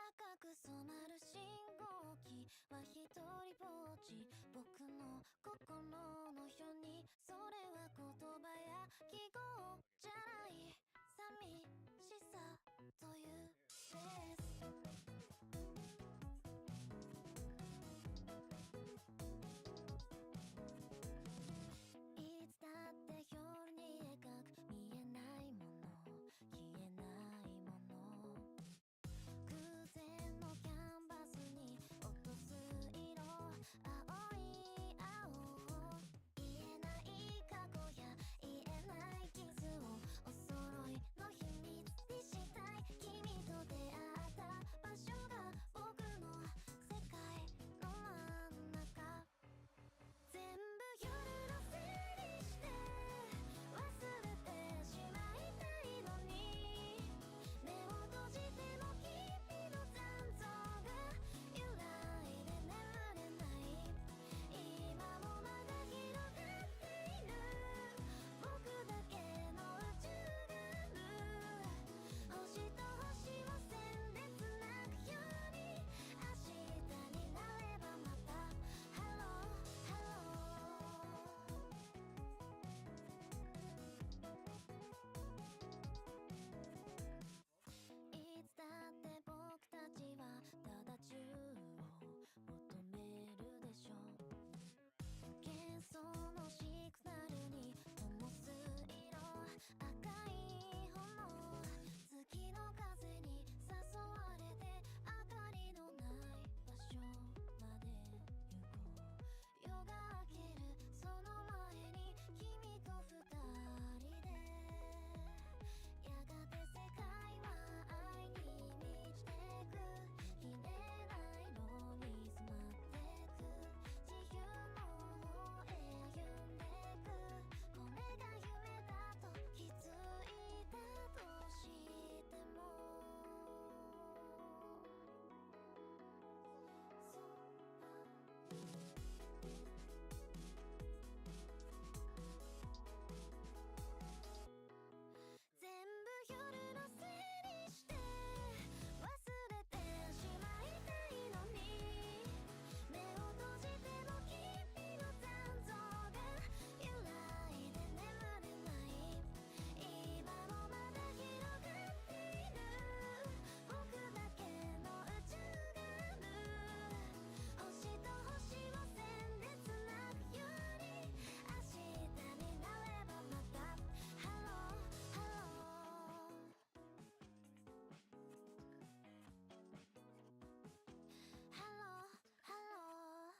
赤く染まる信号機は一人ぼっち、僕の心の表に。それは言葉や記号じゃない、寂しさというスペース。いつだって夜に描く見えないもの、消えないもの、空前のキャンバスに落とす色、青い青、言えない過去や言えない傷をお揃いの秘密にしたい。君と出会った場所が僕の世界の真ん中。全部夜のせいにして忘れてしまいたいのに、目を閉じても君の残像が揺らいで眠れない。今もまだ広がっている僕だけの宇宙がある。星と星を線でつなぐように、明日になればまたハローハロー。いつだって僕たちはただ宙を求めるでしょう。幻想のシグナルに灯す色、赤い炎、月の風に誘われて明かりのない場所まで行こう。夜が明けるその前に君と二人で、やがて世界は愛に満ちてく、綺麗な色に染まってく、自由の方へ歩んでく。これが夢だと気づいたとしても、そば全部夜のせいにして忘れてしまいたいのに、目を閉じても君の残像が揺らいで眠れない。今もまだ広がっている僕だけの宇宙がある。星と星を線でつなぐように、明日になればまたハローハロー。ハローハロー。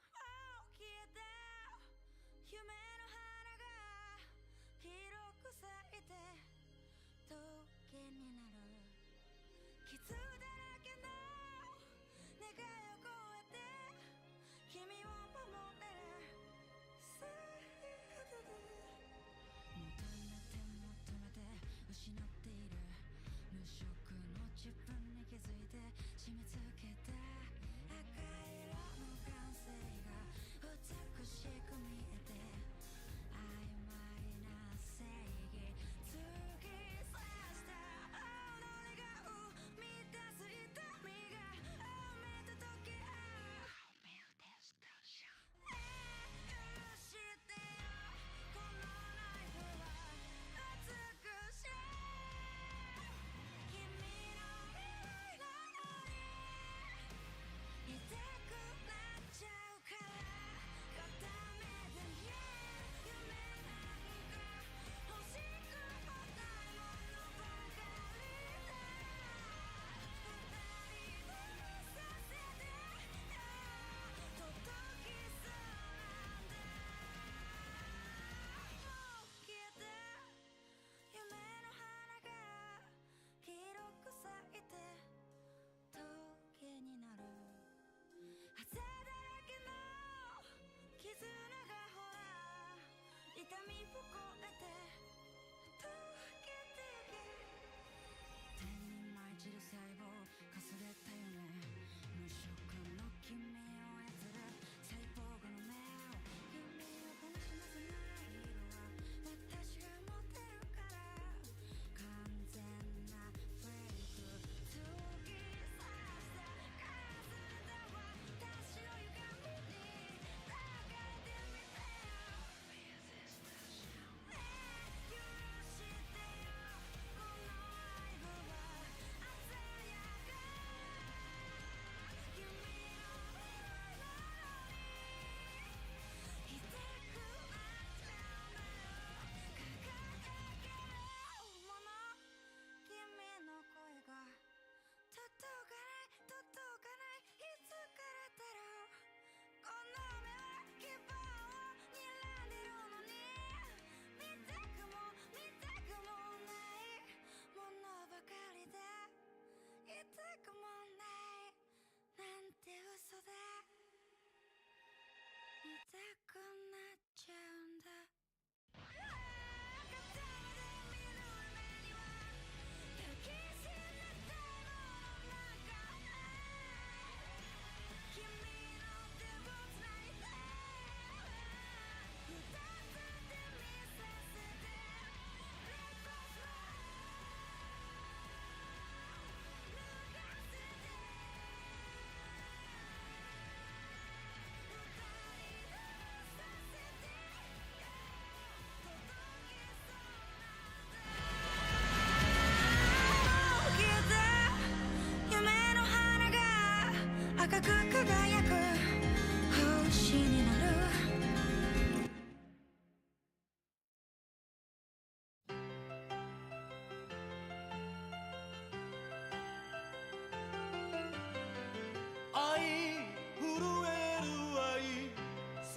But as of right now, D tier until further. 消えた夢の花が広く咲いて時になる。傷だらけの願いを超えて君を守れる最後で、求めて失っている無色の自分に気づいて締め付けた赤色の感性が美しく見えて、曖昧な正義突き刺した青の願う満たす痛みが埋めた時、許してよこのナイフは美しい。君の未来なのに痛くなっちゃうから固めてね。夢なんか欲しくもないものばかりだ。二人でさせてよ届きそうなんだ。もう消えた夢の花が広く咲いて時になる。あざだらけの絆がほら痛み膨れて溶けてけ。天に舞い散る細胞かすれた夢、無色の君を操るサイボーグの目を、君を悲しませない色は私が持ってるから。完全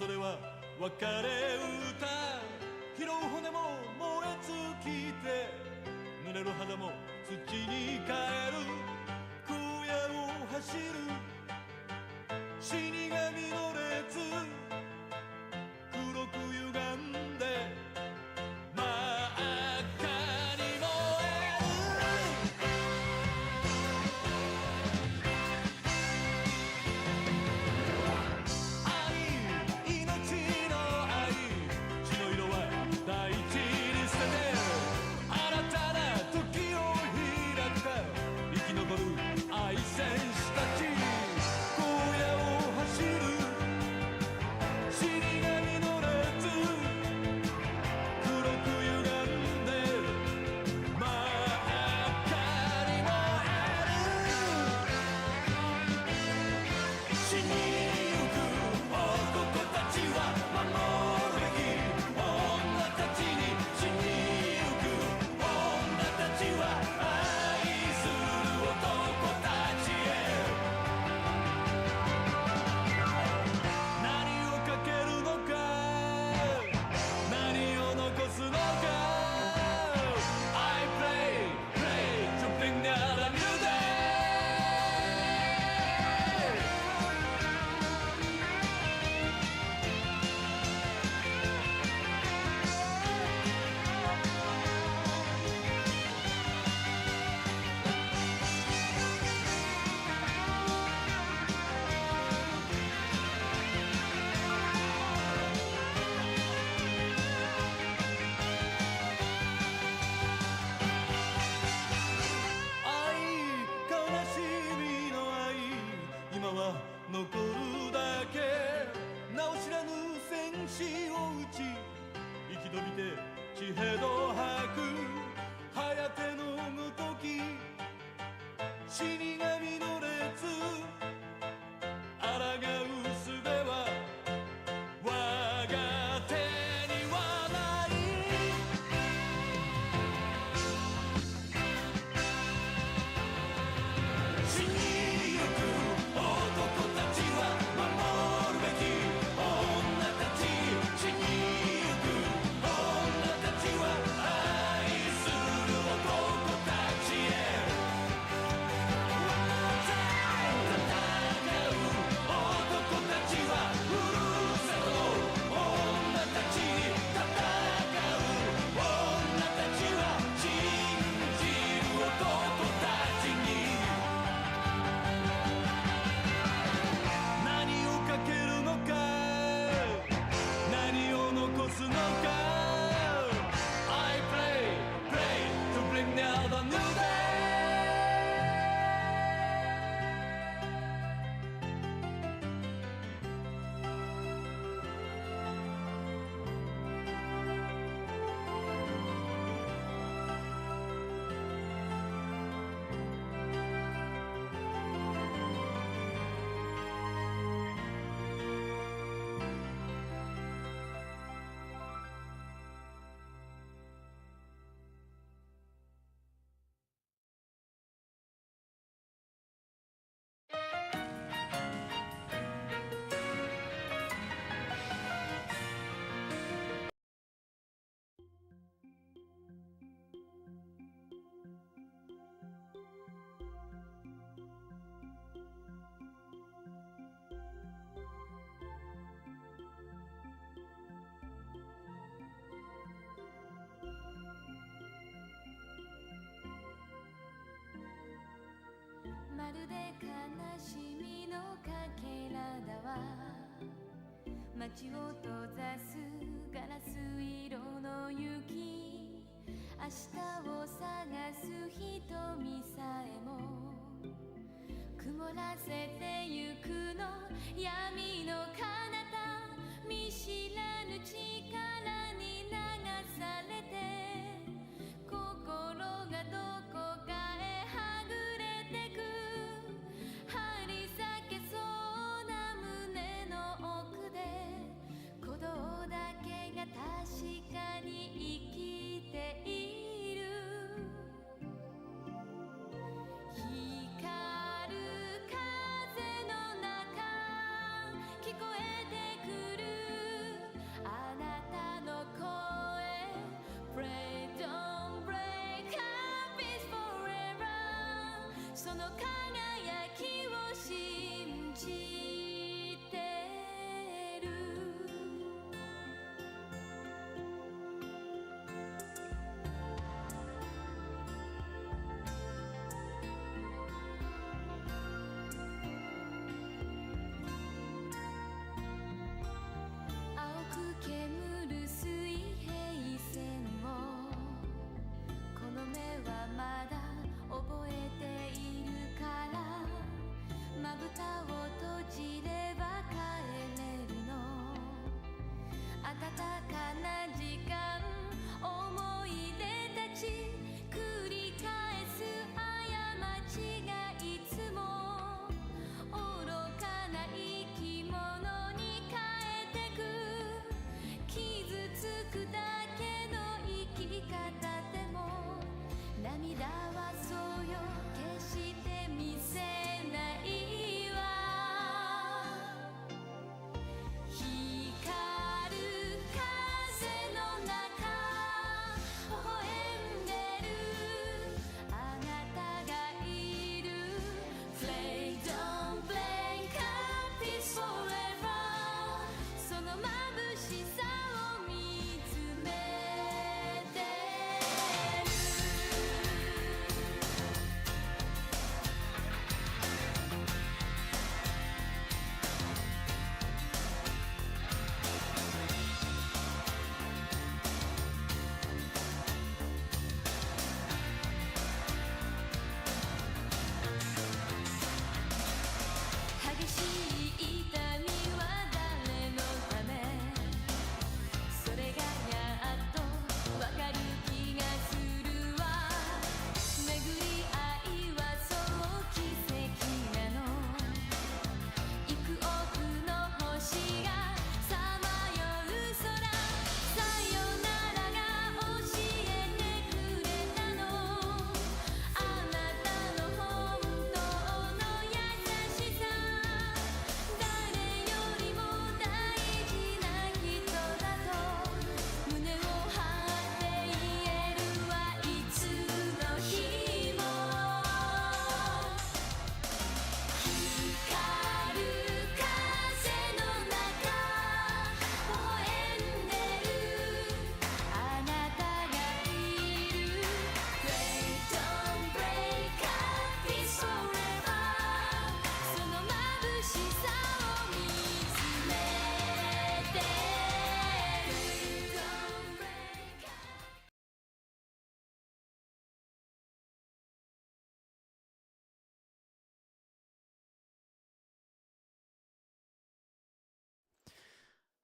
それは別れ歌。拾う骨も燃え尽きて、濡れる肌も土に変える。荒野を走る死神の列、黒く歪んで真っ赤に燃える。愛、命の愛、血の色は大地に捨てて、新たな時を開くか、生き残る愛戦士たち。荒野を走る死神の列、黒く歪んで真っ赤に燃える。死にゆく男たちは守るべき女たちに、死にゆく女たちは愛する男たちへ。何をかけるのか、何を残すのか。I play, play to bring down a new day. 愛、悲しみの愛、今は残るだけ。名を知らぬ戦士を撃ち、生き延びて血へど吐く。颯のごとき死神の列、抗う術は我が手にはない。死にゆく男たちは守るべき女たち。死にゆく女たちは愛する男たちへ。戦う男たちはふるさとの女たちに、戦う女たちは信じる男たちに。何をかけるのか、何を残すのか。I play, play to bring down the new day. まるで悲しみのかけらだわ。街を閉ざすガラス色の雪、明日を探す瞳さえも曇らせてゆくの。闇の彼方、見知らぬ力に流されて、心がどこかへはぐれてく。張り裂けそうな胸の奥で、鼓動だけが確かに生きている。光る風の中、聞こえてくる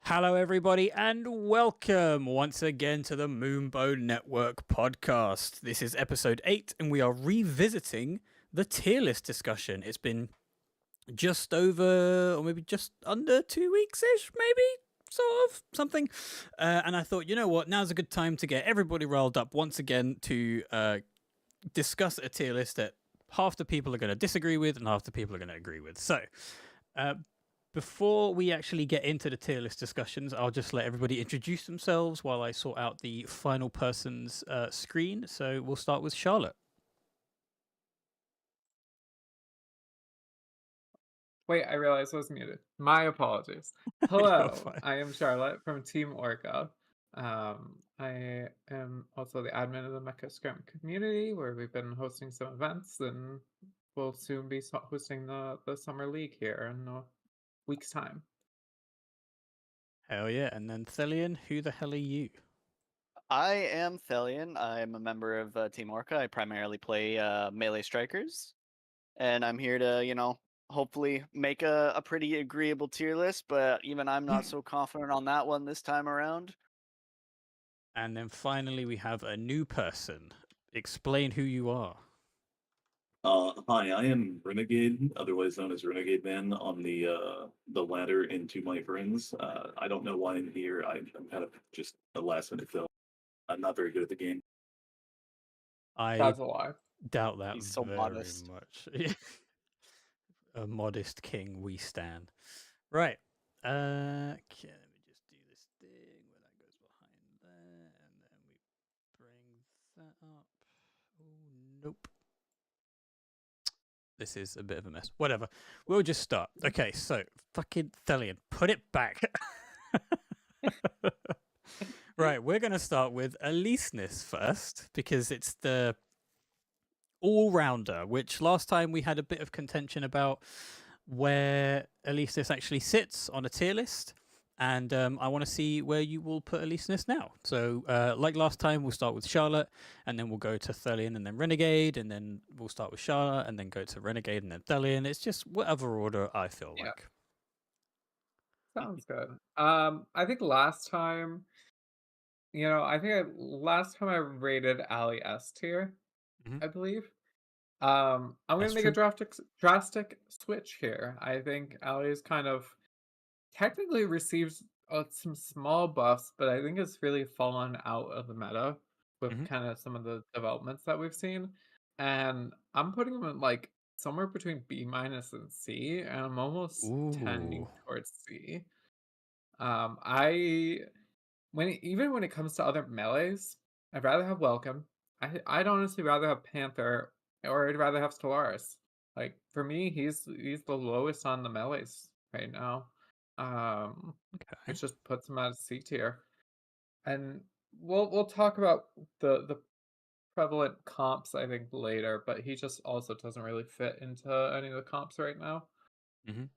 Hello, everybody, and welcome once again to the Moonbow Network podcast. This is episode 8, and we are revisiting the tier list discussion. It's been just over, or maybe just under 2 weeks ish, maybe, sort of something. And I thought, you know what, now's a good time to get everybody riled up once again to discuss a tier list that half the people are going to disagree with and half the people are going to agree with. So, before we actually get into the tier list discussions, I'll just let everybody introduce themselves while I sort out the final person's screen. So we'll start with Charlotte. Wait, I realized I was muted. My apologies. You're Hello, fine. I am Charlotte from Team ORCA. I am also the admin of the Mecha Scrum community, where we've been hosting some events, and we'll soon be hosting the Summer League here in a week's time. Hell yeah. And then Thellian, who the hell are you? I am Thellian. I'm a member of Team ORCA. I primarily play melee strikers, and I'm here to, hopefully make a pretty agreeable tier list. But even I'm not so confident on that one this time around. And then finally, we have a new person. Explain who you are. Hi, I am Renegade, otherwise known as Renegade Man, on the ladder into my friends. I don't know why I'm here. I'm kind of just a last minute fill. I'm not very good at the game. I That's a lie. doubt that He's so very modest. much. A modest king we stand. Right. Okay, let me just do this thing where that goes behind there, and then we bring that up. Oh, nope. This is a bit of a mess. Whatever. We'll just start. Okay, so fucking Thellian, put it back. Right, we're going to start with Aleseness first, because it's the all-rounder, which last time we had a bit of contention about where Aleseness actually sits on a tier list. And I want to see where you will put Aleseness now. So, like last time, we'll start with Charlotte, and then we'll go to Thellian, and then Renegade, and then we'll start with Charlotte, and then go to Renegade, and then Thellian. It's just whatever order I feel Yeah. like. Sounds good. I think last time, last time I rated Ali S tier, Mhm. I believe. I'm That's gonna make a true. drastic switch here. I think Ali's kind of technically receives some small buffs, but I think it's really fallen out of the meta with Mhm. kind of some of the developments that we've seen. And I'm putting him in like somewhere between B minus and C, and I'm almost tending Ooh. towards C. I even when it comes to other melees, I'd rather have Welcome. I'd honestly rather have Panther, or I'd rather have Stellaris. Like for me, he's the lowest on the melees right now. Okay. Which just puts him at C tier. And we'll talk about the prevalent comps I think later, but he just also doesn't really fit into any of the comps right now. Mhm.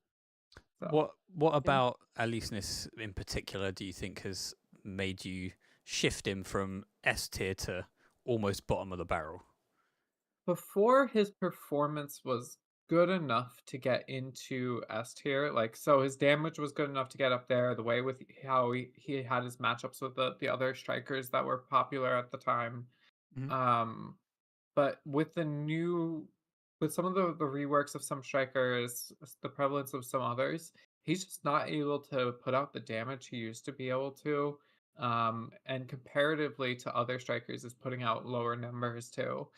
So What yeah. about Aleseness in particular do you think has made you shift him from S tier to almost bottom of the barrel? Before his performance was good enough to get into S tier, like so his damage was good enough to get up there. The way with how he had his matchups with the other strikers that were popular at the time. Mhm. Um, but with some of the reworks of some strikers, the prevalence of some others, he's just not able to put out the damage he used to be able to. And comparatively to other strikers, is putting out lower numbers too.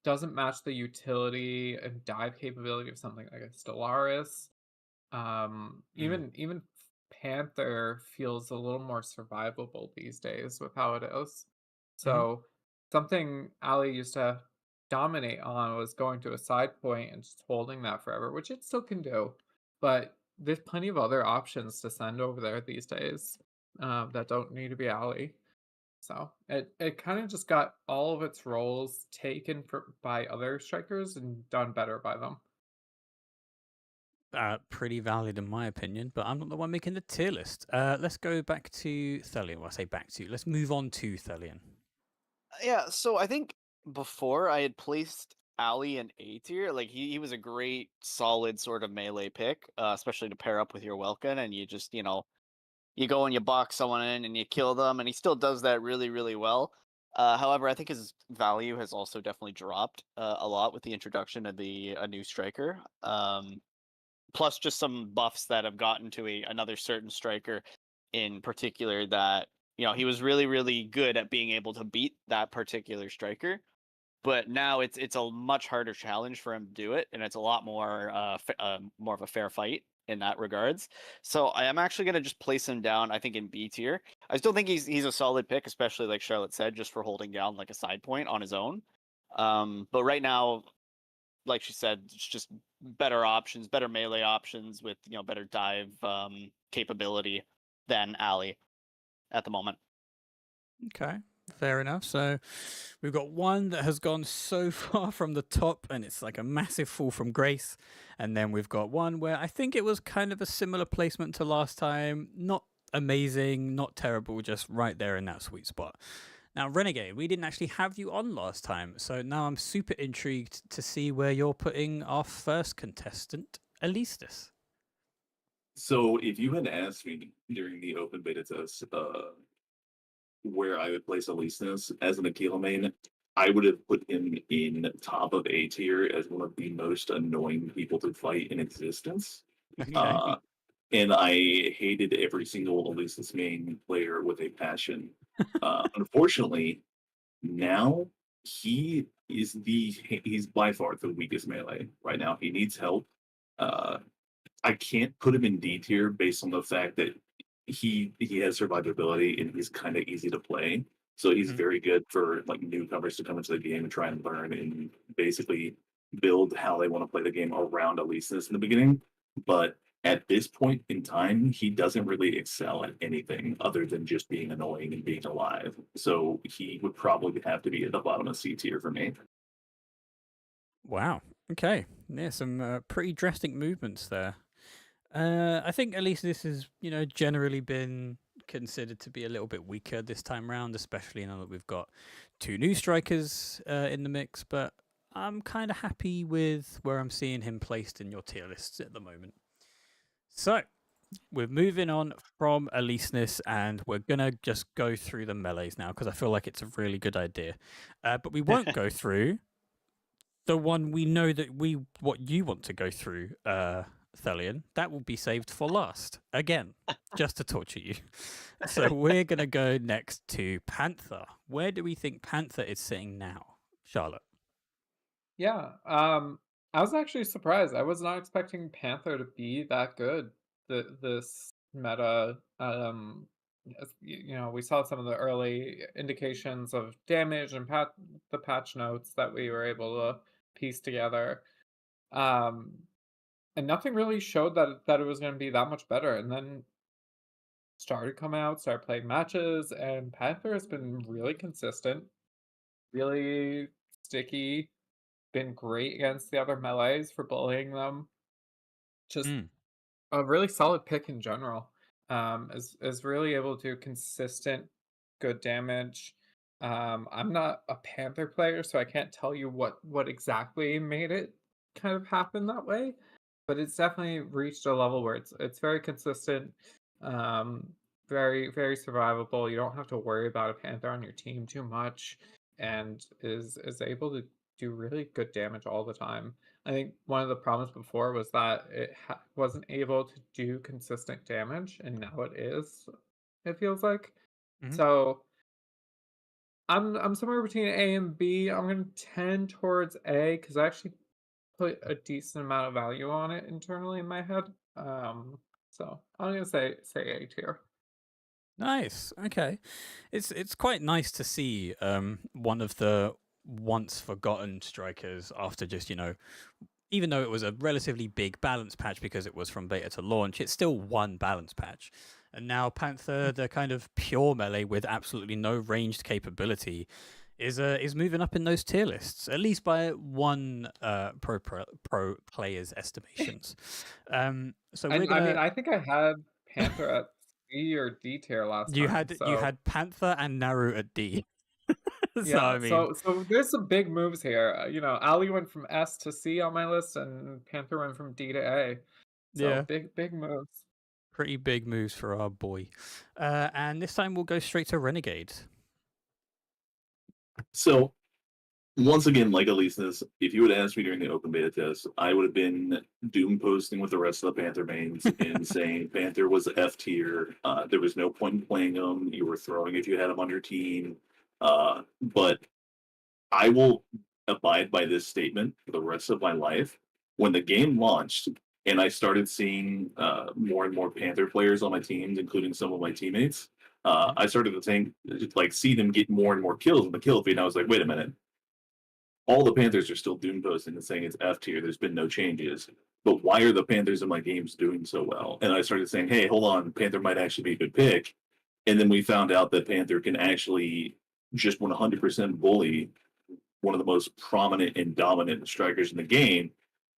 Doesn't match the utility and dive capability of something like a Stellaris. Mm. Even Panther feels a little more survivable these days with how it is. Mhm. So something Ali used to dominate on was going to a side point and just holding that forever, which it still can do. But there's plenty of other options to send over there these days that don't need to be Ali. So it kind of just got all of its roles taken by other strikers and done better by them. Pretty valid in my opinion, but I'm not the one making the tier list. Let's go back to Thellian. Well, I say back to. Let's move on to Thellian. Yeah, so I think before I had placed Ali in A tier. Like he was a great, solid sort of melee pick, especially to pair up with your Welkin, and you just you go and you box someone in and you kill them, and he still does that really, really well. However, I think his value has also definitely dropped a lot with the introduction of a new striker. Plus, just some buffs that have gotten to another certain striker in particular that he was really, really good at being able to beat that particular striker. But now it's a much harder challenge for him to do it, and it's a lot more more of a fair fight in that regards. So I am actually going to just place him down, I think, in B tier. I still think he's a solid pick, especially like Charlotte said, just for holding down like a side point on his own. But right now, like she said, it's just better options, better melee options with better dive capability than Ali at the moment. Okay, fair enough. So we've got one that has gone so far from the top and it's like a massive fall from grace. And then we've got one where I think it was kind of a similar placement to last time. Not amazing, not terrible, just right there in that sweet spot. Now, Renegade, we didn't actually have you on last time. So now I'm super intrigued to see where you're putting our first contestant, Alistus. So if you had asked me during the open beta test where I would place Alistus as an Aquila main, I would have put him in top of A tier as one of the most annoying people to fight in existence. Okay. And I hated every single Alistus main player with a passion. Unfortunately, now he's by far the weakest melee right now. He needs help. I can't put him in D tier based on the fact that he has survivability and he's kind of easy to play. So he's very good for like newcomers to come into the game and try and learn and basically build how they want to play the game around Alistus in the beginning. But at this point in time, he doesn't really excel at anything other than just being annoying and being alive. So he would probably have to be at the bottom of C tier for me. Wow. Okay. Yeah, some pretty drastic movements there. I think at least this has, generally been considered to be a little bit weaker this time round, especially now that we've got two new strikers in the mix. But I'm kind of happy with where I'm seeing him placed in your tier lists at the moment. So we're moving on from Alistus, and we're gonna just go through the melees now because I feel like it's a really good idea. But we won't go through the one we know that what you want to go through, Thellian. That will be saved for last again, just to torture you. So we're gonna go next to Panther. Where do we think Panther is sitting now, Charlotte? Yeah, I was actually surprised. I was not expecting Panther to be that good. This meta, we saw some of the early indications of damage and the patch notes that we were able to piece together, and nothing really showed that it was going to be that much better. And then started coming out, started playing matches, and Panther has been really consistent, really sticky, been great against the other melees for bullying them. Just a really solid pick in general. Is really able to consistent good damage. I'm not a Panther player, so I can't tell you what exactly made it kind of happen that way, but it's definitely reached a level where it's very consistent, very very survivable. You don't have to worry about a Panther on your team too much, and is able to do really good damage all the time. I think one of the problems before was that it wasn't able to do consistent damage, and now it is. It feels like. So I'm somewhere between A and B. I'm gonna tend towards A because I actually put a decent amount of value on it internally in my head. So I'm gonna say A tier. Nice. Okay, it's quite nice to see one of the once forgotten strikers after just even though it was a relatively big balance patch because it was from beta to launch, it's still one balance patch. And now Panther, the kind of pure melee with absolutely no ranged capability, is moving up in those tier lists, at least by one pro player's estimations. So we're gonna. I mean, I think I had Panther at C or D tier last You time. you had Panther and Naru at D. So Yeah, I mean, so there's some big moves here. Ali went from S to C on my list, and Panther went from D to A. So yeah, big moves. Pretty big moves for our boy. And this time we'll go straight to Renegade. So, once again, like Elisa's, if you would ask me during the open beta test, I would have been doom posting with the rest of the Panther mains and saying Panther was F tier. There was no point in playing him. You were throwing if you had him on your team. But I will abide by this statement for the rest of my life. When the game launched and I started seeing more and more Panther players on my teams, including some of my teammates, I started to think, like, see them get more and more kills in the kill feed. And I was like, wait a minute. All the Panthers are still doom posting and saying it's F tier. There's been no changes. But why are the Panthers in my games doing so well? And I started saying, hey, hold on, Panther might actually be a good pick. And then we found out that Panther can actually just 100% bully one of the most prominent and dominant strikers in the game.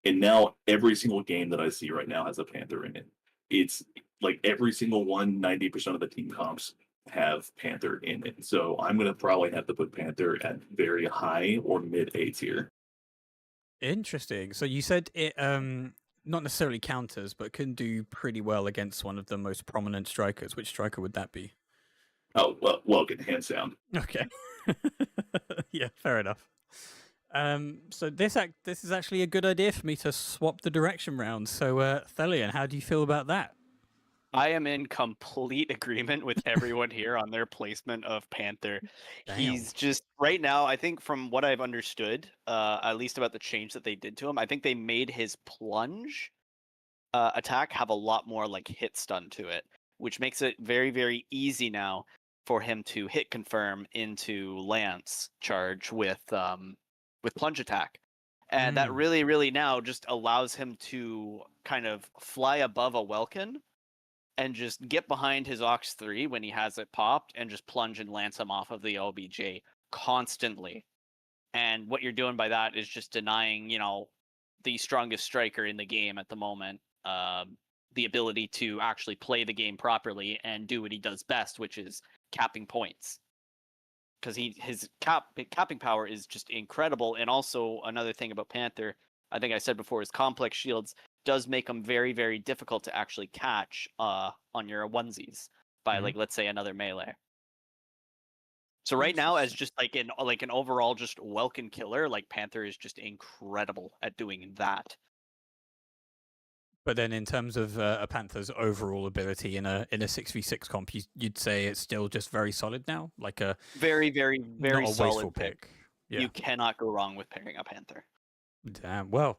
And now every single game that I see right now has a Panther in it. It's like every single one, 90% of the team comps have Panther in it. So I'm going to probably have to put Panther at very high or mid A tier. Interesting. So you said it not necessarily counters, but can do pretty well against one of the most prominent strikers. Which striker would that be? Oh, well, Welkin, hands down. Okay. Yeah, fair enough. So this is actually a good idea for me to swap the direction round. So Thellian, how do you feel about that? I am in complete agreement with everyone here on their placement of Panther. Damn. He's just right now, I think from what I've understood, at least about the change that they did to him, I think they made his plunge attack have a lot more like hit stun to it, which makes it very, very easy now for him to hit confirm into Lance charge with plunge attack. And that really, really now just allows him to kind of fly above a Welkin and just get behind his Ox 3 when he has it popped and just plunge and lance him off of the OBJ constantly. And what you're doing by that is just denying, the strongest striker in the game at the moment, the ability to actually play the game properly and do what he does best, which is capping points. Because his capping power is just incredible. And also another thing about Panther, I think I said before, is complex shields does make them very, very difficult to actually catch on your onesies by like, let's say, another melee. So right now, as just like an overall just Welkin killer, like Panther is just incredible at doing that. But then in terms of a Panther's overall ability in a 6v6 comp, you'd say it's still just very solid now? Like a very, very, very not a solid wasteful pick. Yeah. You cannot go wrong with picking a Panther. Damn. Well,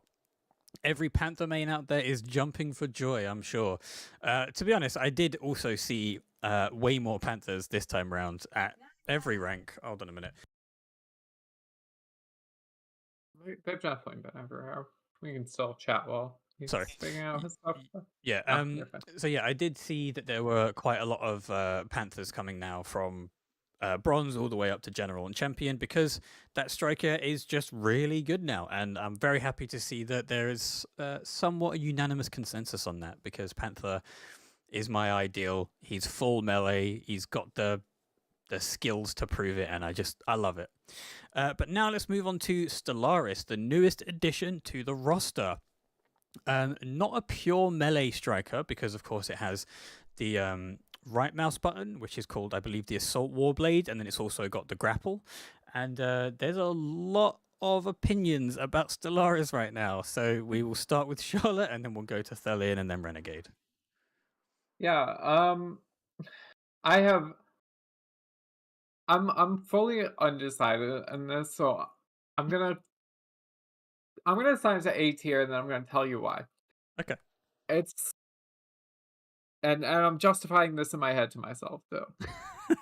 every Panther main out there is jumping for joy, I'm sure. To be honest, I did also see way more Panthers this time around at every rank. Hold on a minute. They've definitely been everywhere. We can still chat while he's Sorry. figuring out his stuff. Yeah. You're fine. So yeah, I did see that there were quite a lot of Panthers coming now from bronze all the way up to general and champion, because that striker is just really good now, and I'm very happy to see that there is somewhat a unanimous consensus on that, because Panther is my ideal. He's full melee. He's got the skills to prove it, and I love it. But now let's move on to Stellaris, the newest addition to the roster. Not a pure melee striker, because of course it has the right mouse button, which is called, I believe, the Assault Warblade, and then it's also got the grapple. And there's a lot of opinions about Stellaris right now, so we will start with Charlotte, and then we'll go to Thellian, and then Renegade. Yeah, I'm fully undecided in this, so I'm gonna assign it to A tier, and then I'm gonna tell you why. Okay. And I'm justifying this in my head to myself too.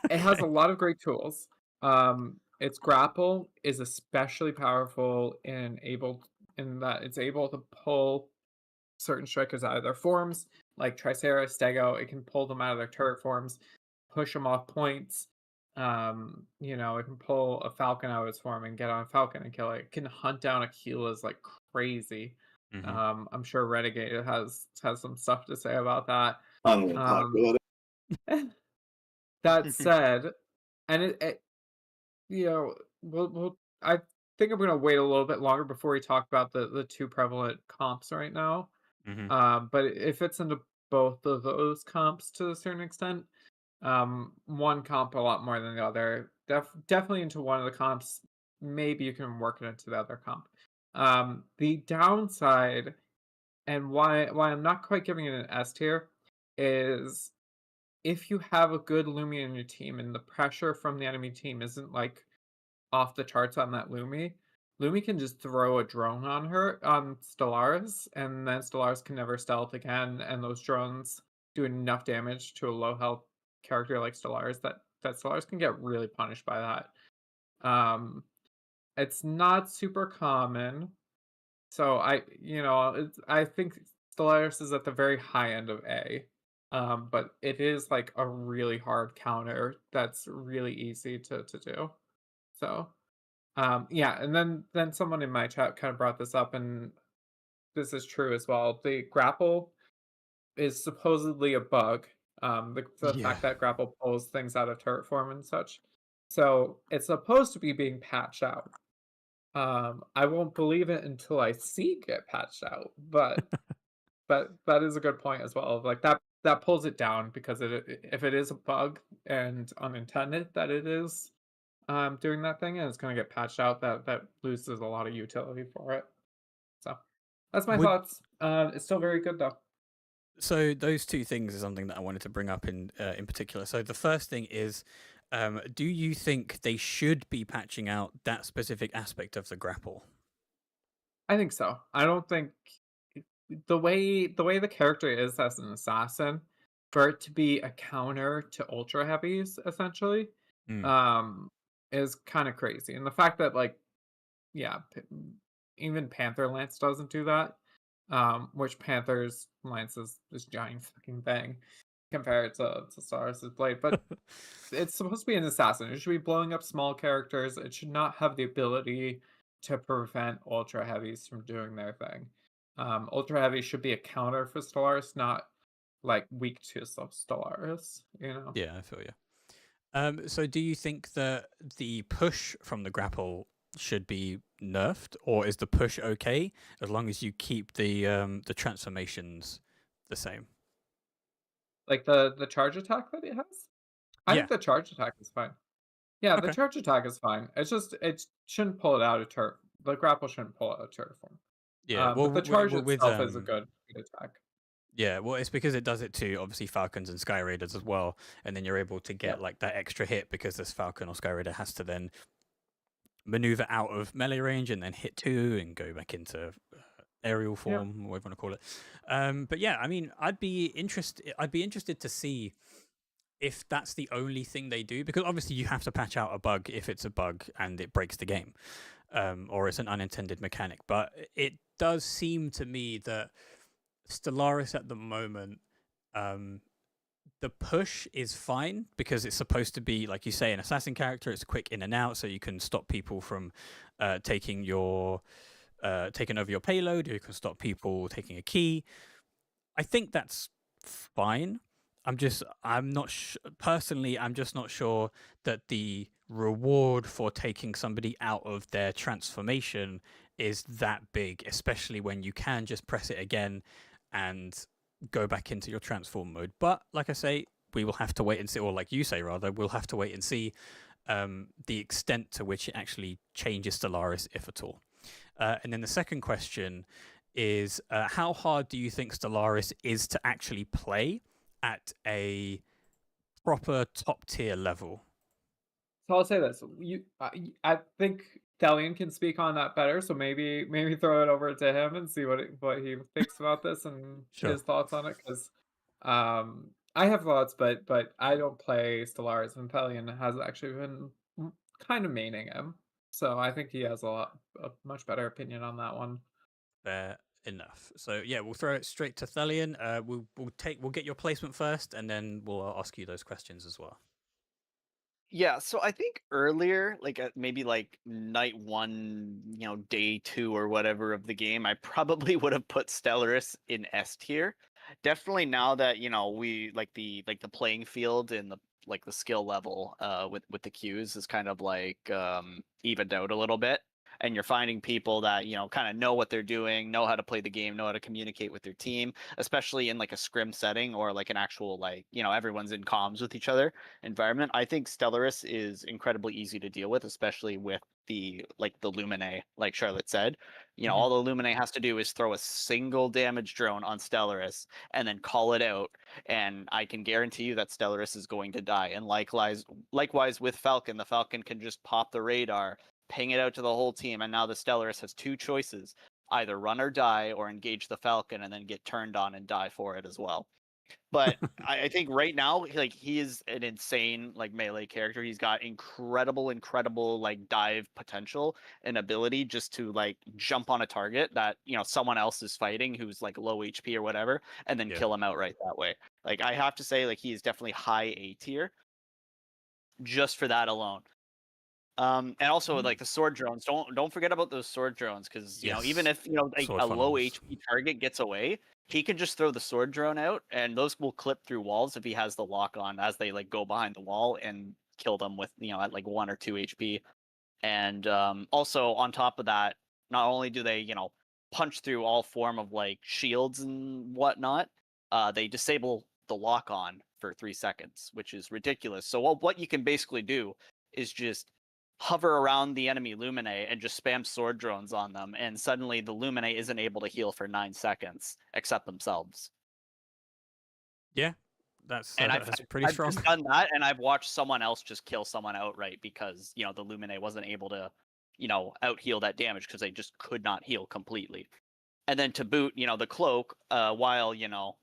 It has a lot of great tools. Its grapple is especially powerful in that it's able to pull certain strikers out of their forms, like Tricera, Stego. It can pull them out of their turret forms, push them off points. It can pull a Falcon out of its form and get on a Falcon and kill it. It can hunt down Aquilas like crazy. I'm sure Renegade has some stuff to say about that. I don't want to talk about it. That said, and I think I'm gonna wait a little bit longer before we talk about the two prevalent comps right now. But it fits into both of those comps to a certain extent. One comp a lot more than the other. Definitely into one of the comps. Maybe you can work it into the other comp. The downside, and why I'm not quite giving it an S tier, is if you have a good Lumi in your team and the pressure from the enemy team isn't like off the charts on that Lumi, Lumi can just throw a drone on Stellaris, and then Stellaris can never stealth again, and those drones do enough damage to a low health character like Stellaris that Stellaris can get really punished by that. It's not super common, so I think Stellaris is at the very high end of A. But it is like a really hard counter that's really easy to do. So yeah, and then someone in my chat kind of brought this up, and this is true as well. The grapple is supposedly a bug. The Yeah. fact that grapple pulls things out of turret form and such. So it's supposed to be being patched out. I won't believe it until I see it get patched out, but that is a good point as well. Like that pulls it down because if it is a bug and unintended that it is doing that thing and it's going to get patched out, that loses a lot of utility for it. So that's my Would thoughts. It's still very good though. So those two things is something that I wanted to bring up in particular. So the first thing is, do you think they should be patching out that specific aspect of the grapple? I think so. I don't think the way the character is as an assassin, for it to be a counter to ultra heavies essentially, Mm. is kind of crazy. And the fact that like, yeah, even Panther Lance doesn't do that. Which Panther's lance is this giant fucking thing compared to Stellaris' blade, but it's supposed to be an assassin. It should be blowing up small characters. It should not have the ability to prevent ultra heavies from doing their thing. Ultra heavy should be a counter for Stellaris, not like weak to Stellaris. Yeah, I feel you. So do you think that the push from the grapple should be nerfed, or is the push okay as long as you keep the transformations the same? Like the charge attack that it has. I Yeah. think the charge attack is fine. Yeah, the Okay. charge attack is fine. It's just it shouldn't pull it out of turret. The grapple shouldn't pull it out of turret form. Yeah. Well, But the charge with itself is a good attack. Yeah, well, it's because it does it to obviously Falcons and Sky Raiders as well, and then you're able to get Yeah. like that extra hit because this Falcon or Sky Raider has to then maneuver out of melee range and then hit two and go back into aerial form, whatever you want to call it. But yeah, I mean, I'd be interested to see if that's the only thing they do, because obviously you have to patch out a bug if it's a bug and it breaks the game, or it's an unintended mechanic. But it does seem to me that Stellaris at the moment, the push is fine because it's supposed to be, like you say, an assassin character. It's quick in and out, so you can stop people from taking over your payload. You can stop people taking a key. I think that's fine. Personally, I'm just not sure that the reward for taking somebody out of their transformation is that big, especially when you can just press it again and go back into your transform mode. But like I say, we will have to wait and see, or like you say rather, we'll have to wait and see the extent to which it actually changes Stellaris, if at all. And then the second question is, how hard do you think Stellaris is to actually play at a proper top tier level? So I'll say this: I think Thellian can speak on that better. So maybe throw it over to him and see what he thinks about this and Sure. his thoughts on it. Because I have thoughts, but I don't play Stellaris, and Thellian has actually been kind of maining him. So I think he has a much better opinion on that one. Fair enough. So yeah, we'll throw it straight to Thellian. We'll get your placement first, and then we'll ask you those questions as well. Yeah, so I think earlier, like maybe like night one, day two or whatever of the game, I probably would have put Stellaris in S tier. Definitely now that we like the playing field and the skill level with the queues is kind of like evened out a little bit. and you're finding people that, you know, kind of know what they're doing, know how to play the game, know how to communicate with their team, especially in like a scrim setting or like an actual, like, you know, everyone's in comms with each other environment. I think Stellaris is incredibly easy to deal with, especially with the Lumine, like Charlotte said. You know, Mhm. all the Lumine has to do is throw a single damage drone on Stellaris and then call it out, and I can guarantee you that Stellaris is going to die. And likewise with Falcon, the Falcon can just pop the radar, ping it out to the whole team, and now the Stellaris has two choices: either run or die, or engage the Falcon and then get turned on and die for it as well. But I think right now, like, he is an insane like melee character. He's got incredible like dive potential and ability just to like jump on a target that, you know, someone else is fighting who's like low HP or whatever, and then Yeah. kill him outright that way. Like, I have to say, like, he is definitely high A tier just for that alone. And also like the sword drones. Don't forget about those sword drones, because, you know, even Yes. if, you know, like Sword a low funnels. HP target gets away, he can just throw the sword drone out, and those will clip through walls if he has the lock on as they like go behind the wall and kill them with, you know, at like 1 or 2 HP. And also on top of that, not only do they, you know, punch through all form of like shields and whatnot, they disable the lock on for 3 seconds, which is ridiculous. So what you can basically do is just hover around the enemy Lumine and just spam sword drones on them, and suddenly the Lumine isn't able to heal for 9 seconds except themselves. Yeah, that's And that's pretty I've strong. just done that, and I've watched someone else just kill someone outright because, you know, the Lumine wasn't able to, you know, out heal that damage because they just could not heal completely. And then to boot, you know, the cloak, while, you know,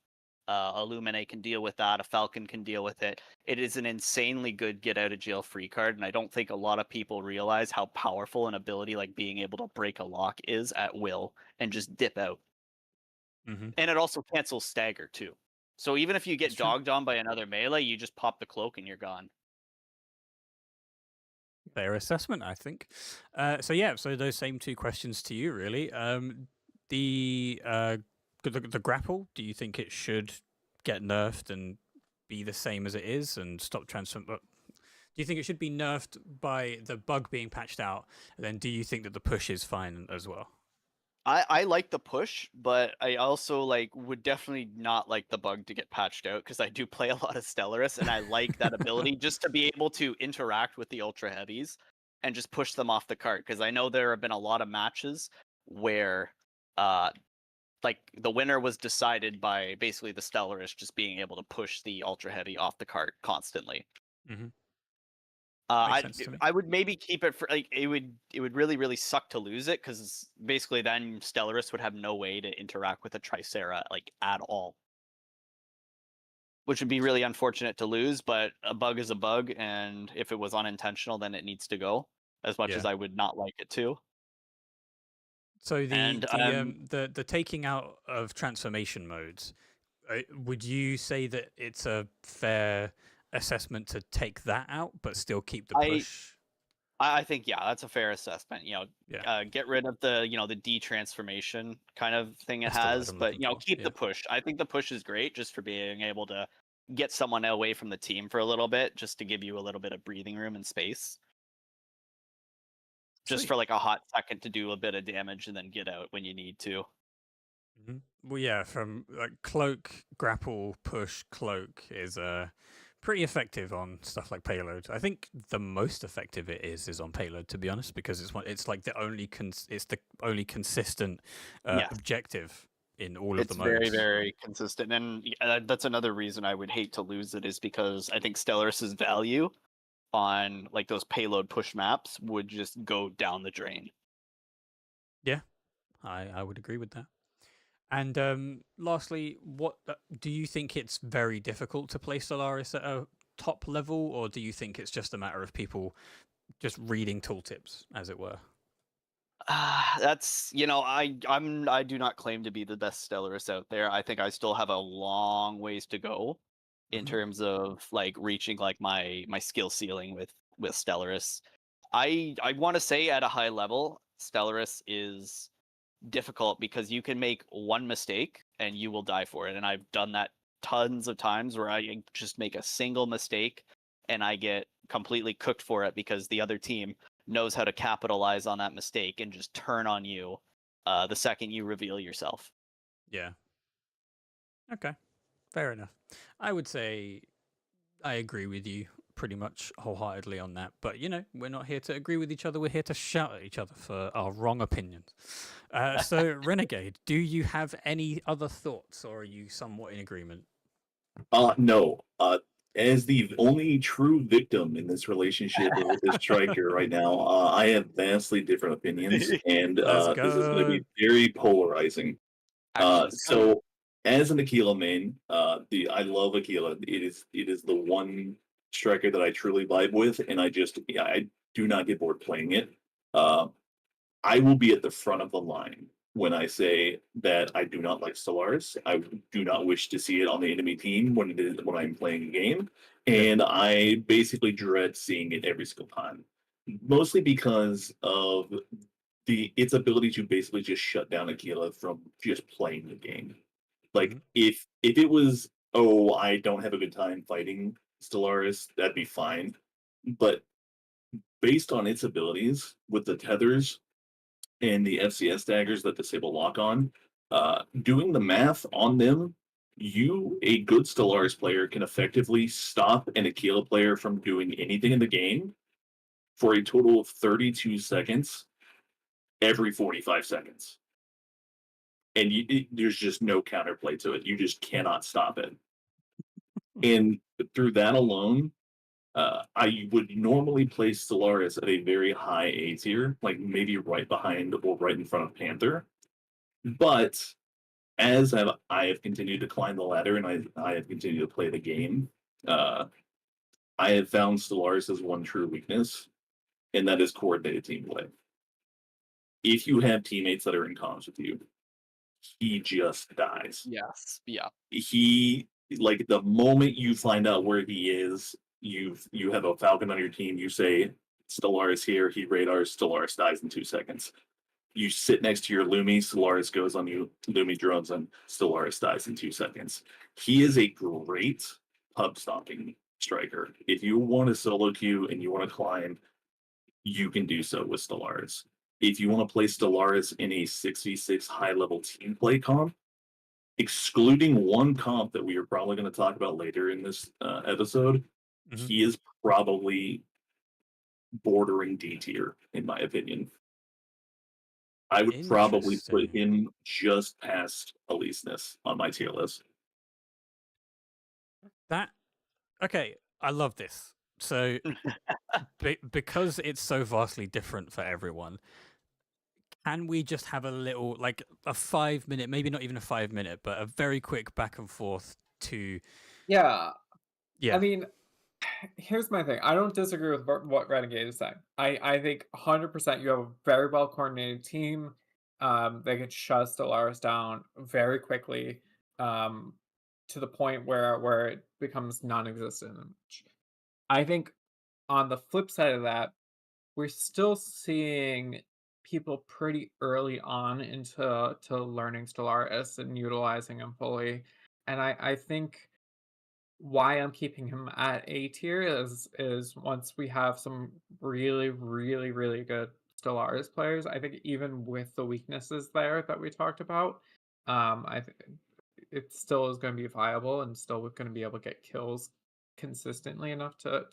a Lumine can deal with that, a Falcon can deal with it. It is an insanely good get out of jail free card, and I don't think a lot of people realize how powerful an ability like being able to break a lock is at will and just dip out. Mhm. And it also cancels stagger too. So even if you That's get true. dogged on by another melee, you just pop the cloak and you're gone. Fair assessment, I think. So yeah, so those same two questions to you, really. The grapple. Do you think it should get nerfed and be the same as it is and stop transform? Do you think it should be nerfed by the bug being patched out? And then do you think that the push is fine as well? I like the push, but I also like would definitely not like the bug to get patched out, because I do play a lot of Stellaris and I like that ability just to be able to interact with the ultra heavies and just push them off the cart, because I know there have been a lot of matches where like the winner was decided by basically the Stellaris just being able to push the ultra heavy off the cart constantly. Mhm. I Makes sense to me. I would maybe keep it for like it would really suck to lose it, because basically then Stellaris would have no way to interact with a Tricera like at all, which would be really unfortunate to lose. But a bug is a bug, and if it was unintentional, then it needs to go. As much Yeah. as I would not like it to. So And the taking out of transformation modes, would you say that it's a fair assessment to take that out but still keep the push? I think, yeah, that's a fair assessment. You know, Yeah, get rid of the, you know, the detransformation kind of thing it that's the word has, I'm but, looking you know, for. keep Yeah. the push. I think the push is great just for being able to get someone away from the team for a little bit, just to give you a little bit of breathing room and space, just Sweet. for like a hot second to do a bit of damage and then get out when you need to. Well, yeah, from like cloak, grapple, push, cloak is pretty effective on stuff like payload. I think the most effective it is on payload, to be honest, because it's like the only it's the only consistent Yeah, objective in all of the it's very, modes. very consistent. And that's another reason I would hate to lose it, is because I think Stellaris's value on like those payload push maps would just go down the drain. Yeah, I would agree with that. And lastly, what do you think it's very difficult to play Stellaris at a top level, or do you think it's just a matter of people just reading tooltips, as it were? That's, you know, I do not claim to be the best Stellaris out there. I think I still have a long ways to go in Mhm. terms of like reaching like my skill ceiling with Stellaris. I want to say at a high level, Stellaris is difficult because you can make one mistake and you will die for it. And I've done that tons of times where I just make a single mistake and I get completely cooked for it because the other team knows how to capitalize on that mistake and just turn on you the second you reveal yourself. Yeah. Okay. Fair enough. I would say I agree with you pretty much wholeheartedly on that. But, we're not here to agree with each other. We're here to shout at each other for our wrong opinions. So, Renegade, do you have any other thoughts, or are you somewhat in agreement? No. As the only true victim in this relationship with this striker right now, I have vastly different opinions, and Let's this is going to go. be very polarizing. Actually, So, as an Aquila main, I love Aquila. It is the one striker that I truly vibe with, and I do not get bored playing it. I will be at the front of the line when I say that I do not like Stellaris. I do not wish to see it on the enemy team when I'm playing a game, and I basically dread seeing it every single time. Mostly because of its ability to basically just shut down Aquila from just playing the game. Like if it was, oh, I don't have a good time fighting Stellaris, that'd be fine. But based on its abilities with the tethers and the FCS daggers that disable lock on, doing the math on them, a good Stellaris player, can effectively stop an Aquila player from doing anything in the game for a total of 32 seconds every 45 seconds. And there's just no counterplay to it. You just cannot stop it. And through that alone, I would normally place Stellaris at a very high A tier, like maybe right behind or right in front of Panther. But as I have continued to climb the ladder and I have continued to play the game, I have found Stellaris' one true weakness, and that is coordinated team play. If you have teammates that are in comms with you, he just dies. yes, yeah. He, like, the moment you find out where he is, you have a Falcon on your team, you say Stellaris here, he radars, Stellaris dies in 2 seconds. You sit next to your Lumi, Stellaris goes on you, Lumi drones and Stellaris dies in 2 seconds. He is a great pub stomping striker. If you want to solo queue and you want to climb, you can do so with Stellaris. If you want to play Stellaris in a 6v6 high level team play comp, excluding one comp that we are probably going to talk about later in this episode, he is probably bordering D tier, in my opinion. I would probably put him just past Aleseness on my tier list. Okay, I love this. So, because it's so vastly different for everyone, can we just have a little, like a 5 minute, maybe not even a 5 minute, but a very quick back and forth to... Yeah. Yeah. I mean, here's my thing. I don't disagree with what Renegade is saying. I think 100% you have a very well coordinated team. They can shut Stellaris down very quickly, to the point where it becomes non-existent. I think on the flip side of that, we're still seeing people pretty early on into learning Stellaris and utilizing him fully. And I think why I'm keeping him at A tier is once we have some really, really, really good Stellaris players, I think even with the weaknesses there that we talked about, I think it still is going to be viable and still going to be able to get kills consistently enough to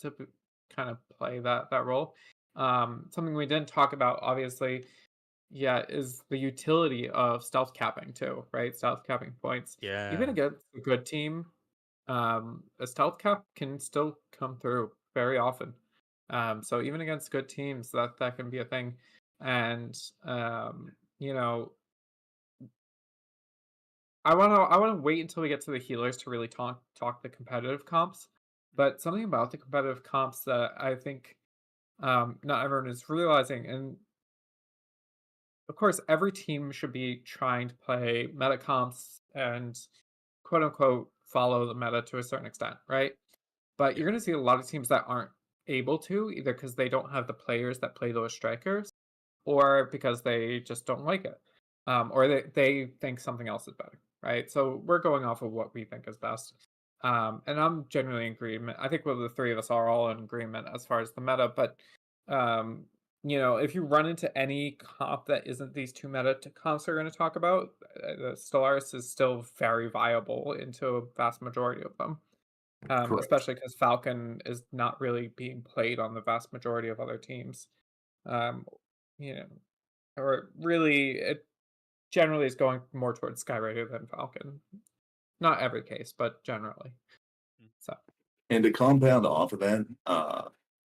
kind of play that role. Something we didn't talk about, obviously, is the utility of stealth capping too, right? Stealth capping points. Yeah. Even against a good team, a stealth cap can still come through very often. So even against good teams, that can be a thing. And I wanna wait until we get to the healers to really talk the competitive comps. But something about the competitive comps that I think not everyone is realizing, and of course every team should be trying to play meta comps and quote unquote follow the meta to a certain extent, right? But you're going to see a lot of teams that aren't able to, either because they don't have the players that play those strikers, or because they just don't like it, or they think something else is better, right? So we're going off of what we think is best. And I'm generally in agreement. I think the three of us are all in agreement as far as the meta, but if you run into any comp that isn't these two meta comps we're going to talk about, the Stellaris is still very viable into a vast majority of them. Correct. Especially because Falcon is not really being played on the vast majority of other teams. You know, or really, it generally is going more towards Skyraider than Falcon. Not every case, but generally. So And to compound off of that,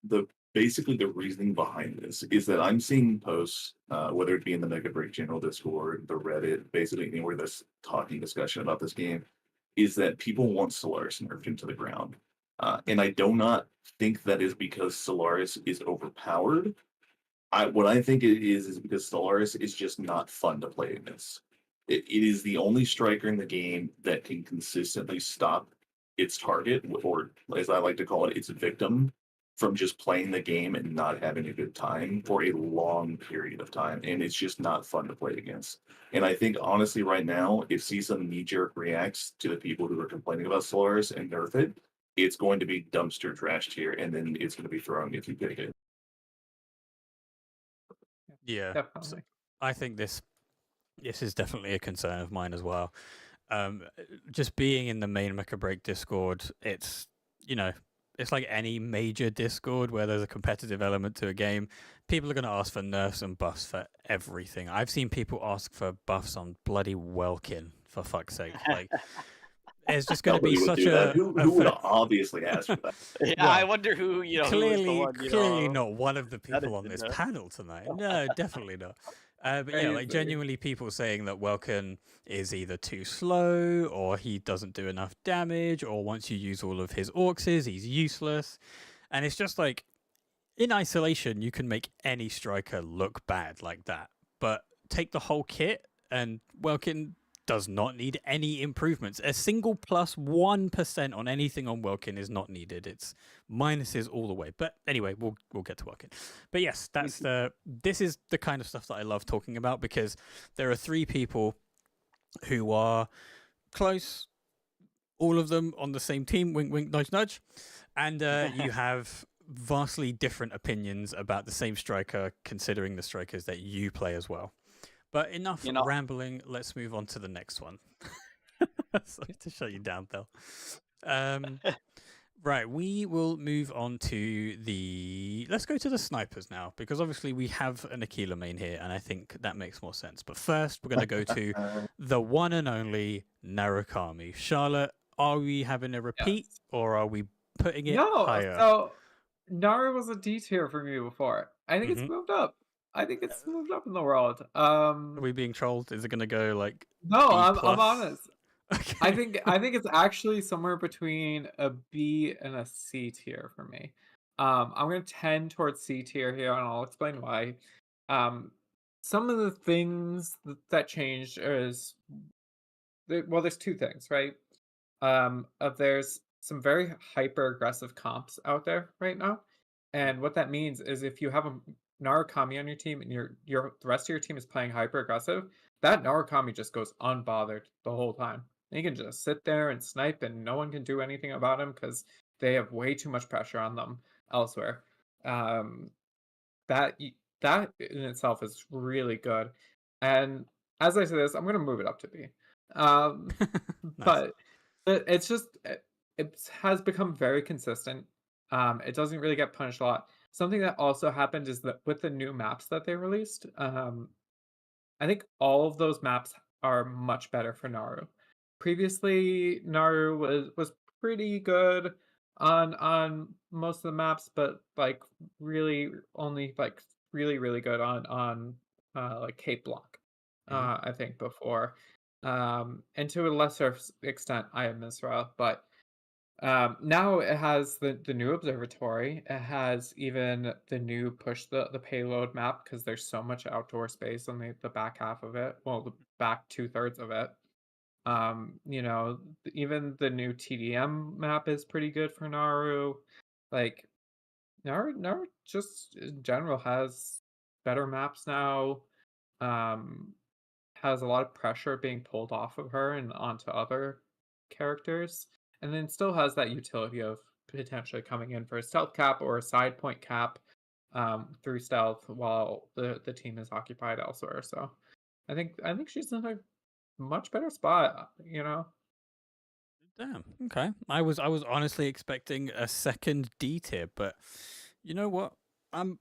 the basically the reasoning behind this is that I'm seeing posts, whether it be in the Mega Break General Discord, the Reddit, basically anywhere that's talking discussion about this game, is that people want Solaris nerfed into the ground. And I do not think that is because Solaris is overpowered. What I think it is because Solaris is just not fun to play against. It is the only striker in the game that can consistently stop its target, or as I like to call it, its victim, from just playing the game and not having a good time for a long period of time. And it's just not fun to play against. And I think honestly, right now, if Season knee-jerk reacts to the people who are complaining about Solaris and nerf it, it's going to be dumpster trashed here, and then it's going to be thrown if you pick it. Yeah, definitely. I think this is definitely a concern of mine as well. Just being in the main Mecha Break Discord, it's it's like any major Discord where there's a competitive element to a game. People are going to ask for nerfs and buffs for everything. I've seen people ask for buffs on bloody Welkin, for fuck's sake. Like, it's just going to be Nobody would such do that. a Who would obviously ask for that? Yeah, Well, I wonder who who was the one, clearly not one of the that people on is this enough. panel tonight. No, definitely not. But yeah, like Crazy. genuinely people saying that Welkin is either too slow or he doesn't do enough damage, or once you use all of his orcs, he's useless. And it's just like, in isolation, you can make any striker look bad like that. But take the whole kit, and Welkin does not need any improvements. A single plus 1% on anything on Welkin is not needed. It's minuses all the way. But anyway, we'll get to Welkin. But yes, this is the kind of stuff that I love talking about, because there are three people who are close, all of them on the same team, wink wink nudge nudge, and you have vastly different opinions about the same striker, considering the strikers that you play as well. But enough rambling. Let's move on to the next one. Sorry to shut you down, Thel. Right, we will move on to let's go to the snipers now, because obviously we have an Aquila main here, and I think that makes more sense. But first, we're going to go to the one and only Narukami. Charlotte, are we having a repeat, or are we putting it higher? So Naru was a D tier for me before. I think it's moved up. I think it's moved up in the world. Are we being trolled? Is it going to go like No, B+? I'm honest. Okay. I think it's actually somewhere between a B and a C tier for me. I'm going to tend towards C tier here, and I'll explain why. Some of the things that changed is there's two things, right? There's some very hyper aggressive comps out there right now, and what that means is if you have a Narukami on your team and the rest of your team is playing hyper aggressive, that Narukami just goes unbothered the whole time. He can just sit there and snipe, and no one can do anything about him because they have way too much pressure on them elsewhere. That in itself is really good. And as I say this, I'm going to move it up to B. But it's just it has become very consistent. It doesn't really get punished a lot. Something that also happened is that with the new maps that they released, I think all of those maps are much better for Naru. Previously, Naru was pretty good on most of the maps, but like really only like really good on like Cape Block. I think before, and to a lesser extent, I am Misra, but now it has the new observatory. It has even the new push the payload map, because there's so much outdoor space on the back half of it. Well, the back 2/3 of it. Even the new TDM map is pretty good for Naru. Like Naru just in general has better maps now. Has a lot of pressure being pulled off of her and onto other characters, and then still has that utility of potentially coming in for a stealth cap or a side point cap. through stealth while the team is occupied elsewhere. So I think she's in a much better spot, you know. Damn. Okay. I was honestly expecting a second D tier, but you know what? I'm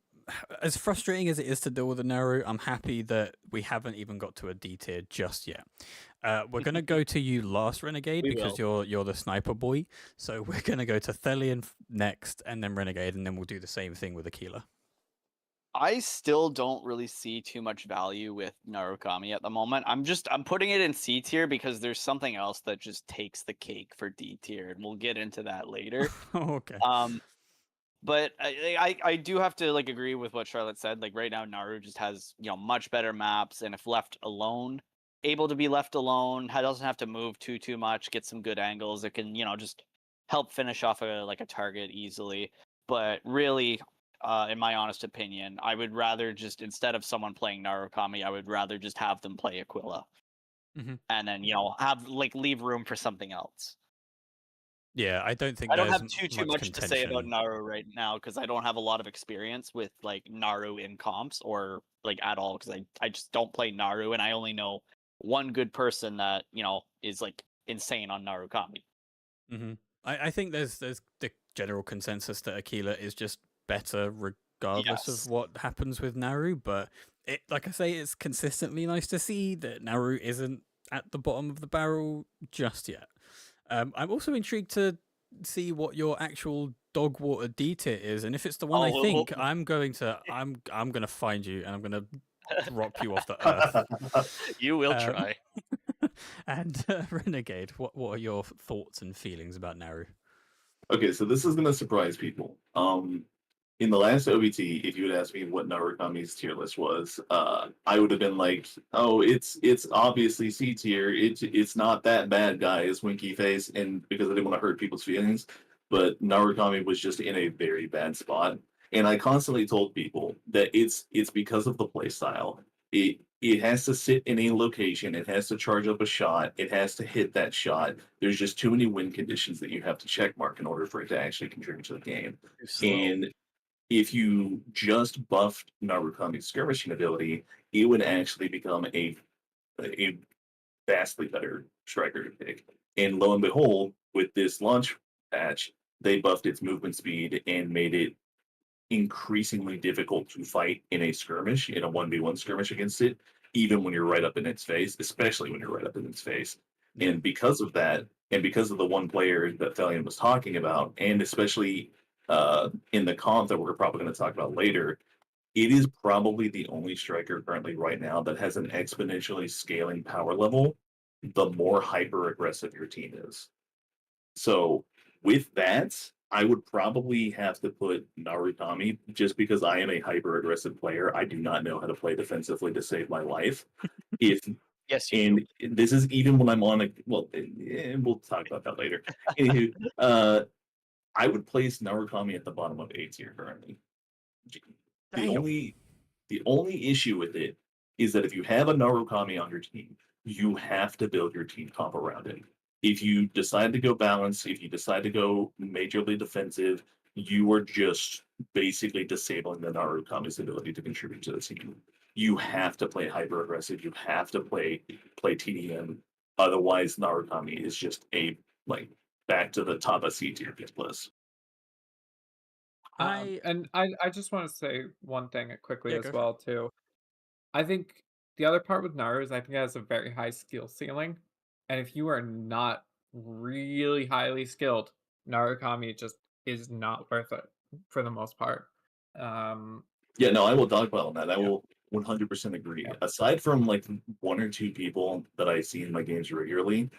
as frustrating as it is to deal with a Naru. I'm happy that we haven't even got to a D tier just yet. We're gonna go to you last, Renegade, We because you're the sniper boy. So we're gonna go to Thellian next, and then Renegade, and then we'll do the same thing with Aquila. I still don't really see too much value with Narukami at the moment. I'm putting it in C tier because there's something else that just takes the cake for D tier, and we'll get into that later. Okay. But I do have to like agree with what Charlotte said. Like right now, Naru just has much better maps, and if left alone, able to be left alone, doesn't have to move too much, get some good angles. It can just help finish off a target easily. But really, in my honest opinion, I would rather just instead of someone playing Narukami, I would rather just have them play Aquila, and then have leave room for something else. Yeah, I don't think I don't there's have too much to say about Naru right now because I don't have a lot of experience with Naru in comps or at all because I just don't play Naru and I only know one good person that is insane on Narukami. I think there's the general consensus that Aquila is just better regardless Yes. of what happens with Naru, but it like I say, it's consistently nice to see that Naru isn't at the bottom of the barrel just yet. I'm also intrigued to see what your actual dog water D tier is, and if it's the one I think, I'm gonna find you and I'm gonna drop you off the earth. You will try. And Renegade, what are your thoughts and feelings about Naru? Okay, so this is gonna surprise people. In the last OBT, if you had asked me what Narukami's tier list was, I would have been like, "Oh, it's obviously C tier. It's not that bad, guys." Winky face, and because I didn't want to hurt people's feelings, but Narukami was just in a very bad spot, and I constantly told people that it's because of the playstyle. It has to sit in a location. It has to charge up a shot. It has to hit that shot. There's just too many win conditions that you have to check mark in order for it to actually contribute to the game. And if you just buffed Narukami's skirmishing ability, it would actually become a vastly better striker to pick. And lo and behold, with this launch patch, they buffed its movement speed and made it increasingly difficult to fight in a skirmish, in a 1v1 skirmish against it, even when you're right up in its face, especially when you're right up in its face. And because of that, and because of the one player that Thellian was talking about, and especially in the comp that we're probably going to talk about later, it is probably the only striker currently right now that has an exponentially scaling power level the more hyper aggressive your team is. So with that, I would probably have to put Narukami just because I am a hyper aggressive player. I do not know how to play defensively to save my life. If Yes, and this is even when I'm on a we'll talk about that later. Anywho, I would place Narukami at the bottom of A tier currently. The only issue with it is that if you have a Narukami on your team, you have to build your team comp around it. If you decide to go balance, if you decide to go majorly defensive, you are just basically disabling the Narukami's ability to contribute to the team. You have to play hyper aggressive. You have to play TDM. Otherwise, Narukami is just back to the top of C tier list. I just want to say one thing quickly Yeah, as go for well too. I think the other part with Naru is I think it has a very high skill ceiling, and if you are not really highly skilled, Narukami just is not worth it for the most part. Yeah, no, I will dogpile on that. I will 100% agree. Aside from one or two people that I see in my games regularly,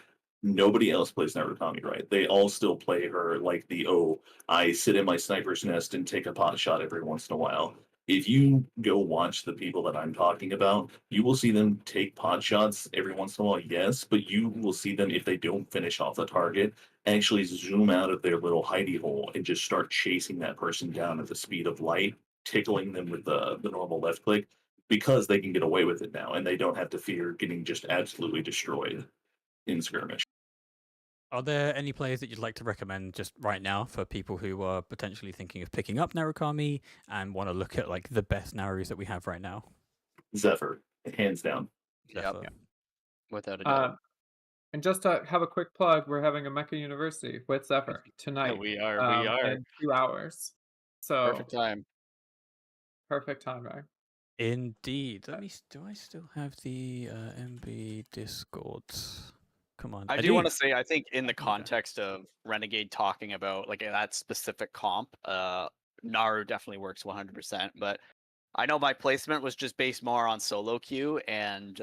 nobody else plays Narukami right. They all still play her like I sit in my sniper's nest and take a pot shot every once in a while. If you go watch the people that I'm talking about, you will see them take pot shots every once in a while, yes, but you will see them, if they don't finish off the target, actually zoom out of their little hidey hole and just start chasing that person down at the speed of light, tickling them with the normal left click, because they can get away with it now and they don't have to fear getting just absolutely destroyed in skirmish. Are there any players that you'd like to recommend just right now for people who are potentially thinking of picking up Narukami and want to look at like the best Narus that we have right now? Zephyr, hands down. Yep. Zephyr. Without a doubt. And just to have a quick plug, we're having a Mecha University with Zephyr Yeah, tonight. we are. In 2 hours. So Perfect time. perfect timing. Indeed. Let me. Do I still have the MB Discord? Come on. I do want to do. say, I think in the Okay. context of Renegade talking about like that specific comp, Naru definitely works 100%. But I know my placement was just based more on solo queue and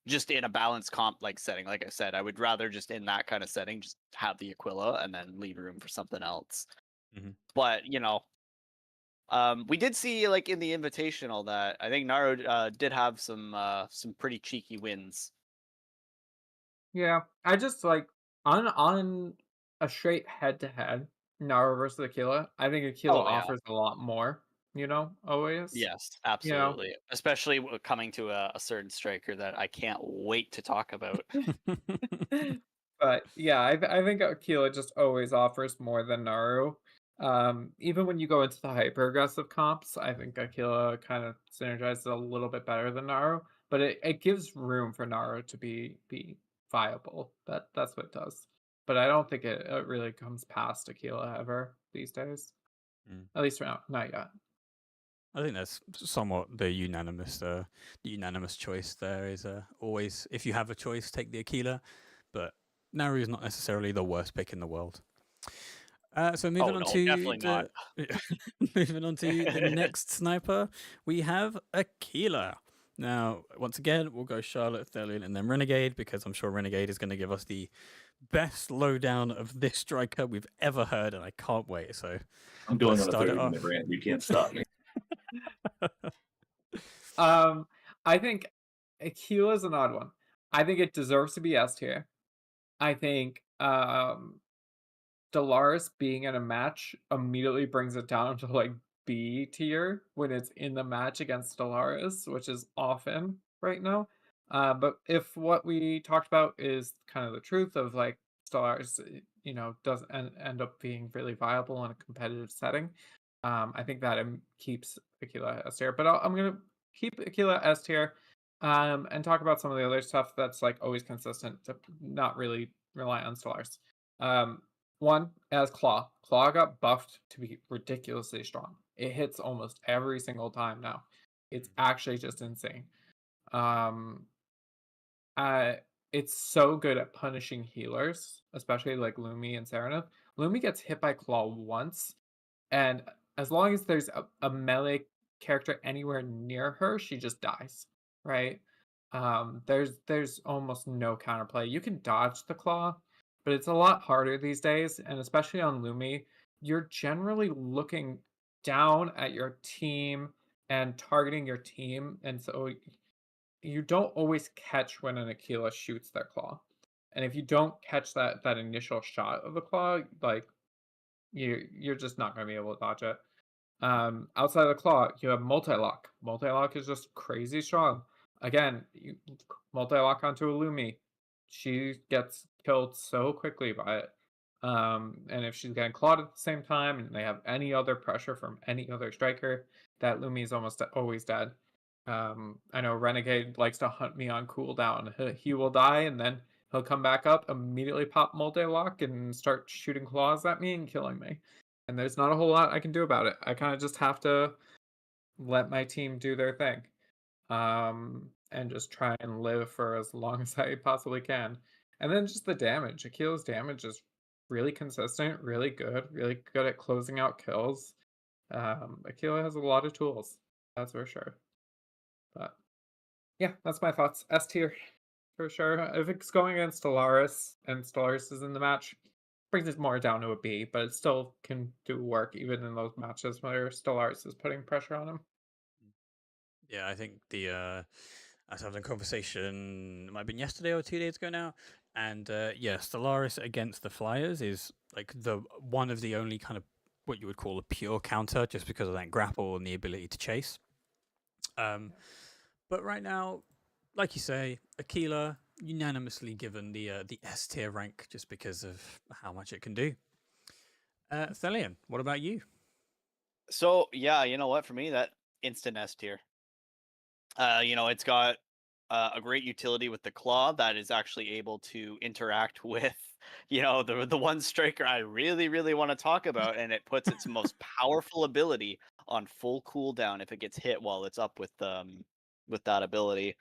just in a balanced comp like setting. Like I said, I would rather just in that kind of setting just have the Aquila and then leave room for something else. Mhm. But we did see like in the invitational that I think Naru did have some pretty cheeky wins. Yeah, I just like on a straight head-to-head, Naru versus Aquila, I think Aquila Oh, yeah. offers a lot more, always. Yes, You know? absolutely. Especially coming to a certain striker that I can't wait to talk about. But yeah, I think Aquila just always offers more than Naru. Even when you go into the hyper aggressive comps, I think Aquila kind of synergizes a little bit better than Naru, but it gives room for Naru to be viable. That's what it does. But I don't think it really comes past Aquila ever these days. Mm. At least not yet. I think that's somewhat the unanimous choice. There is always, if you have a choice, take the Aquila, but Naru is not necessarily the worst pick in the world. So moving on to definitely not. moving on to the next sniper, we have Aquila. Now, once again, we'll go Charlotte, Thellian, and then Renegade, because I'm sure Renegade is going to give us the best lowdown of this striker we've ever heard, and I can't wait. So I'm going let's on a start it 30-minute off. rant. You can't stop me. I think Aquila is an odd one. I think it deserves to be S tier. I think Stellaris being in a match immediately brings it down to like B tier when it's in the match against Stellaris, which is often right now. But if what we talked about is kind of the truth of like Stellaris, doesn't end up being really viable in a competitive setting, I think that keeps Aquila S tier. But I'm gonna keep Aquila S tier, and talk about some of the other stuff that's like always consistent to not really rely on Stellaris. One, as Claw. Claw got buffed to be ridiculously strong. It hits almost every single time now. It's actually just insane. Um, it's so good at punishing healers, especially like Lumi and Serenov. Lumi gets hit by Claw once, and as long as there's a melee character anywhere near her, she just dies, right? There's almost no counterplay. You can dodge the Claw, but it's a lot harder these days, and especially on Lumi, you're generally looking down at your team and targeting your team, and so you don't always catch when an Aquila shoots their Claw. And if you don't catch that initial shot of the Claw, like you're just not going to be able to dodge it. Outside of the Claw, you have multi-lock. Multi-lock is just crazy strong. Again, you multi-lock onto a Lumi. She gets killed so quickly by it. And if she's getting clawed at the same time and they have any other pressure from any other striker, that Lumi is almost always dead. I know Renegade likes to hunt me on cooldown. He will die and then he'll come back up, immediately pop multi-lock and start shooting claws at me and killing me. And there's not a whole lot I can do about it. I kind of just have to let my team do their thing. And just try and live for as long as I possibly can. And then just the damage. Aquila's damage is really consistent, really good at closing out kills. Aquila has a lot of tools, that's for sure. But yeah, that's my thoughts. S tier for sure. If it's going against Stellaris and Stellaris is in the match, brings it more down to a B, but it still can do work even in those matches where Stellaris is putting pressure on him. Yeah, I think I was having a conversation, it might have been yesterday or 2 days ago now, and yeah, Stellaris against the Flyers is like one of the only kind of what you would call a pure counter, just because of that grapple and the ability to chase. But right now, like you say, Aquila, unanimously given the S tier rank just because of how much it can do. Thellian, what about you? So yeah, you know what? For me, that instant S tier. It's got a great utility with the claw that is actually able to interact with, the one striker I really, really want to talk about, and it puts its most powerful ability on full cooldown if it gets hit while it's up with that ability.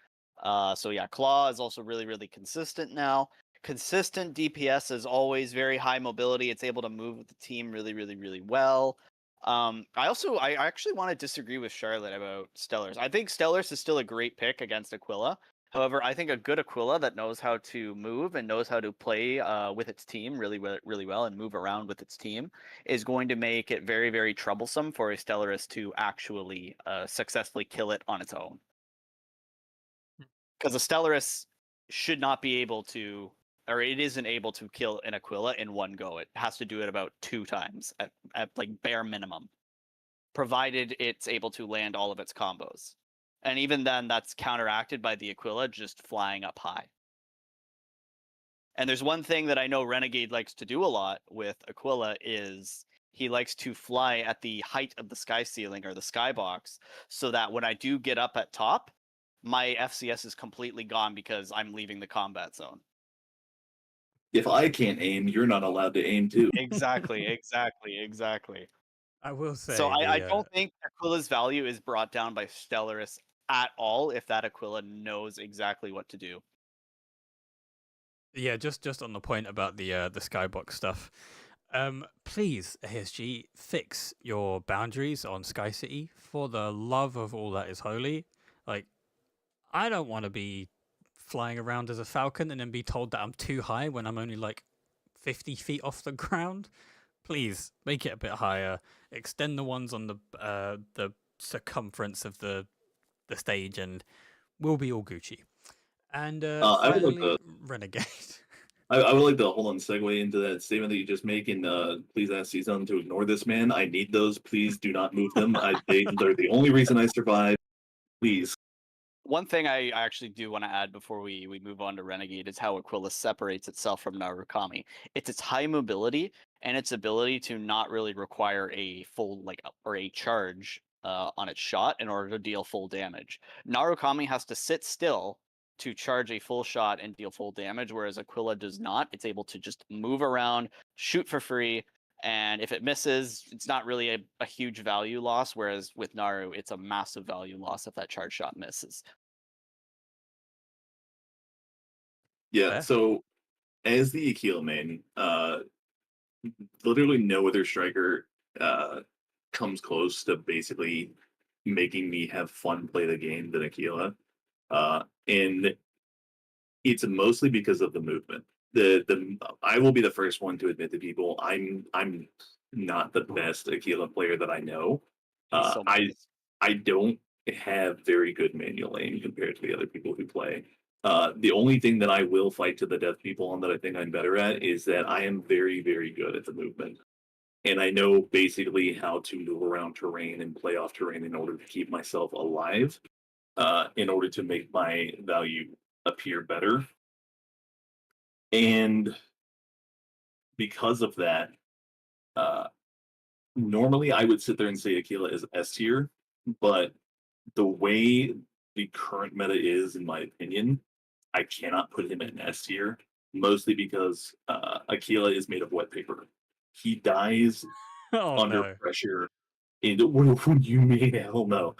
So yeah, claw is also really, really consistent now. Consistent DPS is always very high mobility. It's able to move with the team really, really, really well. I actually want to disagree with Charlotte about Stellars. I think Stellars is still a great pick against Aquila. However, I think a good Aquila that knows how to move and knows how to play with its team really, really well and move around with its team is going to make it very, very troublesome for a Stellaris to actually successfully kill it on its own. Because a Stellaris should not be able to, or it isn't able to kill an Aquila in one go. It has to do it about 2 times at like bare minimum, provided it's able to land all of its combos. And even then, that's counteracted by the Aquila just flying up high. And there's one thing that I know Renegade likes to do a lot with Aquila is he likes to fly at the height of the sky ceiling or the skybox, so that when I do get up at top, my FCS is completely gone because I'm leaving the combat zone. If I can't aim, you're not allowed to aim too. Exactly. I will say So I don't think Aquila's value is brought down by Stellaris at all if that Aquila knows exactly what to do. Yeah, just on the point about the skybox stuff. Please, ASG, fix your boundaries on Sky City for the love of all that is holy. Like, I don't want to be flying around as a falcon and then be told that I'm too high when I'm only like 50 feet off the ground. Please make it a bit higher. Extend the ones on the circumference of the stage, and we'll be all Gucci. And I would like finally, to Renegade. I would like to hold on segue into that statement that you just make and please ask Season to ignore this man. I need those. Please do not move them. They're the only reason I survive. Please. One thing I actually do want to add before we move on to Renegade is how Aquila separates itself from Narukami. It's its high mobility and its ability to not really require a full or a charge on its shot in order to deal full damage. Narukami has to sit still to charge a full shot and deal full damage, whereas Aquila does not. It's able to just move around, shoot for free, and if it misses, it's not really a huge value loss, whereas with Naru, it's a massive value loss if that charge shot misses. Yeah, Fair. so as the Aquila main, literally no other striker comes close to basically making me have fun play the game than Aquila. And it's mostly because of the movement. I will be the first one to admit to people I'm not the best Aquila player that I know. So nice. I don't have very good manual aim compared to the other people who play. The only thing that I will fight to the death people on that I think I'm better at is that I am very, very good at the movement. And I know basically how to move around terrain and play off terrain in order to keep myself alive, in order to make my value appear better. And because of that, normally I would sit there and say Aquila is S tier, but the way the current meta is, in my opinion, I cannot put him in S tier, mostly because Aquila is made of wet paper. He dies under pressure. And what do you mean? Hell no.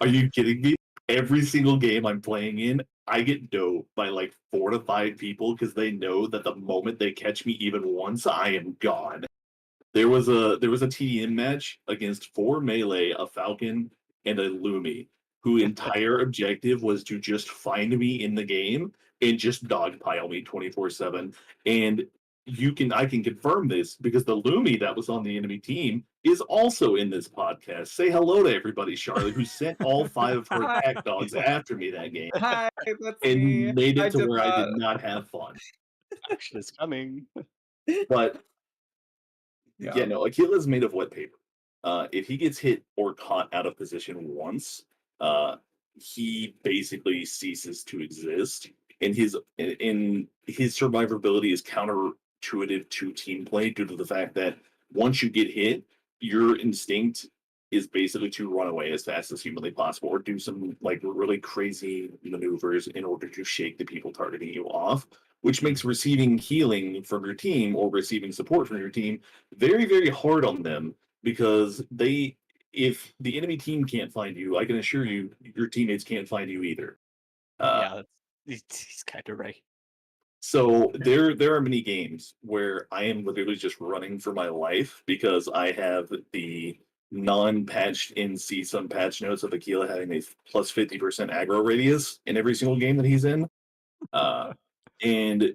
Are you kidding me? Every single game I'm playing in, I get doped by like 4 to 5 people because they know that the moment they catch me even once, I am gone. There was a TDM match against 4 melee, a Falcon, and a Lumi, whose entire objective was to just find me in the game and just dogpile me 24/7. And I can confirm this because the Lumi that was on the enemy team is also in this podcast. Say hello to everybody, Charlotte, who sent all 5 of her attack dogs after me that game Hi, that's and me. made it to did where I that. did not have fun. Action is coming. But yeah, no, Aquila's made of wet paper. If he gets hit or caught out of position once, he basically ceases to exist. and his survivability is counterintuitive to team play due to the fact that once you get hit, your instinct is basically to run away as fast as humanly possible or do some like really crazy maneuvers in order to shake the people targeting you off, which makes receiving healing from your team or receiving support from your team very, very hard on them because if the enemy team can't find you, I can assure you your teammates can't find you either. Yeah, he's kind of right. So there are many games where I am literally just running for my life because I have the non-patched in CSUN patch notes of Aquila having a plus 50% aggro radius in every single game that he's in. And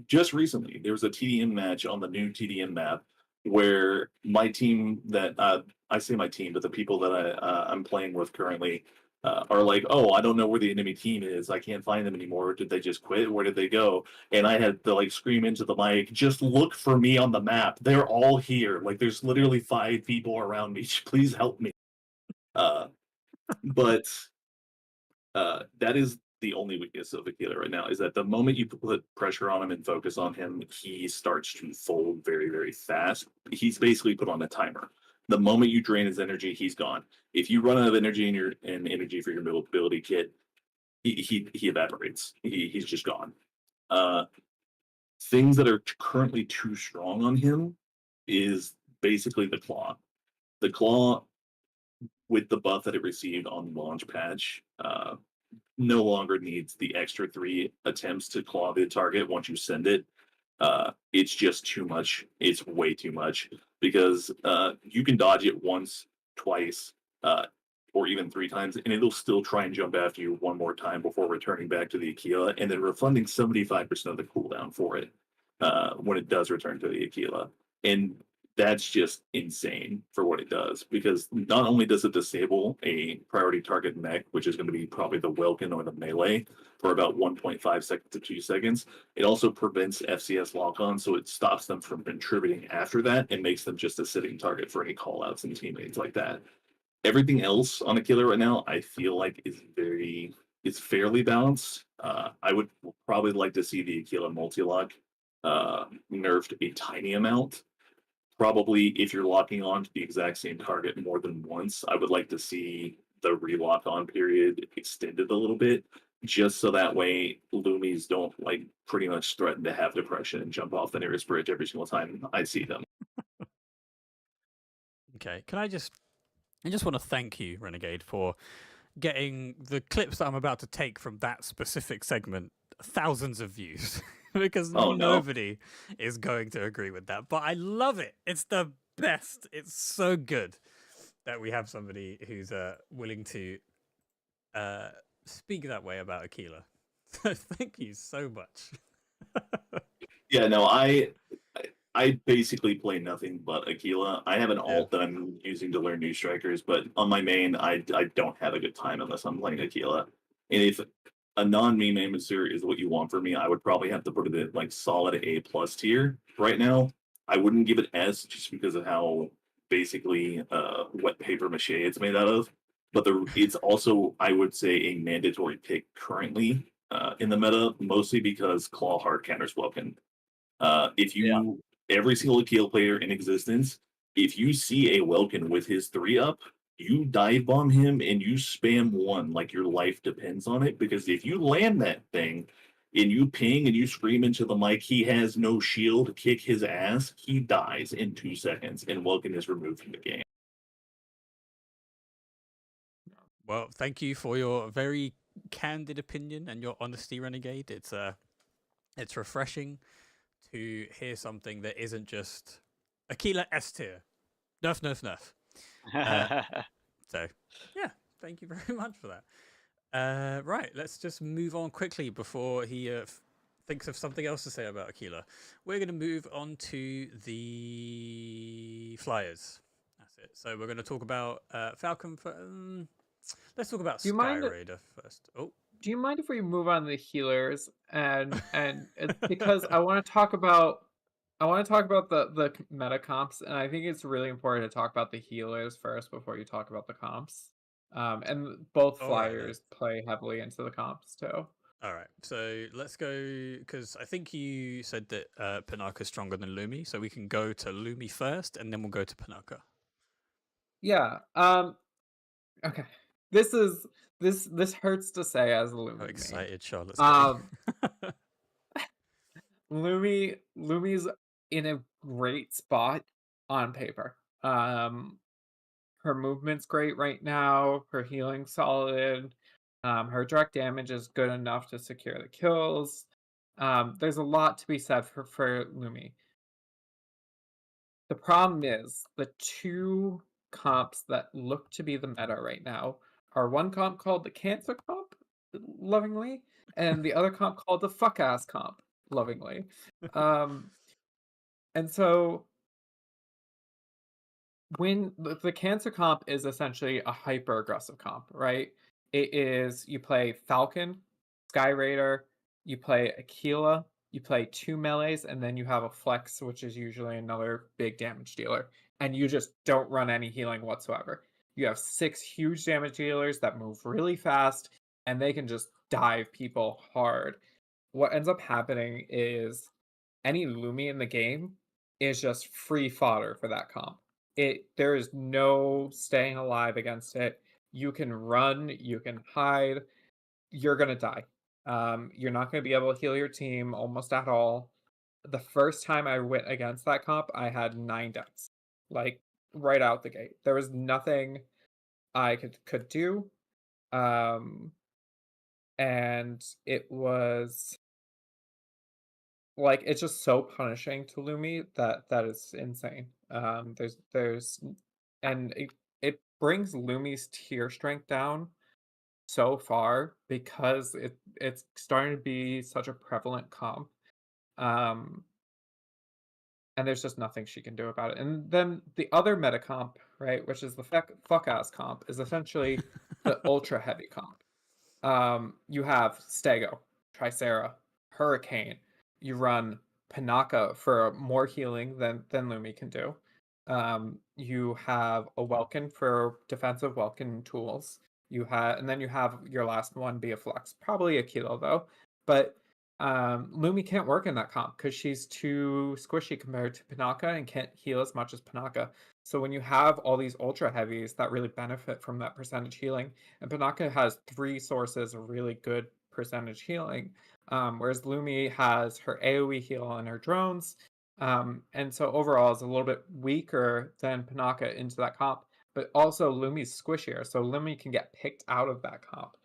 just recently, there was a TDM match on the new TDM map where my team that I say my team, but the people that I'm playing with currently are like, oh, I don't know where the enemy team is. I can't find them anymore. Did they just quit? Where did they go? And I had to like scream into the mic, just look for me on the map. They're all here. Like there's literally 5 people around me. Please help me. But that is the only weakness of Aquila right now is that the moment you put pressure on him and focus on him, he starts to fold very, very fast. He's basically put on a timer. The moment you drain his energy, he's gone. If you run out of energy and energy for your mobility kit, he evaporates. He's just gone. Things that are currently too strong on him is basically the claw. The claw, with the buff that it received on launch patch, no longer needs the extra 3 attempts to claw the target once you send it. It's just too much. It's way too much because you can dodge it once, twice, or even 3 times, and it'll still try and jump after you one more time before returning back to the Aquila, and then refunding 75% of the cooldown for it when it does return to the Aquila. And that's just insane for what it does because not only does it disable a priority target mech, which is going to be probably the Welkin or the melee for about 1.5 seconds to 2 seconds, it also prevents FCS lock-on, so it stops them from contributing after that and makes them just a sitting target for any call-outs and teammates like that. Everything else on Aquila right now, I feel like it's fairly balanced. I would probably like to see the Aquila multi-lock nerfed a tiny amount. Probably if you're locking on to the exact same target more than once, I would like to see the relock on period extended a little bit, just so that way Loomies don't like pretty much threaten to have depression and jump off the nearest bridge every single time I see them. Okay, I just want to thank you, Renegade, for getting the clips that I'm about to take from that specific segment thousands of views because Oh, no. nobody is going to agree with that. But I love it. It's the best. It's so good that we have somebody who's willing to speak that way about Aquila. So thank you so much. Yeah, no, I basically play nothing but Aquila. I have an alt that I'm using to learn new strikers, but on my main, I don't have a good time unless I'm playing Aquila. And if a non-meme amateur is what you want for me, I would probably have to put it at like solid A+ tier right now. I wouldn't give it S just because of how basically wet paper mache it's made out of. But it's also, I would say, a mandatory pick currently in the meta, mostly because Claw hard counters Welkin. If you every single Aquila player in existence, if you see a Welkin with his 3-up, you dive bomb him and you spam 1 like your life depends on it. Because if you land that thing and you ping and you scream into the mic, he has no shield, kick his ass, he dies in 2 seconds and Welkin is removed from the game. Well, thank you for your very candid opinion and your honesty, Renegade. It's refreshing to hear something that isn't just Aquila S tier. Nerf, nerf, nerf. So, yeah, thank you very much for that. Right, let's just move on quickly before he thinks of something else to say about Aquila. We're going to move on to the Flyers. That's it. So we're going to talk about Falcon. Let's talk about Sky Raider first. Oh. Do you mind if we move on to the healers and it's because I want to talk about the meta comps, and I think it's really important to talk about the healers first before you talk about the comps. And both Flyers play heavily into the comps too. All right, so let's go because I think you said that Panaka's stronger than Lumi, so we can go to Lumi first, and then we'll go to Panaka. Yeah. Okay. This hurts to say as a Lumi How main. excited Charlotte's Um, getting. Lumi's in a great spot on paper. Her movement's great right now. Her healing's solid. Her direct damage is good enough to secure the kills. There's a lot to be said for Lumi. The problem is the two comps that look to be the meta right now are one comp called the cancer comp, lovingly, and the other comp called the fuck ass comp, lovingly. And so when the cancer comp is essentially a hyper aggressive comp, right? It is you play Falcon, Sky Raider, you play Aquila, you play 2 melees, and then you have a flex, which is usually another big damage dealer, and you just don't run any healing whatsoever. You have 6 huge damage dealers that move really fast, and they can just dive people hard. What ends up happening is any Lumi in the game is just free fodder for that comp. There is no staying alive against it. You can run, you can hide, you're gonna die. You're not gonna be able to heal your team almost at all. The first time I went against that comp, I had 9 deaths, like right out the gate. There was nothing I could do, and it was like it's just so punishing to Lumi that is insane. There's and it brings Lumi's tier strength down so far because it's starting to be such a prevalent comp. And there's just nothing she can do about it. And then the other meta comp, right, which is the fuck ass comp, is essentially the ultra heavy comp. You have Stego, Tricera, Hurricane. You run Panaka for more healing than Lumi can do. You have a Welkin for defensive Welkin tools. And then you have your last one be a flex, probably a kilo though. But Lumi can't work in that comp because she's too squishy compared to Panaka and can't heal as much as Panaka. So when you have all these ultra heavies that really benefit from that percentage healing, and Panaka has 3 sources of really good percentage healing, whereas Lumi has her AoE heal and her drones, and so overall is a little bit weaker than Panaka into that comp, but also Lumi's squishier, so Lumi can get picked out of that comp.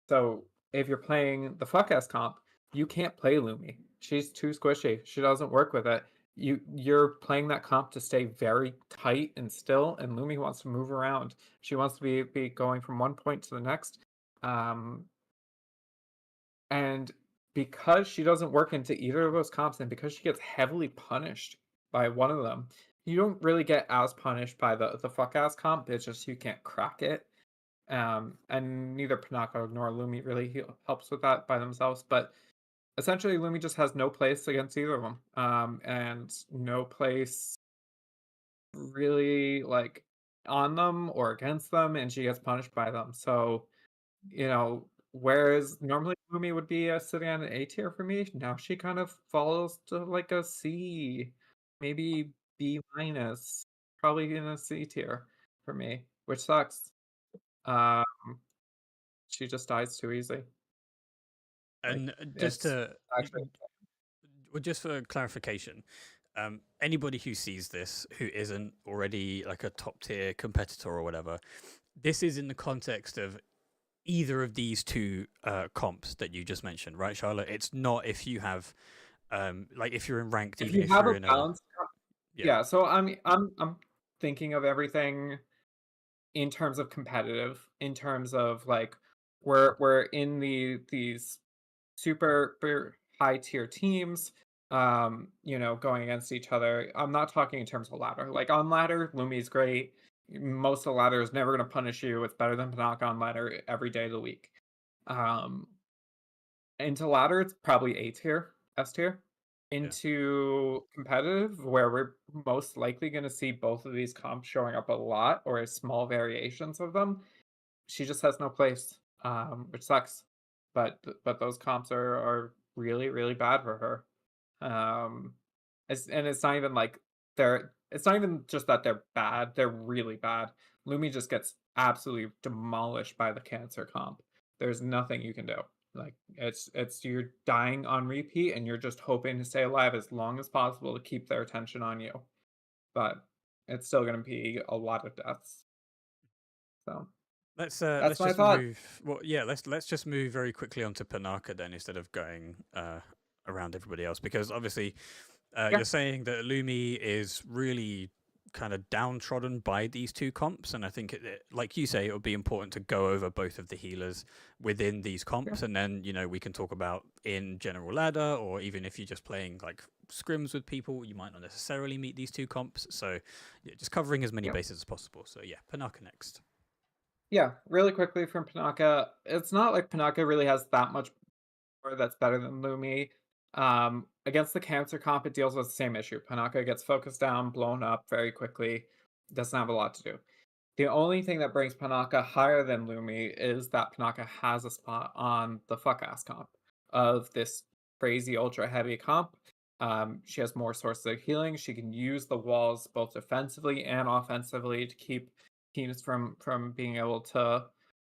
So if you're playing the fuck ass comp, you can't play Lumi. She's too squishy. She doesn't work with it. You're playing that comp to stay very tight and still, and Lumi wants to move around. She wants to be going from one point to the next. And because she doesn't work into either of those comps, and because she gets heavily punished by one of them, you don't really get as punished by the fuck ass comp. It's just you can't crack it. And neither Panaka nor Lumi really helps with that by themselves. But essentially, Lumi just has no place against either of them, and no place really like on them or against them, and she gets punished by them. So, whereas normally Lumi would be sitting on an A tier for me, now she kind of falls to like a C, maybe B minus, probably in a C tier for me, which sucks. Um, she just dies too easy. And It's actually just for clarification, anybody who sees this who isn't already like a top tier competitor or whatever, this is in the context of either of these two comps that you just mentioned, right, Charlotte? It's not if you have like if you're in ranked, if even you if have you're a in balanced yeah. So I'm thinking of everything in terms of competitive, in terms of like we're in these super high tier teams, going against each other. I'm not talking in terms of ladder. Like on ladder, Lumi's great. Most of the ladder is never going to punish you. It's better than Panaka on ladder every day of the week. Into ladder, it's probably A tier, S tier. Into competitive, where we're most likely going to see both of these comps showing up a lot or small variations of them, she just has no place, which sucks. but those comps are really, really bad for her. It's not even like it's not even just that they're bad, they're really bad. Lumi just gets absolutely demolished by the cancer comp. There's nothing you can do. Like it's you're dying on repeat and you're just hoping to stay alive as long as possible to keep their attention on you. But it's still gonna be a lot of deaths. So Let's that's my just thought. move. Well, yeah, let's just move very quickly onto Panaka then, instead of going around everybody else, because obviously Yeah. you're saying that Lumi is really kind of downtrodden by these two comps, and I think like you say, it would be important to go over both of the healers within these comps, and then we can talk about in general ladder, or even if you're just playing like scrims with people, you might not necessarily meet these two comps. So yeah, just covering as many bases as possible. So yeah, Panaka next. Yeah, really quickly from Panaka, it's not like Panaka really has that much more that's better than Lumi. Against the cancer comp, it deals with the same issue. Panaka gets focused down, blown up very quickly, doesn't have a lot to do. The only thing that brings Panaka higher than Lumi is that Panaka has a spot on the fuck ass comp of this crazy ultra heavy comp. She has more sources of healing. She can use the walls both defensively and offensively to keep teams from being able to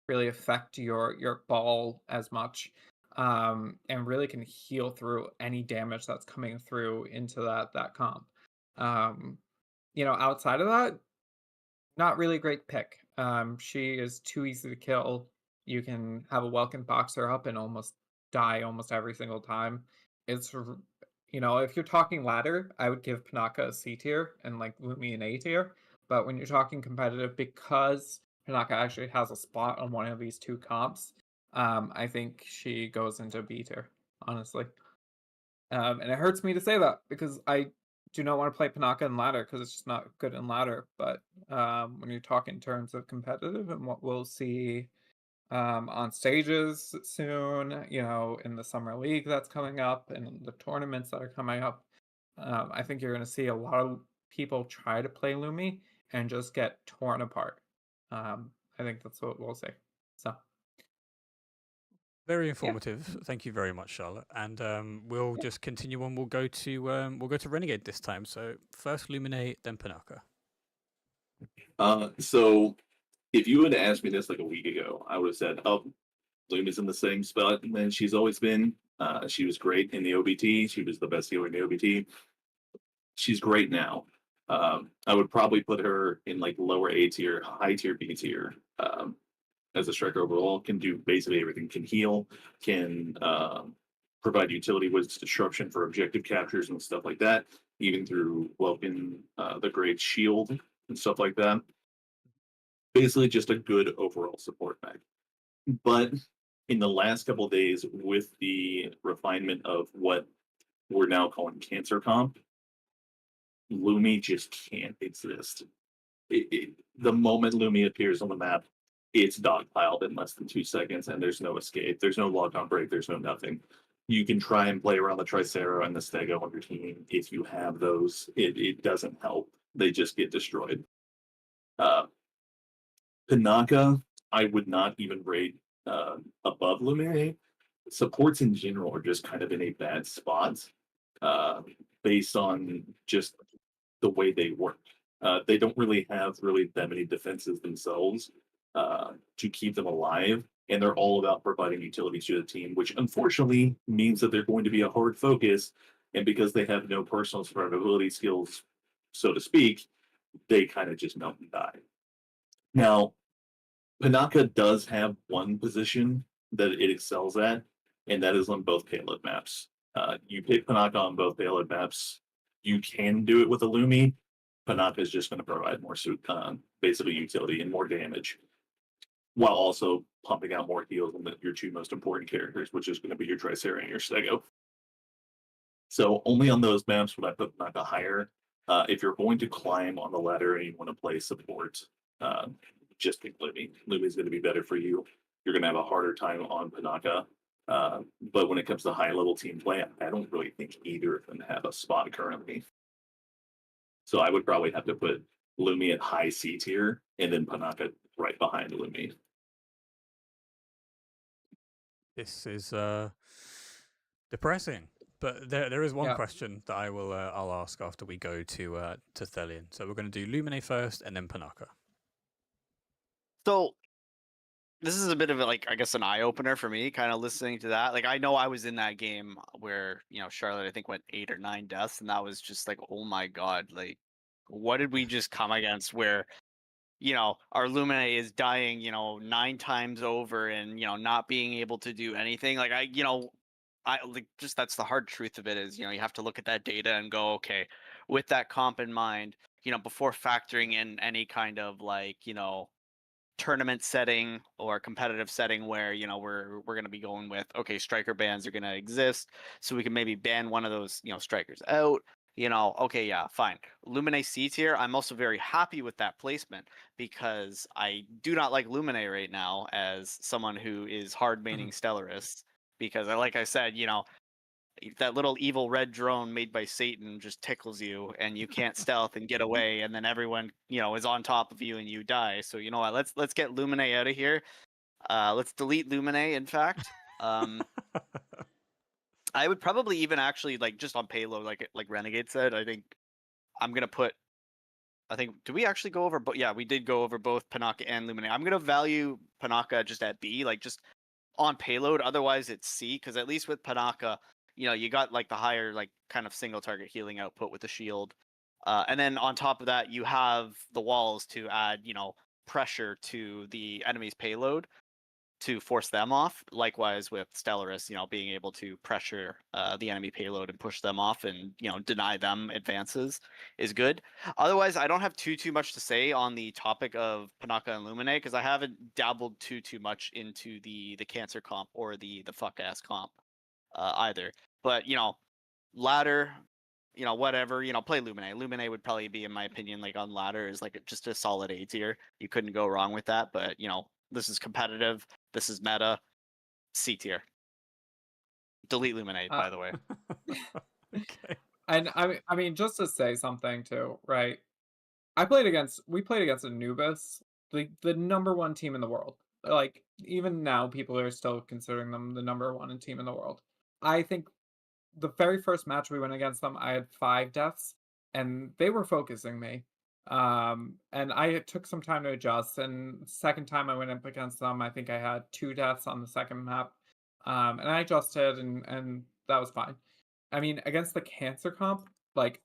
really affect your ball as much. And really can heal through any damage that's coming through into that comp. Outside of that, not really a great pick. She is too easy to kill. You can have a Welkin boxer up and almost die almost every single time. If you're talking ladder, I would give Panaka a C tier and like Lumi an A tier. But when you're talking competitive, because Panaka actually has a spot on one of these two comps, I think she goes into B tier, honestly. And it hurts me to say that because I do not want to play Panaka in ladder because it's just not good in ladder. But when you talk in terms of competitive and what we'll see on stages soon, in the summer league that's coming up and the tournaments that are coming up, I think you're going to see a lot of people try to play Lumi and just get torn apart. I think that's what we'll see. So. Very informative. Thank you very much, Charlotte. And we'll just continue on. We'll go to Renegade this time. So first Lumine, then Panaka. So if you had asked me this like a week ago, I would have said, "Oh, Lumi's in the same spot than she's always been. She was great in the OBT. She was the best healer in the OBT. She's great now. I would probably put her in like lower A tier, high tier B tier. As a striker overall, can do basically everything. Can heal, can provide utility with disruption for objective captures and stuff like that. Even through Welkin, the Great Shield and stuff like that. Basically, just a good overall support mech. But in the last couple of days, with the refinement of what we're now calling cancer comp, Lumi just can't exist. The moment Lumi appears on the map, it's dogpiled in less than 2 seconds, and there's no escape. There's no lockdown break. There's no nothing. You can try and play around the Tricera and the Stego on your team if you have those. It doesn't help. They just get destroyed. Panaka, I would not even rate above Lumiere. Supports in general are just kind of in a bad spot based on just the way they work. They don't really have that many defenses themselves to keep them alive, and they're all about providing utilities to the team, which unfortunately means that they're going to be a hard focus, and because they have no personal survivability skills, so to speak, they kind of just melt and die. Now, Panaka does have one position that it excels at, and that is on both payload maps. You pick Panaka on both payload maps. You can do it with a Lumi. Panaka is just going to provide more basically utility and more damage, while also pumping out more heals on your two most important characters, which is going to be your Tricera and your Stego. So only on those maps would I put Panaka higher. If you're going to climb on the ladder and you want to play support, just pick Lumi. Lumi is going to be better for you. You're going to have a harder time on Panaka. But when it comes to high level team play, I don't really think either of them have a spot currently. So I would probably have to put Lumi at high C tier and then Panaka right behind Lumi. This is depressing. But there is one Yeah. question that I'll ask after we go to Thellian. So we're going to do Lumine first, and then Panaka. So this is a bit of I guess an eye opener for me, kind of listening to that. Like I know I was in that game where Charlotte I think went 8 or 9 deaths, and that was just like, oh my god, like what did we just come against? Where our Lumine is dying 9 times over, and not being able to do anything. Like I like just that's the hard truth of it is you have to look at that data and go, okay, with that comp in mind, before factoring in any kind of tournament setting or competitive setting where we're going to be going with, okay, striker bans are going to exist, so we can maybe ban one of those strikers out. Okay, yeah, fine. Lumine C tier, I'm also very happy with that placement because I do not like Lumine right now as someone who is hard maining Stellaris, because like I said, that little evil red drone made by Satan just tickles you, and you can't stealth and get away, and then everyone is on top of you and you die. So you know what? Let's get Lumine out of here. Let's delete Lumine. In fact, I would probably even actually just on payload, like Renegade said. I think I'm gonna put. I think did we actually go over? But yeah, we did go over both Panaka and Lumine. I'm gonna value Panaka just at B, just on payload. Otherwise, it's C, because at least with Panaka, you got the higher kind of single target healing output with the shield, and then on top of that, you have the walls to add pressure to the enemy's payload to force them off. Likewise with Stellaris, being able to pressure the enemy payload and push them off and deny them advances is good. Otherwise, I don't have too much to say on the topic of Panaka and Lumine, because I haven't dabbled too much into the cancer comp or the fuck ass comp either. But ladder, whatever, play Lumine. Lumine would probably be, in my opinion, on ladder is just a solid A tier. You couldn't go wrong with that. But this is competitive. This is meta. C tier. Delete Lumine, by the way. Okay. And I mean, just to say something too, right? We played against Anubis, the number 1 team in the world. Like even now, people are still considering them the number 1 team in the world. I think the very first match we went against them, I had 5 deaths, and they were focusing me. And I took some time to adjust. And second time I went up against them, I think I had 2 deaths on the second map. And I adjusted, and that was fine. I mean, against the cancer comp, and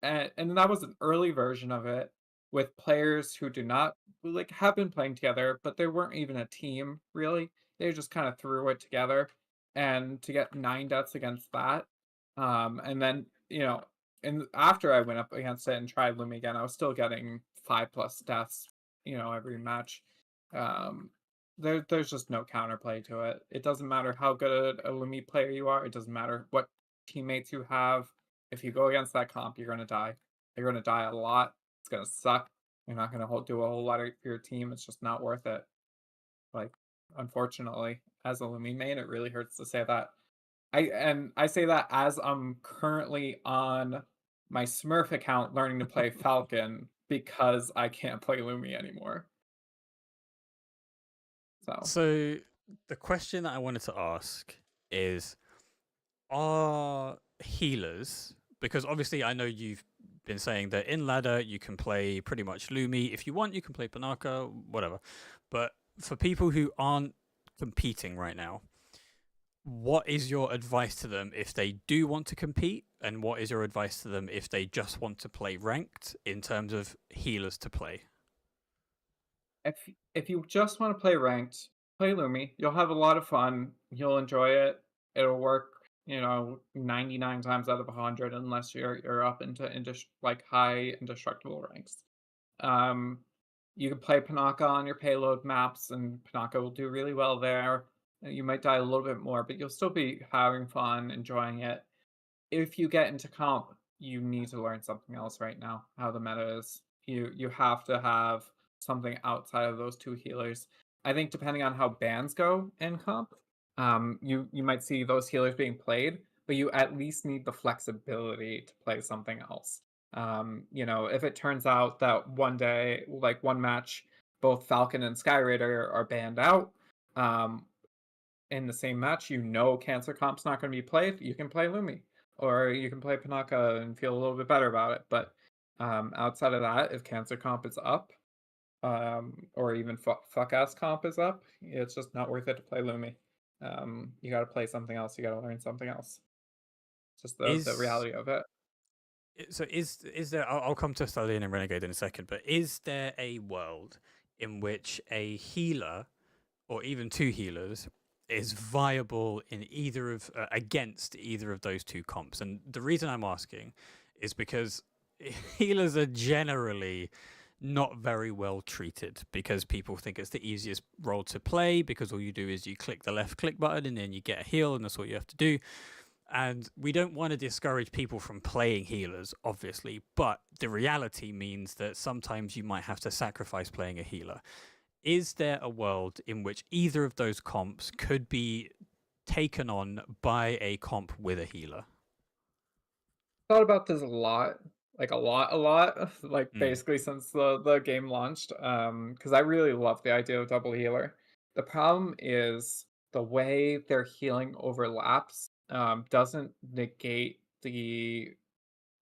that was an early version of it with players who do not have been playing together, but they weren't even a team really. They just kind of threw it together, and to get 9 deaths against that, and then and after I went up against it and tried Lumi again, I was still getting 5+ deaths, every match. There's just no counterplay to it. It doesn't matter how good a Lumi player you are. It doesn't matter what teammates you have. If you go against that comp, you're gonna die. You're gonna die a lot. It's gonna suck. You're not gonna do a whole lot for your team. It's just not worth it. Unfortunately, as a Lumi main, it really hurts to say that. I say that as I'm currently on my Smurf account learning to play Falcon because I can't play Lumi anymore. So the question that I wanted to ask is, are healers, because obviously I know you've been saying that in ladder you can play pretty much Lumi. If you want, you can play Panaka, whatever. But for people who aren't competing right now, what is your advice to them if they do want to compete? And what is your advice to them if they just want to play ranked in terms of healers to play? If you just want to play ranked, play Lumi. You'll have a lot of fun. You'll enjoy it. It'll work, 99 times out of 100, unless you're up into high indestructible ranks. You can play Panaka on your payload maps, and Panaka will do really well there. You might die a little bit more, but you'll still be having fun, enjoying it. If you get into comp, you need to learn something else right now, how the meta is. You have to have something outside of those 2 healers. I think depending on how bans go in comp, you might see those healers being played, but you at least need the flexibility to play something else. If it turns out that one day, one match, both Falcon and Skyraider are banned out, in the same match, you know Cancer Comp's not going to be played, you can play Lumi. Or you can play Panaka and feel a little bit better about it. But outside of that, if Cancer Comp is up, or even fuck ass comp is up, it's just not worth it to play Lumi. You got to play something else. You got to learn something else. It's just the reality of it. So is there? I'll come to Thellian and Renegade in a second, but is there a world in which a healer, or even two healers, is viable in either of against either of those two comps? And the reason I'm asking is because healers are generally not very well treated because people think it's the easiest role to play because all you do is you click the left click button and then you get a heal and that's what you have to do. And we don't want to discourage people from playing healers, obviously, but the reality means that sometimes you might have to sacrifice playing a healer. Is there a world in which either of those comps could be taken on by a comp with a healer? Thought about this a lot, like a lot, like basically since the game launched, because I really love the idea of double healer. The problem is the way their healing overlaps doesn't negate the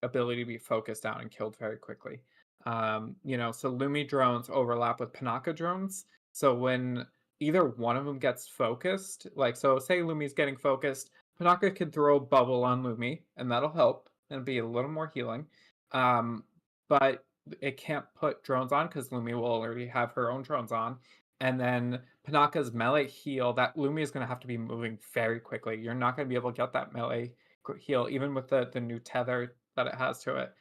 ability to be focused down and killed very quickly. So Lumi drones overlap with Panaka drones. So when either one of them gets focused, like so say Lumi's getting focused, Panaka can throw bubble on Lumi, and that'll help and be a little more healing. But it can't put drones on because Lumi will already have her own drones on. And then Panaka's melee heal, that Lumi is going to have to be moving very quickly. You're not going to be able to get that melee heal, even with the new tether that it has to it.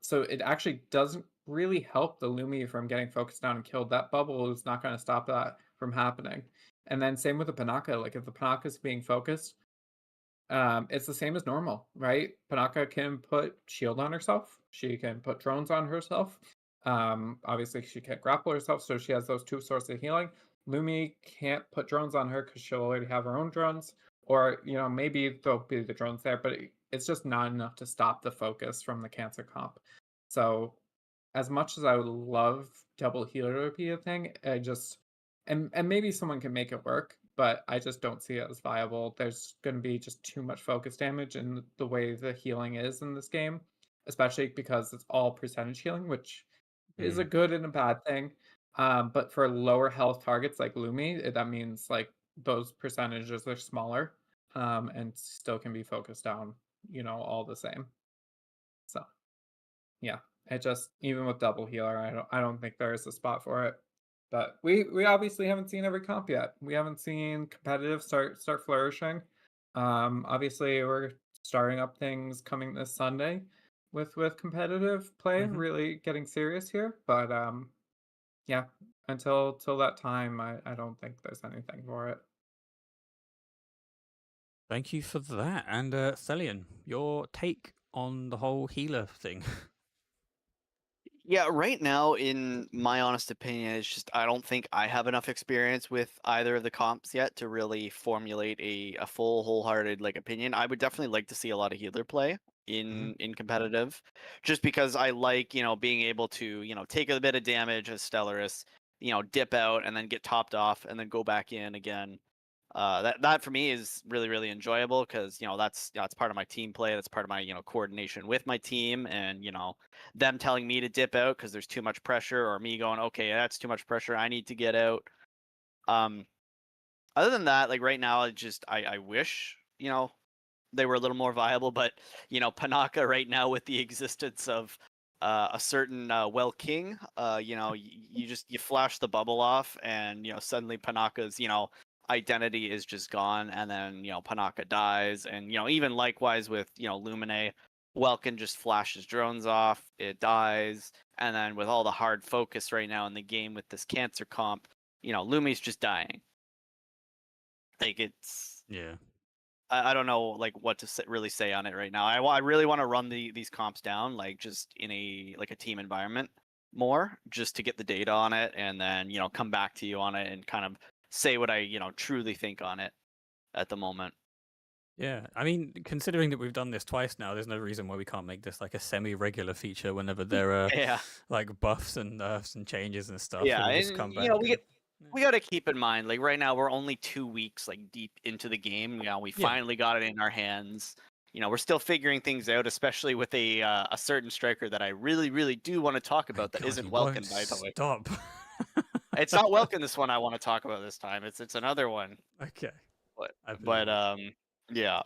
So it actually doesn't really help the Lumi from getting focused down and killed. That bubble is not going to stop that from happening. And then same with the Panaka. Like if the Panaka is being focused, it's the same as normal, right? Panaka can put shield on herself. She can put drones on herself. Obviously she can't grapple herself, so she has those two sources of healing. Lumi can't put drones on her because she'll already have her own drones, or maybe there'll be the drones there, but it's just not enough to stop the focus from the Cancer comp. So as much as I would love double healer to be a thing, I just and maybe someone can make it work, but I just don't see it as viable. There's going to be just too much focus damage in the way the healing is in this game, especially because it's all percentage healing, which is a good and a bad thing. But for lower health targets like Lumi, that means like those percentages are smaller, and still can be focused down, all the same. So, yeah, it just even with double healer, I don't think there is a spot for it. But we obviously haven't seen every comp yet. We haven't seen competitive start flourishing. Obviously we're starting up things coming this Sunday with competitive play really getting serious here. But yeah, until that time, I don't think there's anything for it. Thank you for that. And Thellian, your take on the whole healer thing. Yeah, right now, in my honest opinion, it's just I don't think I have enough experience with either of the comps yet to really formulate a full, wholehearted opinion. I would definitely like to see a lot of healer play in competitive, just because I like being able to take a bit of damage as Stellaris, dip out and then get topped off and then go back in again. That for me is really, really enjoyable because that's part of my team play. That's part of my coordination with my team, and them telling me to dip out because there's too much pressure, or me going, okay, that's too much pressure, I need to get out. Other than that, right now, I wish they were a little more viable, but Panaka right now with the existence of a certain Well King, you flash the bubble off, and suddenly Panaka's identity is just gone, and then Panaka dies, and even likewise with Lumine, Welkin just flashes drones off, it dies, and then with all the hard focus right now in the game with this Cancer comp, Lumi's just dying. It's I don't know what to really say on it right now. I really want to run these comps down just in a team environment more, just to get the data on it, and then come back to you on it and kind of say what I truly think on it at the moment. Yeah, I mean, considering that we've done this twice now, there's no reason why we can't make this a semi-regular feature whenever there are buffs and nerfs and changes and stuff. Yeah, and just come back. We got to keep in mind, like right now, we're only 2 weeks like deep into the game. You know, we Yeah. finally got it in our hands. You know, we're still figuring things out, especially with a certain striker that I really, really do want to talk My about that God, isn't you Welkin, won't by the way. stop. It's not Welkin. This one I want to talk about this time. It's another one. Okay. I believe But it. yeah.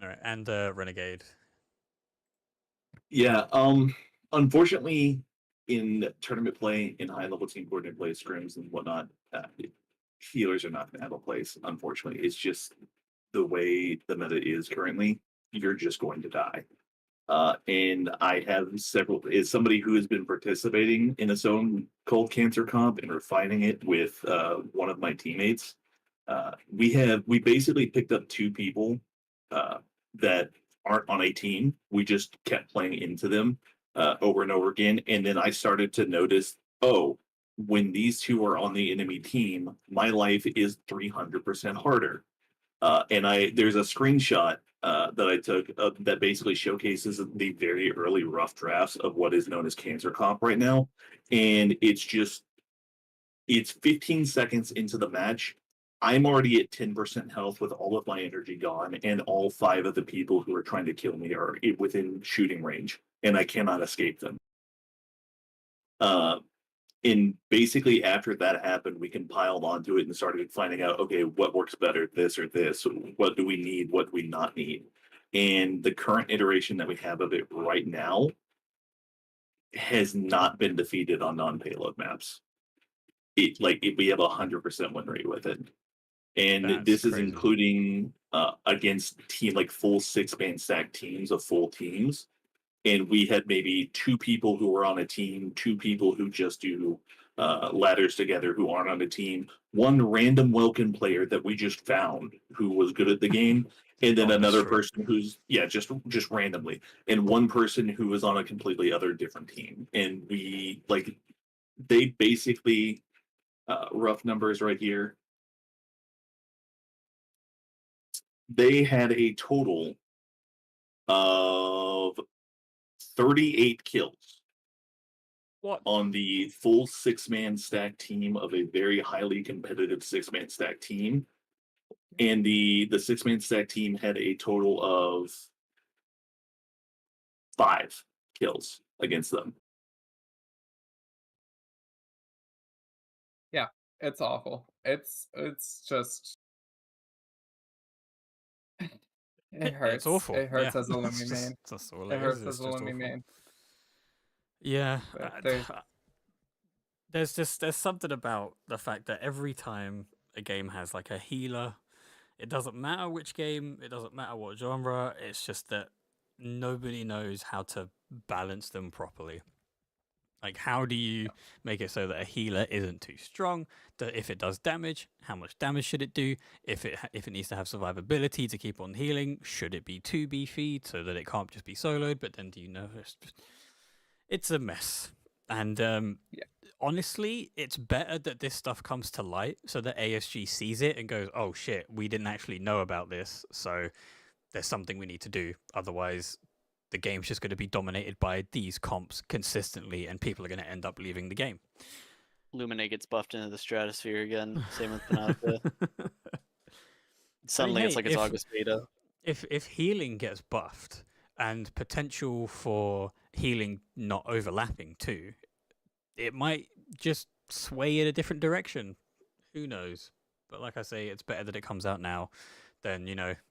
All right, and Renegade. Yeah. Unfortunately, in tournament play, in high level team coordinated play, scrims and whatnot, healers are not going to have a place. Unfortunately, it's just the way the meta is currently. You're just going to die. And I have several. As somebody who has been participating in its own cold cancer comp and refining it with one of my teammates, we basically picked up two people that aren't on a team. We just kept playing into them over and over again, and then I started to notice, oh, when these two are on the enemy team, my life is 300% harder. And there's a screenshot that I took that basically showcases the very early rough drafts of what is known as cancer comp right now, and it's 15 seconds into the match. I'm already at 10% health with all of my energy gone, and all 5 of the people who are trying to kill me are within shooting range, and I cannot escape them. And basically after that happened, we compiled onto it and started finding out, okay, what works better, this or this? What do we need? What do we not need? And the current iteration that we have of it right now has not been defeated on non-payload maps. We have 100% win rate with it. And That's this is crazy. including against full 6-man stack teams of full teams. And we had maybe 2 people who were on a team, 2 people who just do ladders together who aren't on a team, 1 random Welkin player that we just found who was good at the game, and then another person who's just randomly, and 1 person who was on a completely other different team. And they basically rough numbers right here. They had a total of 38 kills. What? On the full 6-man stack team of a very highly competitive 6-man stack team. And the 6-man stack team had a total of 5 kills against them. Yeah, it's awful. It's just it hurts. It's awful. It hurts Yeah. as a Lumi main. That's all It it hurts is. as It's a just Lumi awful. main. Yeah. But There's something about the fact that every time a game has like a healer, it doesn't matter which game, it doesn't matter what genre, it's just that nobody knows how to balance them properly. Like, how do you make it so that a healer isn't too strong? That if it does damage, how much damage should it do? If it needs to have survivability to keep on healing, should it be 2 beefy so that it can't just be soloed? But then do you know it's a mess. And honestly, it's better that this stuff comes to light so that ASG sees it and goes, "Oh shit, we didn't actually know about this, so there's something we need to do." Otherwise, the game's just going to be dominated by these comps consistently, and people are going to end up leaving the game. Luminate gets buffed into the stratosphere again. Same with Panopta. Suddenly, it's like it's August beta. If healing gets buffed and potential for healing not overlapping too, it might just sway in a different direction. Who knows? But like I say, it's better that it comes out now than,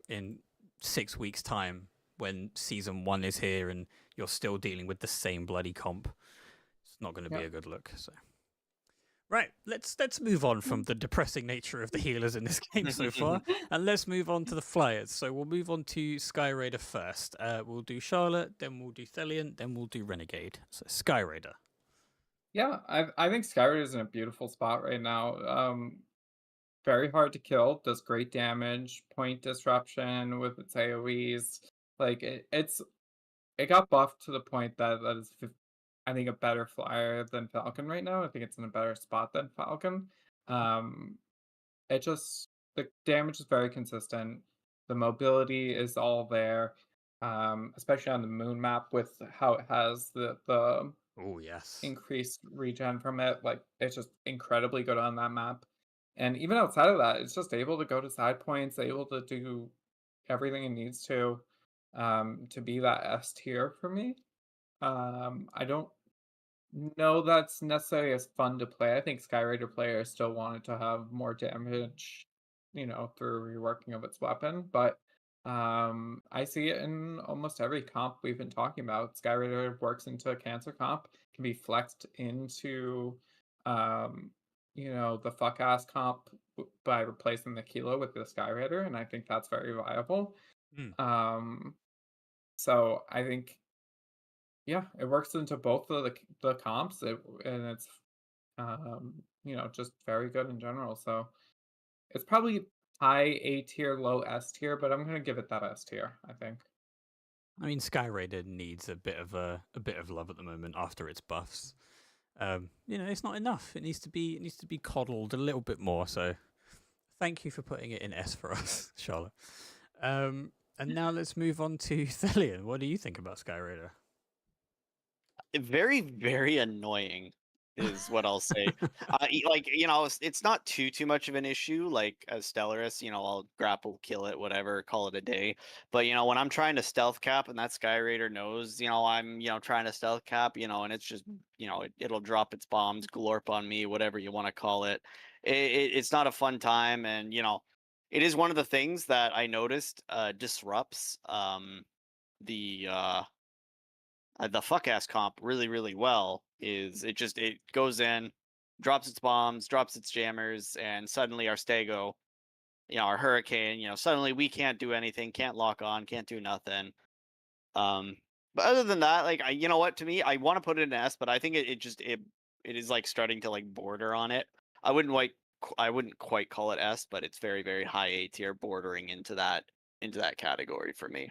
in 6 weeks' time when season 1 is here and you're still dealing with the same bloody comp. It's not going to be a good look. So, right, let's move on from the depressing nature of the healers in this game so far, and let's move on to the flyers. So we'll move on to Sky Raider first. We'll do Charlotte, then we'll do Thellian, then we'll do Renegade. So Sky Raider. Yeah, I think Sky Raider is in a beautiful spot right now. Very hard to kill, does great damage, point disruption with its AoEs. Like it got buffed to the point that is, I think, a better flyer than Falcon right now. I think it's in a better spot than Falcon. The damage is very consistent. The mobility is all there, especially on the moon map with how it has the Oh yes. increased regen from it. Like it's just incredibly good on that map. And even outside of that, it's just able to go to side points, able to do everything it needs to be that S tier for me. I don't know that's necessarily as fun to play. I think Skyraider players still wanted to have more damage, through reworking of its weapon, but I see it in almost every comp we've been talking about. Skyraider works into a cancer comp, can be flexed into um, the fuck ass comp by replacing the Kilo with the Skyraider, and I think that's very viable. Mm. Um, so I think yeah, it works into both of the comps, and it's just very good in general. So it's probably high A tier, low S tier, but I'm gonna give it that S tier, I think. I mean, Skyraider needs a bit of love at the moment after its buffs. It's not enough. It needs to be coddled a little bit more. So, thank you for putting it in S for us, Charlotte. And now let's move on to Thellian. What do you think about Skyraider? Very, very annoying is what I'll say. It's not too much of an issue. Like as Stellaris, I'll grapple, kill it, whatever, call it a day. But when I'm trying to stealth cap and that Sky Raider knows, I'm trying to stealth cap, and it's just it'll drop its bombs, glorp on me, whatever you want to call it. It's not a fun time, and it is one of the things that I noticed disrupts the fuck ass comp really, really well. Is it goes in, drops its bombs, drops its jammers, and suddenly our Stego, our Hurricane, suddenly we can't do anything, can't lock on, can't do nothing. But other than that, like you know what, to me, I want to put it in S, but I think it is like starting to like border on it. I wouldn't quite call it S, but it's very, very high A tier, bordering into that category for me.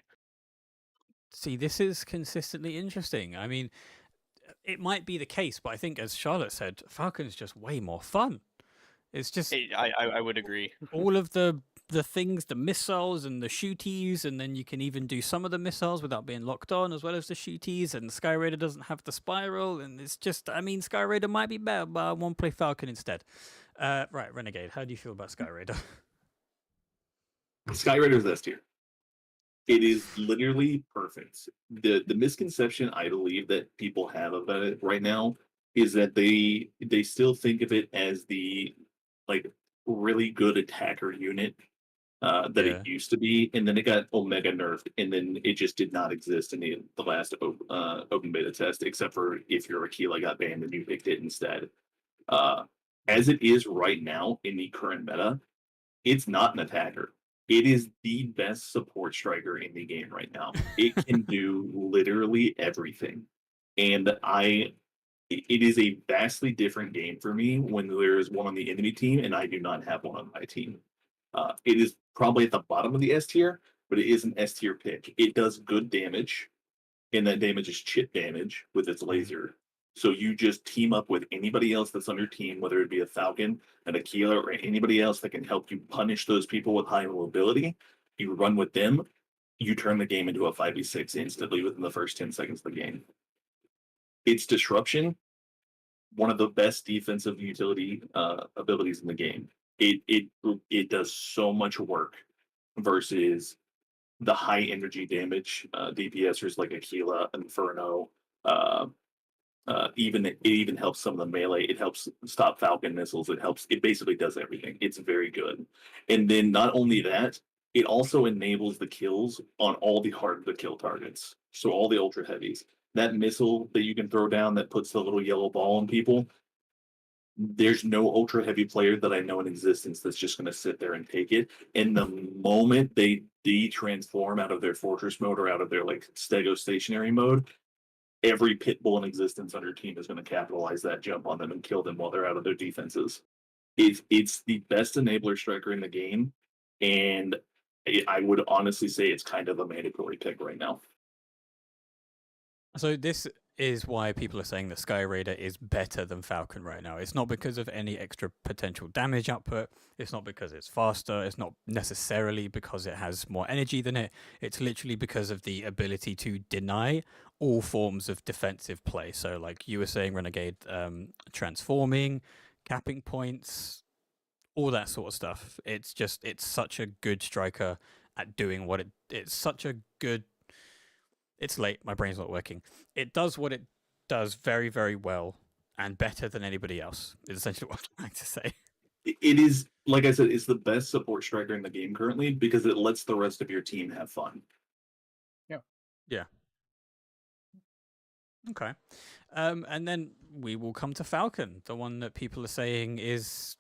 See, this is consistently interesting. I mean, it might be the case, but I think, as Charlotte said, Falcon's just way more fun. It's just I would agree. all of the things, the missiles and the shooties, and then you can even do some of the missiles without being locked on, as well as the shooties. And Sky Raider doesn't have the spiral, and it's just, I mean, Sky Raider might be better, but I want to play Falcon instead. Right, Renegade, how do you feel about Sky Raider? Skyraider's S tier. It is literally perfect. The misconception I believe that people have about it right now is that they still think of it as the like really good attacker unit that Yeah. it used to be, and then it got Omega nerfed, and then it just did not exist in the last open beta test, except for if your Aquila got banned and you picked it instead. As it is right now in the current meta, it's not an attacker. It is the best support striker in the game right now. It can do literally everything. And it is a vastly different game for me when there is one on the enemy team and I do not have one on my team. It is probably at the bottom of the S tier, but it is an S tier pick. It does good damage, and that damage is chip damage with its laser. So you just team up with anybody else that's on your team, whether it be a Falcon, an Aquila, or anybody else that can help you punish those people with high mobility. You run with them, you turn the game into a 5v6 instantly within the first 10 seconds of the game. It's disruption, one of the best defensive utility abilities in the game. It does so much work versus the high energy damage DPSers like Aquila, Inferno. It even helps some of the melee. It helps stop Falcon missiles. It basically does everything. It's very good. And then not only that, it also enables the kills on all the hard to kill targets. So all the ultra heavies. That missile that you can throw down that puts the little yellow ball on people, there's no ultra heavy player that I know in existence that's just going to sit there and take it. And the moment they de-transform out of their fortress mode or out of their like stego stationary mode, every pit bull in existence on your team is going to capitalize that jump on them and kill them while they're out of their defenses. It's the best enabler striker in the game, and I would honestly say it's kind of a mandatory pick right now. So this is why people are saying that Sky Raider is better than Falcon right now. It's not because of any extra potential damage output. It's not because it's faster. It's not necessarily because it has more energy than it. It's literally because of the ability to deny all forms of defensive play. So, like you were saying, Renegade, transforming, capping points, all that sort of stuff. It's such a good striker at doing what it's such a good. It's late. My brain's not working. It does what it does very, very well and better than anybody else. Is essentially what I'm trying to say. It is, like I said, it's the best support striker in the game currently because it lets the rest of your team have fun. Yeah. Okay. And then we will come to Falcon, the one that people are saying is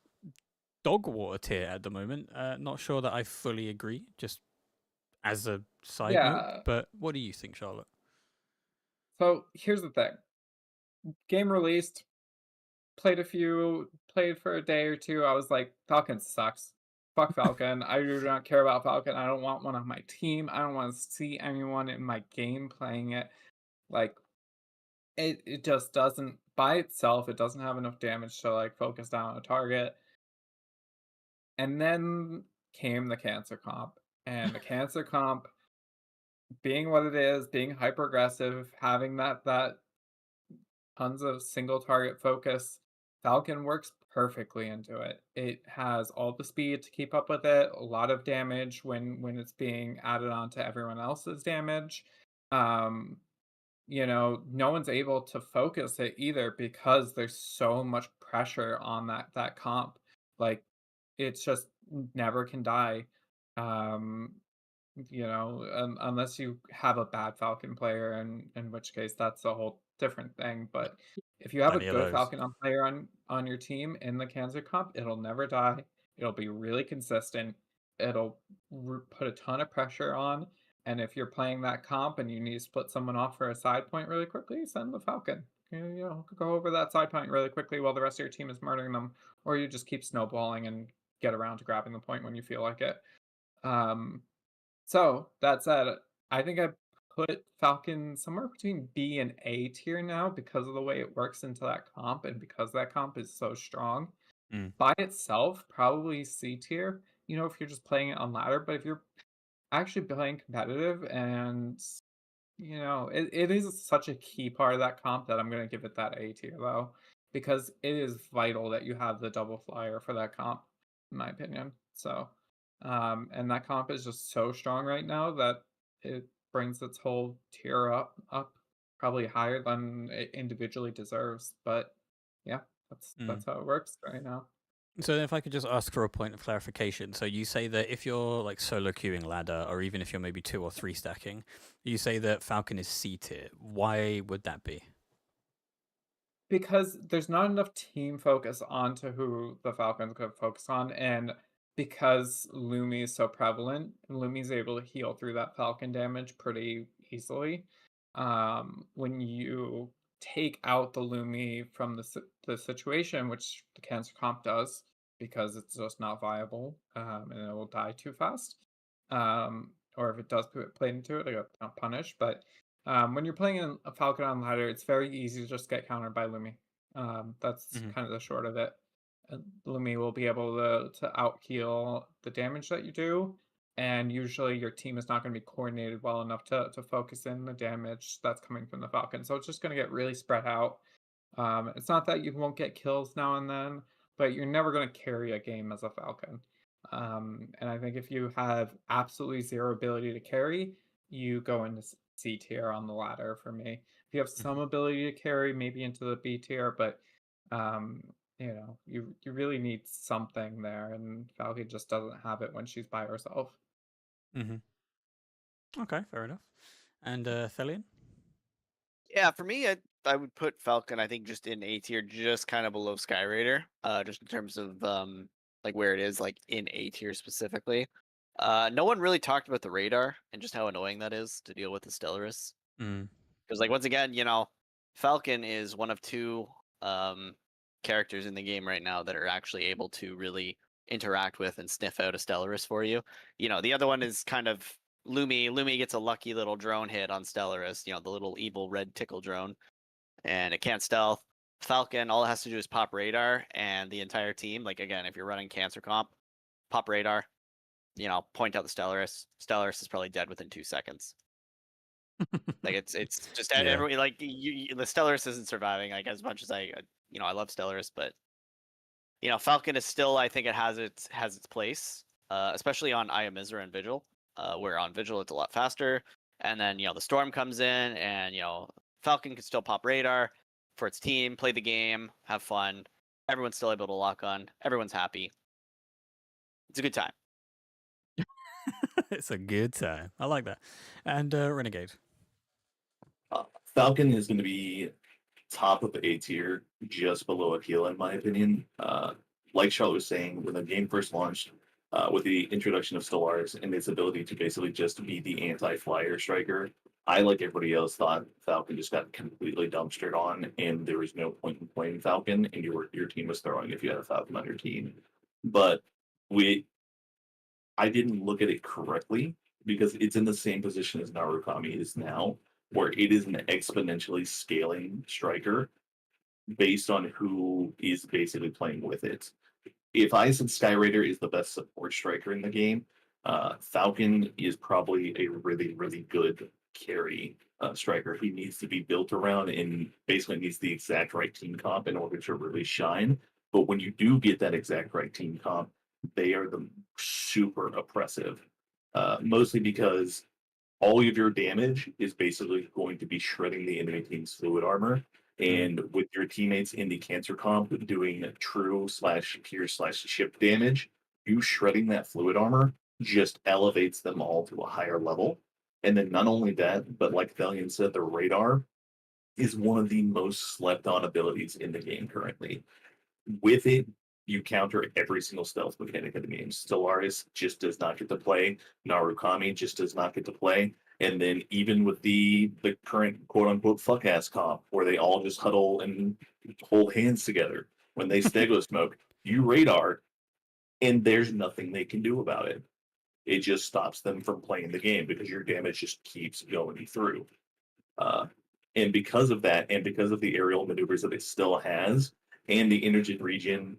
dog water tier at the moment. Not sure that I fully agree, just as a side note. Yeah. But what do you think, Charlotte? So here's the thing. Game released, played for a day or two. I was like, Falcon sucks. Fuck Falcon. I do not care about Falcon. I don't want one on my team. I don't want to see anyone in my game playing it. Like, it just doesn't, by itself, it doesn't have enough damage to like focus down on a target. And then came the cancer comp. And the cancer comp being what it is, being hyper aggressive, having that tons of single target focus, Falcon works perfectly into it. It has all the speed to keep up with it, a lot of damage when it's being added on to everyone else's damage. No one's able to focus it either because there's so much pressure on that comp. Like, it's just never can die. Um, unless you have a bad Falcon player, and in which case that's a whole different thing. But if you have a Plenty of good those. Falcon player on your team in the cancer comp, it'll never die. It'll be really consistent. It'll put a ton of pressure on. And if you're playing that comp and you need to split someone off for a side point really quickly, send the Falcon. Go over that side point really quickly while the rest of your team is murdering them, or you just keep snowballing and get around to grabbing the point when you feel like it. So that said, I think I put Falcon somewhere between B and A tier now because of the way it works into that comp and because that comp is so strong. By itself, probably C tier, if you're just playing it on ladder, but if you're actually playing competitive and it is such a key part of that comp that I'm going to give it that A tier though, because it is vital that you have the double flyer for that comp, in my opinion. So, and that comp is just so strong right now that it brings its whole tier up probably higher than it individually deserves. But yeah, that's how it works right now. So if I could just ask for a point of clarification. So you say that if you're like solo queuing ladder, or even if you're maybe 2 or 3 stacking, you say that Falcon is C tier. Why would that be? Because there's not enough team focus onto who the Falcons could focus on, and because Lumi is so prevalent, Lumi's able to heal through that Falcon damage pretty easily. When you take out the Lumi from the situation, which the cancer comp does, because it's just not viable, and it will die too fast. Or if it does play into it, it got not punished. But when you're playing a Falcon on ladder, it's very easy to just get countered by Lumi. That's kind of the short of it. Lumi will be able to out heal the damage that you do, and usually your team is not going to be coordinated well enough to focus in the damage that's coming from the Falcon. So it's just going to get really spread out. It's not that you won't get kills now and then, but you're never going to carry a game as a Falcon. And I think if you have absolutely zero ability to carry, you go into C tier on the ladder for me. If you have some ability to carry, maybe into the B tier, but you really need something there, and Falcon just doesn't have it when she's by herself. Okay, fair enough. And Thellian? Yeah, for me, I would put Falcon, I think, just in A tier, just kind of below Sky Raider, just in terms of like where it is, like in A tier specifically. No one really talked about the radar and just how annoying that is to deal with the Stellaris. Because, like, once again, Falcon is one of 2 characters in the game right now that are actually able to really interact with and sniff out a Stellaris for you. The other one is kind of Lumi. Lumi gets a lucky little drone hit on Stellaris, the little evil red tickle drone. and it can't stealth. Falcon, all it has to do is pop radar, and the entire team, like again, if you're running cancer comp, pop radar, point out the Stellaris. Stellaris is probably dead within 2 seconds. Like it's just Yeah. everybody, like the Stellaris isn't surviving. Like as much as I love Stellaris, but Falcon is still, I think it has its place, especially on Aya Mizra and Vigil, where on Vigil it's a lot faster, and then the Storm comes in, and Falcon can still pop radar for its team, play the game, have fun. Everyone's still able to lock on. Everyone's happy. It's a good time. It's a good time. I like that. And Renegade. Falcon is going to be top of A tier, just below Aquila, in my opinion. Like Charlotte was saying, when the game first launched, with the introduction of Stellaris and its ability to basically just be the anti-flyer striker, I, like everybody else, thought Falcon just got completely dumpstered on, and there was no point in playing Falcon, and your team was throwing if you had a Falcon on your team. But I didn't look at it correctly, because it's in the same position as Narukami is now, where it is an exponentially scaling striker based on who is basically playing with it. If I said Skyraider is the best support striker in the game, Falcon is probably a really, really good carry striker. He needs to be built around and basically needs the exact right team comp in order to really shine. But when you do get that exact right team comp, they are the super oppressive, mostly because all of your damage is basically going to be shredding the enemy team's fluid armor. And with your teammates in the cancer comp doing true/pierce/ship damage, you shredding that fluid armor just elevates them all to a higher level. And then not only that, but like Thellian said, the radar is one of the most slept on abilities in the game currently. With it, you counter every single stealth mechanic in the game. Stellaris just does not get to play. Narukami just does not get to play. And then even with the current quote unquote fuck ass comp, where they all just huddle and hold hands together when they stego smoke, you radar, and there's nothing they can do about it. It just stops them from playing the game because your damage just keeps going through. And because of that, and because of the aerial maneuvers that it still has, and the energy regen,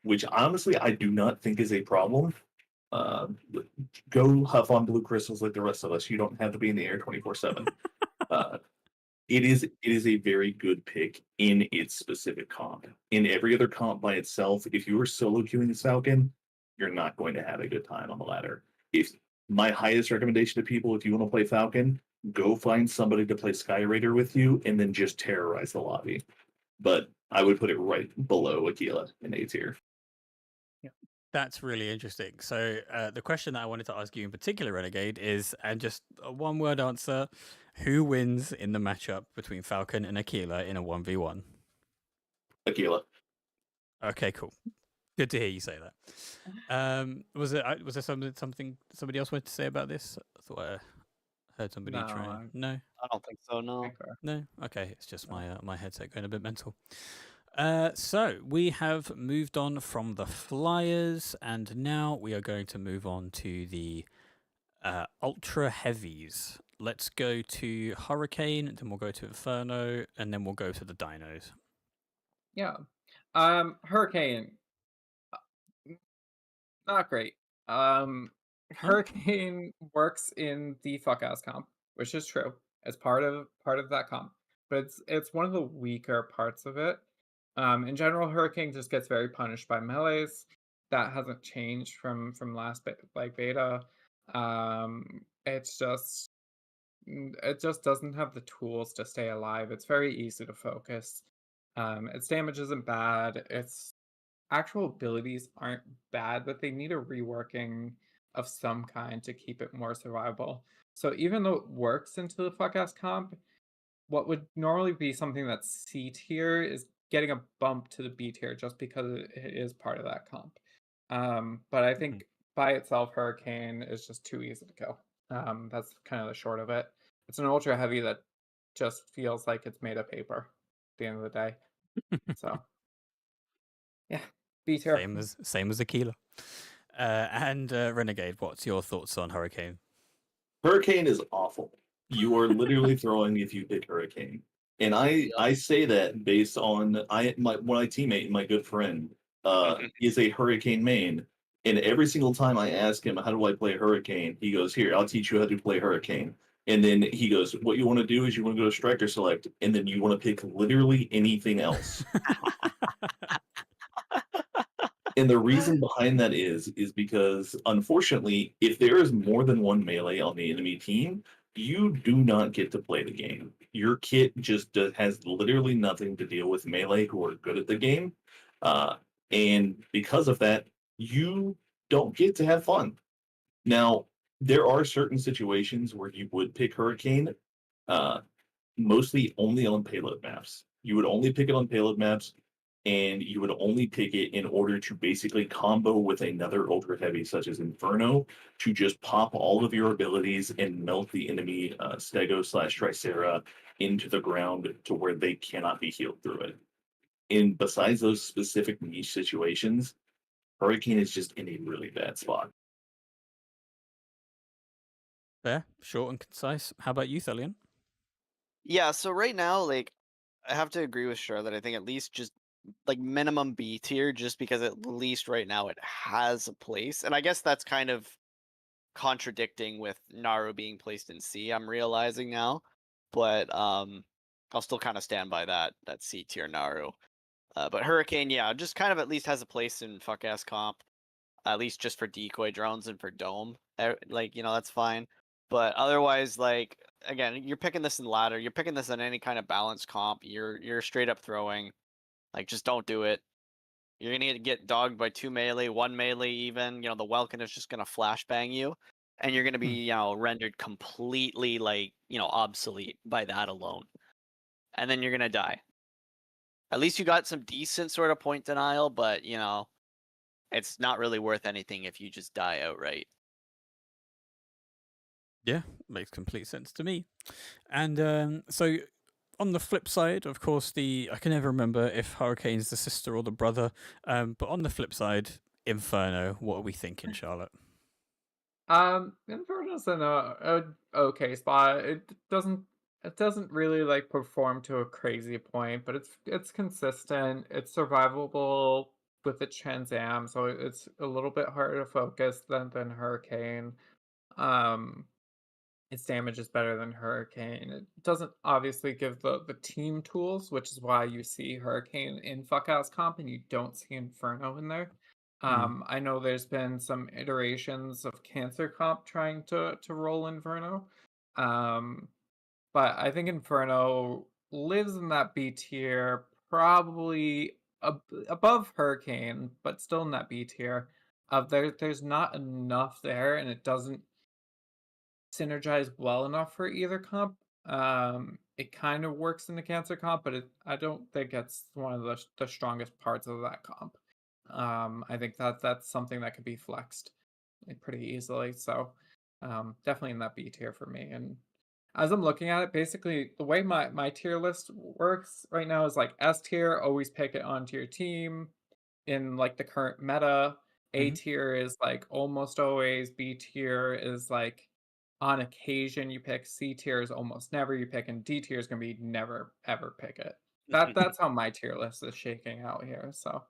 which honestly I do not think is a problem. Go huff on blue crystals like the rest of us. You don't have to be in the air 24/7. It is a very good pick in its specific comp. In every other comp by itself, if you are solo queuing this Falcon, you're not going to have a good time on the ladder. If my highest recommendation to people, if you want to play Falcon, go find somebody to play Skyraider with you, and then just terrorize the lobby. But I would put it right below Aquila in A tier. That's really interesting. So the question that I wanted to ask you in particular, Renegade, is, and just a one-word answer, who wins in the matchup between Falcon and Aquila in a 1v1? Aquila. Okay, cool. Good to hear you say that. Was there something somebody else wanted to say about this? I thought I heard somebody No, try. No, I don't think so. No. no. Okay, it's just my headset going a bit mental. So we have moved on from the Flyers, and now we are going to move on to the Ultra Heavies. Let's go to Hurricane, then we'll go to Inferno, and then we'll go to the Dinos. Yeah. Hurricane. Not great. Hurricane works in the fuck ass comp, which is true. It's part of that comp, but it's one of the weaker parts of it. In general, Hurricane just gets very punished by melees. That hasn't changed from last beta. It just doesn't have the tools to stay alive. It's very easy to focus. Its damage isn't bad. Its actual abilities aren't bad, but they need a reworking of some kind to keep it more survivable. So even though it works into the fuck ass comp, what would normally be something that's C tier is getting a bump to the B tier just because it is part of that comp. But I think by itself, Hurricane is just too easy to kill. That's kind of the short of it. It's an ultra heavy that just feels like it's made of paper at the end of the day. So yeah, B tier. Same as Aquila. And Renegade, what's your thoughts on Hurricane? Hurricane is awful. You are literally throwing if you pick Hurricane. And I say that based on my teammate, my good friend, is a Hurricane main. And every single time I ask him, how do I play Hurricane? He goes, here, I'll teach you how to play Hurricane. And then he goes, what you want to do is you want to go to Striker Select, and then you want to pick literally anything else. And the reason behind that is because, unfortunately, if there is more than one melee on the enemy team, you do not get to play the game. Your kit just has literally nothing to deal with melee who are good at the game. And because of that, you don't get to have fun. Now, there are certain situations where you would pick Hurricane, mostly only on payload maps. You would only pick it on payload maps, and you would only pick it in order to basically combo with another ultra heavy such as Inferno to just pop all of your abilities and melt the enemy Stego / Tricera into the ground to where they cannot be healed through it. And besides those specific niche situations, Hurricane is just in a really bad spot. Fair, short and concise. How about you, Thellian? Yeah, so right now, like, I have to agree with Charlotte. I think at least just like minimum B tier, just because at least right now it has a place. And I guess that's kind of contradicting with Naru being placed in C, I'm realizing now. But I'll still kind of stand by that C tier Naru. But Hurricane, yeah, just kind of at least has a place in fuck ass comp. At least just for decoy drones and for dome. Like, you know, that's fine. But otherwise, like, again, you're picking this in ladder, you're picking this in any kind of balanced comp, you're straight up throwing. Like, just don't do it. You're gonna get dogged by 2 melee, 1 melee even. You know, the Welkin is just gonna flashbang you. And you're gonna be, you know, rendered completely, like, you know, obsolete by that alone. And then you're gonna die. At least you got some decent sort of point denial, but, you know, it's not really worth anything if you just die outright. Yeah, makes complete sense to me. And so on the flip side, of course, I can never remember if Hurricane's the sister or the brother. But on the flip side, Inferno. What are we thinking, Charlotte? Inferno's in a okay spot. It doesn't really like perform to a crazy point, but it's consistent. It's survivable with its Trans Am, so it's a little bit harder to focus than Hurricane. Um, its damage is better than Hurricane. It doesn't obviously give the team tools, which is why you see Hurricane in Fuckhouse Comp and you don't see Inferno in there. I know there's been some iterations of Cancer Comp trying to roll Inferno. But I think Inferno lives in that B tier, probably above Hurricane, but still in that B tier. There's not enough there, and it doesn't synergize well enough for either comp. It kind of works in the Cancer comp, but I don't think it's one of the strongest parts of that comp. I think that's something that could be flexed pretty easily. So definitely in that B tier for me. And as I'm looking at it, basically the way my tier list works right now is like S tier, always pick it onto your team. In like the current meta, A tier is like almost always, B tier is like on occasion you pick, C tier is almost never you pick, and D tier is gonna be never ever pick it. That's how my tier list is shaking out here. So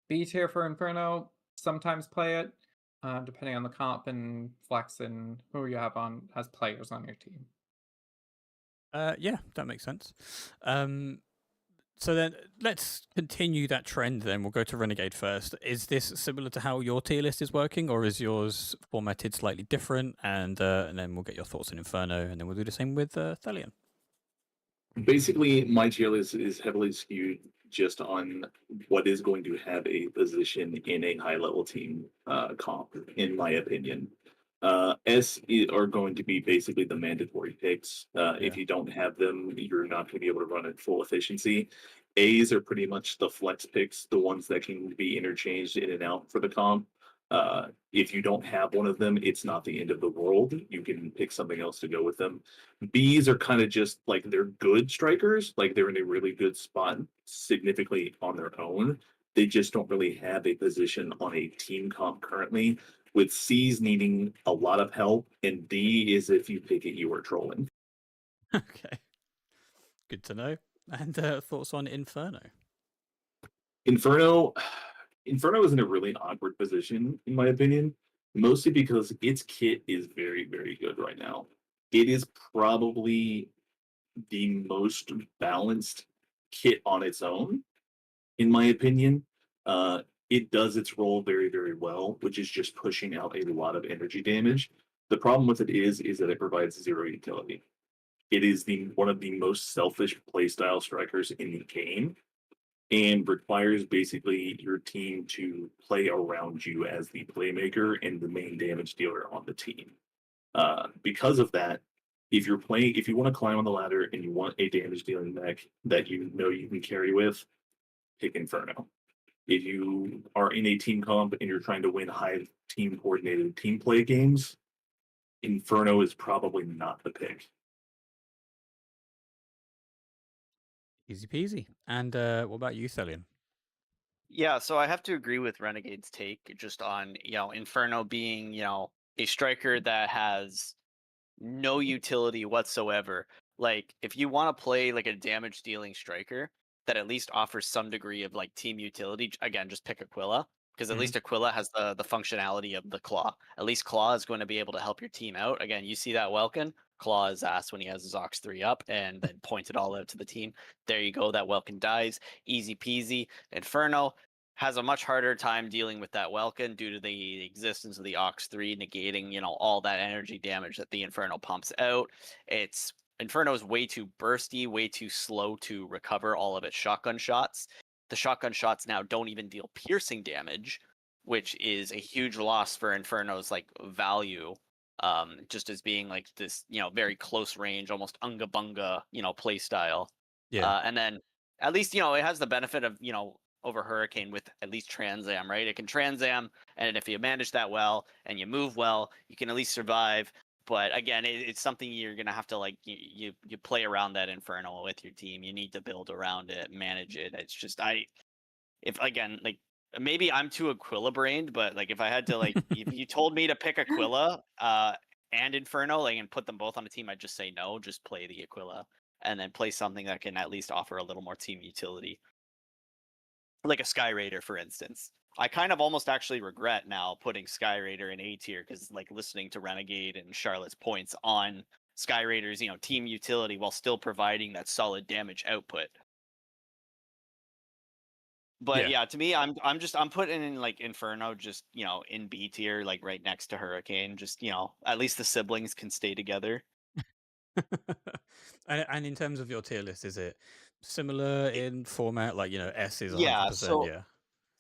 B tier for Inferno, sometimes play it, depending on the comp and flex and who you have on as players on your team. Yeah, that makes sense. So then let's continue that trend then. We'll go to Renegade first. Is this similar to how your tier list is working, or is yours formatted slightly different? And then we'll get your thoughts on Inferno, and then we'll do the same with Thellian. Basically, my tier list is heavily skewed just on what is going to have a position in a high level team comp, in my opinion. Are going to be basically the mandatory picks. If you don't have them, you're not going to be able to run at full efficiency. A's are pretty much the flex picks, the ones that can be interchanged in and out for the comp. If you don't have one of them, it's not the end of the world. You can pick something else to go with them. B's are kind of just like they're good strikers, like they're in a really good spot significantly on their own. They just don't really have a position on a team comp currently, with C's needing a lot of help, and D is if you pick it, you are trolling. Okay. Good to know. And thoughts on Inferno? Inferno Inferno is in a really awkward position, in my opinion, mostly because its kit is very, very good right now. It is probably the most balanced kit on its own, in my opinion. It does its role very, very well, which is just pushing out a lot of energy damage. The problem with it is that it provides zero utility. It is the one of the most selfish playstyle strikers in the game, and requires basically your team to play around you as the playmaker and the main damage dealer on the team. Because of that, if you want to climb on the ladder and you want a damage dealing mech that you know you can carry with, pick Inferno. If you are in a team comp and you're trying to win high team coordinated team play games, Inferno is probably not the pick. Easy peasy. And what about you, Thellian? Yeah, so I have to agree with Renegade's take just on, Inferno being, a striker that has no utility whatsoever. Like, if you want to play like a damage dealing striker that at least offers some degree of like team utility, again, just pick Aquila, because at least Aquila has the functionality of the Claw. At least Claw is going to be able to help your team out. Again, you see that Welkin, Claw his ass when he has his Ox 3 up and then point it all out to the team. There you go, that Welkin dies. Easy peasy. Inferno has a much harder time dealing with that Welkin due to the existence of the Ox 3 negating, all that energy damage that the Inferno pumps out. Inferno is way too bursty, way too slow to recover all of its shotgun shots. The shotgun shots now don't even deal piercing damage, which is a huge loss for Inferno's like value. Just as being like this, very close range, almost unga bunga, play style. Yeah. And then at least, it has the benefit of, over Hurricane with at least Transam, right? It can Transam, and if you manage that well and you move well, you can at least survive. But again, it's something you're gonna have to like you play around that Inferno with your team. You need to build around it, manage it. It's just if again like maybe I'm too Aquila brained, but like if I had to like if you told me to pick Aquila and Inferno like and put them both on a team, I'd just say no, just play the Aquila and then play something that can at least offer a little more team utility. Like a Sky Raider, for instance. I kind of almost actually regret now putting Sky Raider in A tier because, like, listening to Renegade and Charlotte's points on Sky Raider's, team utility while still providing that solid damage output. But yeah, to me, I'm putting in like Inferno just in B tier, like right next to Hurricane. Just at least the siblings can stay together. And in terms of your tier list, is it similar in format? Like S is 100%. Yeah, Yeah.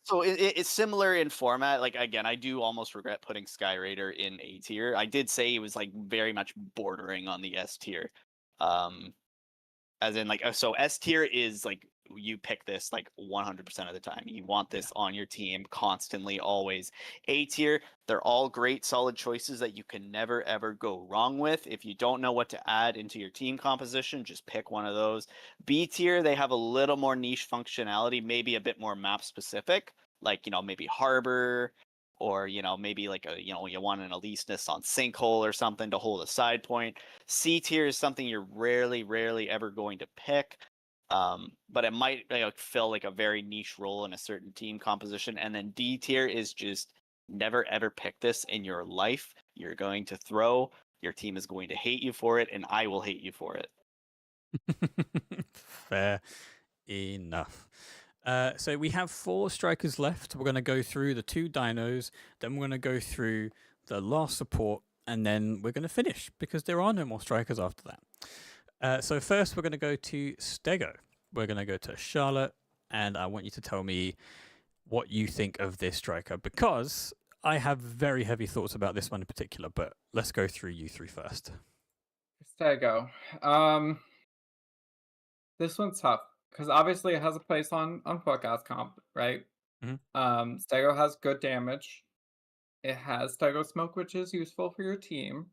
So it's similar in format. Like again, I do almost regret putting Sky Raider in A tier. I did say it was like very much bordering on the S tier. As in like so S tier is like you pick this like 100% of the time. You want this on your team constantly, always. A tier, they're all great, solid choices that you can never ever go wrong with. If you don't know what to add into your team composition, just pick one of those. B tier, they have a little more niche functionality, maybe a bit more map specific, like maybe Harbor, or maybe like you want an Eliseness on Sinkhole or something to hold a side point. C tier is something you're rarely ever going to pick. But it might fill like a very niche role in a certain team composition. And then D tier is just never ever pick this in your life. You're going to throw, your team is going to hate you for it, and I will hate you for it. Fair enough. So we have 4 strikers left. We're going to go through the 2 dinos, then we're going to go through the last support, and then we're going to finish because there are no more strikers after that. So first, we're going to go to Stego. We're going to go to Charlotte, and I want you to tell me what you think of this striker because I have very heavy thoughts about this one in particular. But let's go through you 3 first. Stego. This one's tough because obviously it has a place on podcast comp, right? Stego has good damage. It has Stego Smoke, which is useful for your team.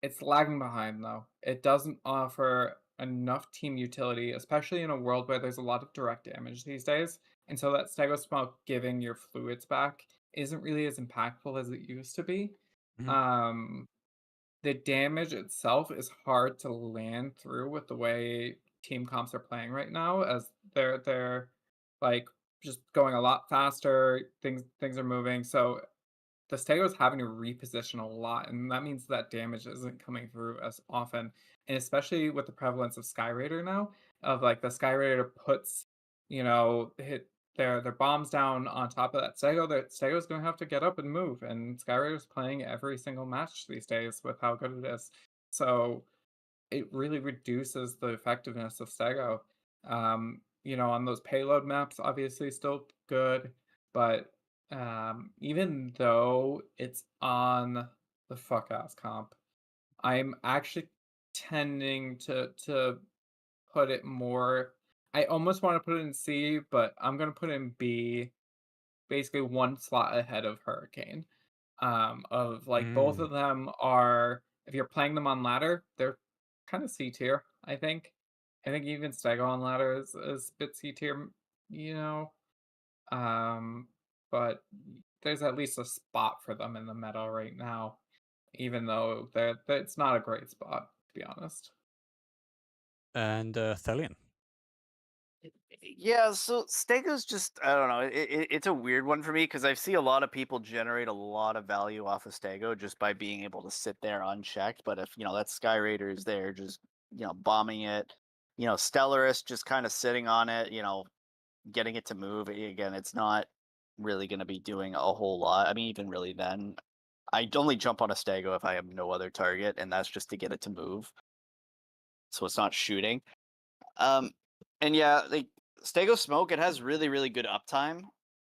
It's lagging behind though. It doesn't offer enough team utility, especially in a world where there's a lot of direct damage these days. And so that Stego Smoke giving your fluids back isn't really as impactful as it used to be. the damage itself is hard to land through with the way team comps are playing right now, as they're like just going a lot faster. Things are moving, so the Stego's having to reposition a lot, and that means that damage isn't coming through as often. And especially with the prevalence of Sky Raider now, of like the Sky Raider puts, hit their bombs down on top of that Stego. That Stego's gonna have to get up and move. And Sky Raider's playing every single match these days with how good it is. So it really reduces the effectiveness of Stego. On those payload maps, obviously still good, but even though it's on the fuck ass comp, I'm actually tending to put it more. I almost want to put it in C, but I'm gonna put it in B, basically one slot ahead of Hurricane. Of like both of them are, if you're playing them on ladder, they're kind of C tier, I think. I think even Stego on ladder is a bit C tier, you know. But there's at least a spot for them in the meta right now, even though it's not a great spot, to be honest. And Thellian. Yeah, so Stego's just, I don't know, it's a weird one for me because I see a lot of people generate a lot of value off of Stego just by being able to sit there unchecked. But if, that Sky Raider is there just, bombing it, Stellaris just kind of sitting on it, getting it to move, again, it's not really going to be doing a whole lot. I mean, even really then, I only jump on a Stego if I have no other target, and that's just to get it to move. So it's not shooting. And yeah, like Stego Smoke, it has really, really good uptime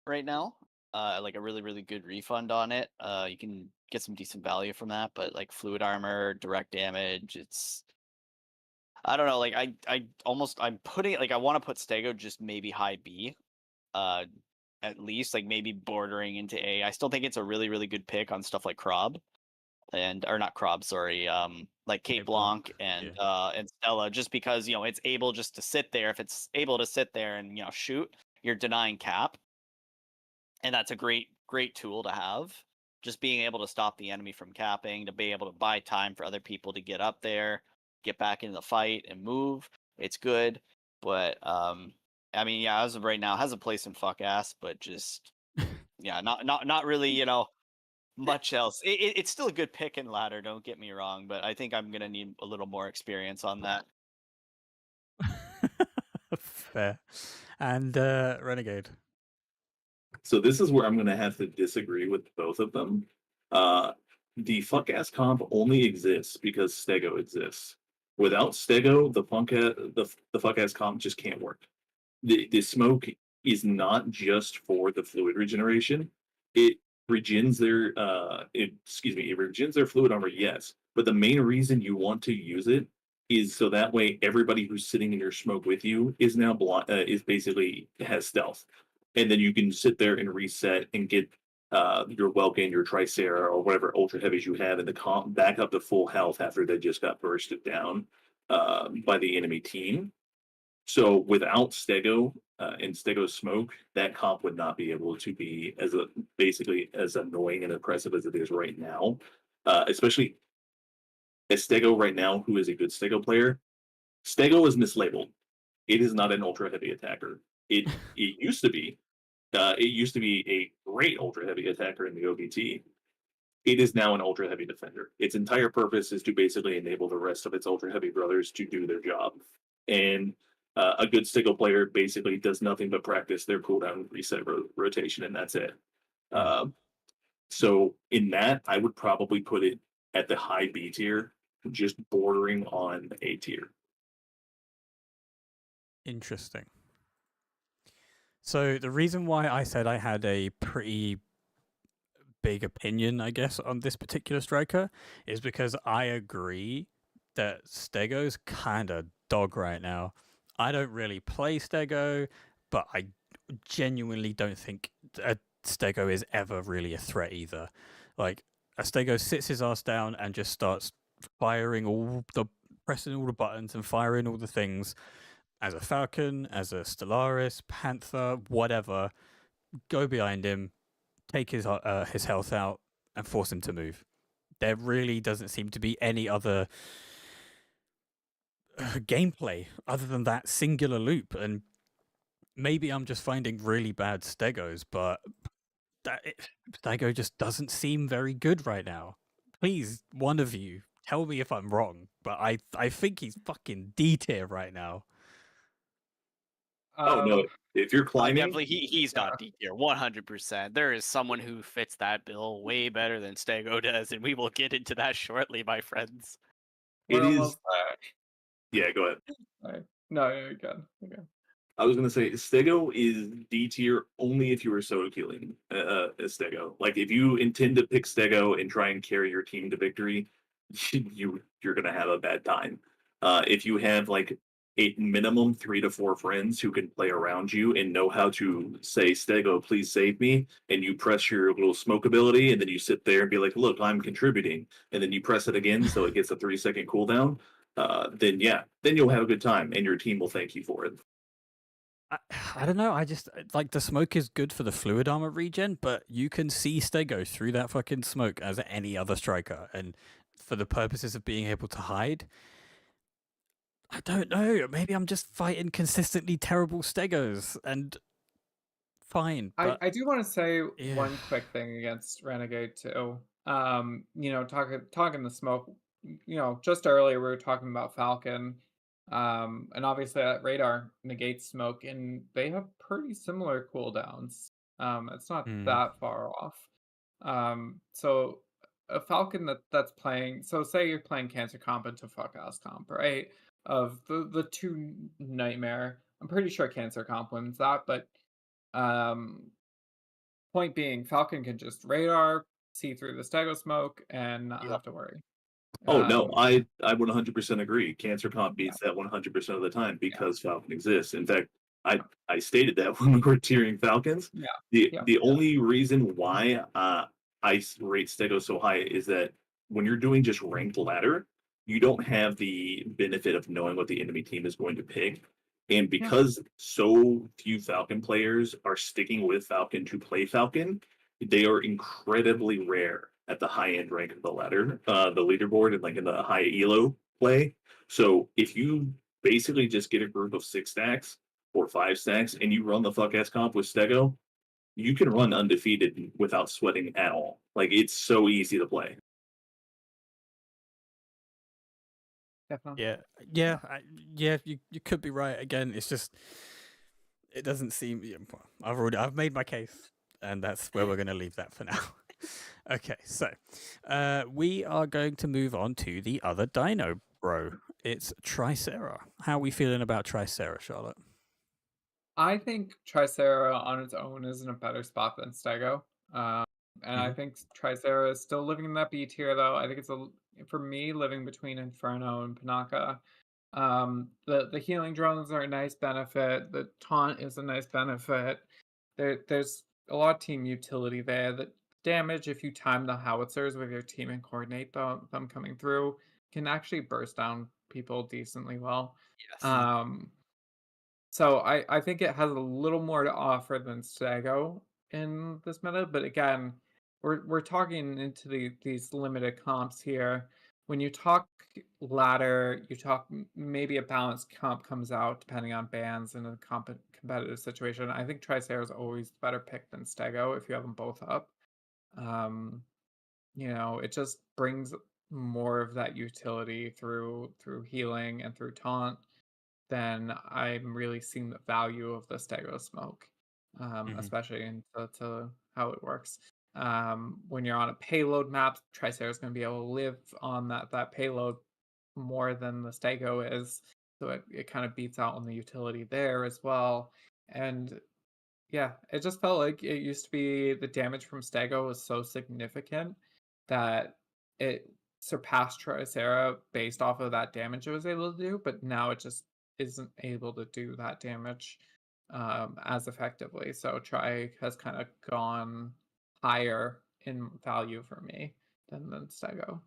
right now. Like a really, really good refund on it. You can get some decent value from that, but like fluid armor, direct damage, I don't know, like I'm putting, like I want to put Stego just maybe high B. At least like maybe bordering into A. I still think it's a really, really good pick on stuff like Krob. Or not Krob, sorry, like Kate Blanc and Stella, just because it's able just to sit there. If it's able to sit there and shoot, you're denying cap, and that's a great tool to have. Just being able to stop the enemy from capping, to be able to buy time for other people to get up there, get back into the fight, and move. It's good, but I mean, yeah, as of right now, has a place in fuck ass, but just yeah, not really, much else. It's still a good pick in ladder, don't get me wrong, but I think I'm gonna need a little more experience on that. Fair. And Renegade. So this is where I'm going to have to disagree with both of them. The fuck ass comp only exists because Stego exists. Without Stego, the fuck ass comp just can't work. The smoke is not just for the fluid regeneration. It regens it regens their fluid armor, yes. But the main reason you want to use it is so that way everybody who's sitting in your smoke with you is now is basically has stealth, and then you can sit there and reset and get your Welkin, your Tricera, or whatever ultra heavies you have in the comp back up to full health after they just got bursted down by the enemy team. So without Stego and Stego Smoke, that comp would not be able to be basically as annoying and oppressive as it is right now. Especially as Stego right now, who is a good Stego player. Stego is mislabeled. It is not an ultra heavy attacker. It used to be. It used to be a great ultra heavy attacker in the OBT. It is now an ultra heavy defender. Its entire purpose is to basically enable the rest of its ultra heavy brothers to do their job. And a good Stego player basically does nothing but practice their cooldown reset rotation, and that's it. So in that, I would probably put it at the high B tier, just bordering on A tier. Interesting. So the reason why I said I had a pretty big opinion, I guess, on this particular striker is because I agree that Stego's kind of dog right now. I don't really play Stego, but I genuinely don't think a Stego is ever really a threat either. Like, a Stego sits his ass down and just starts pressing all the buttons and firing all the things. As a Falcon, as a Stellaris, Panther, whatever, go behind him, take his health out, and force him to move. there really doesn't seem to be any other gameplay other than that singular loop. And maybe I'm just finding really bad stegos, but stego just doesn't seem very good right now. Please, one of you, tell me if I'm wrong, but I think he's fucking D tier right now. Oh no! If you're climbing, Definitely, he's not D tier, 100%. There is someone who fits that bill way better than Stego does, and we will get into that shortly, my friends. We're it is. almost there. Yeah, go ahead. Right. No, you're good. You're good. I was gonna say Stego is D tier only if you are solo queuing Stego. Like if you intend to pick Stego and try and carry your team to victory, you're gonna have a bad time. If you have like a minimum 3 to 4 friends who can play around you and know how to say Stego, please save me, and you press your little smoke ability, and then you sit there and be like, look, I'm contributing, and then you press it again so it gets a 3-second cooldown. Then you'll have a good time, and your team will thank you for it. I don't know. I just like the smoke is good for the fluid armor regen, but you can see Stego through that fucking smoke as any other striker. And for the purposes of being able to hide, I don't know. Maybe I'm just fighting consistently terrible Stegos and fine. But I do want to say yeah. one quick thing against Renegade too. Talking the smoke. Just earlier we were talking about Falcon. And obviously that radar negates smoke, and they have pretty similar cooldowns. It's not that far off. So a Falcon that's playing, so say you're playing Cancer Comp into Fuck Ass Comp, right? Of the two Nightmare, I'm pretty sure Cancer Comp wins that, but point being, Falcon can just radar, see through the Stego smoke, and not have to worry. Oh no, I would 100% agree. Cancer Comp beats that 100% of the time because Falcon exists. In fact, I stated that when we were tiering Falcons. The only reason why I rate Stego so high is that when you're doing just ranked ladder, you don't have the benefit of knowing what the enemy team is going to pick. And because so few Falcon players are sticking with Falcon to play Falcon, they are incredibly rare at the high end rank of the ladder, the leaderboard, and like in the high elo play. So if you basically just get a group of 6 stacks or 5 stacks and you run the fuck ass comp with Stego, you can run undefeated without sweating at all. Like it's so easy to play. Definitely. Yeah. You could be right. Again, it's just it doesn't seem. I've made my case, and that's where we're going to leave that for now. Okay, so we are going to move on to the other dino, bro. It's Tricera. How are we feeling about Tricera, Charlotte? I think Tricera on its own is in a better spot than Stego. And I think Tricera is still living in that B tier, though. I think it's for me living between Inferno and Panaka. The healing drones are a nice benefit. The taunt is a nice benefit. There's a lot of team utility there. The damage, if you time the howitzers with your team and coordinate them coming through, can actually burst down people decently well. Yes. So I think it has a little more to offer than Stego in this meta, but again, we're talking into these limited comps here. When you talk ladder, you talk maybe a balanced comp comes out depending on bans in a competitive situation. I think Tricera is always the better pick than Stego if you have them both up. It just brings more of that utility through healing and through taunt. Then I'm really seeing the value of the Stego smoke, especially into how it works. When you're on a payload map, Tricera is going to be able to live on that payload more than the Stego is, so it kind of beats out on the utility there as well. And yeah, it just felt like it used to be the damage from Stego was so significant that it surpassed Tricera based off of that damage it was able to do, but now it just isn't able to do that damage as effectively. So Tri has kind of gone higher in value for me than Stego.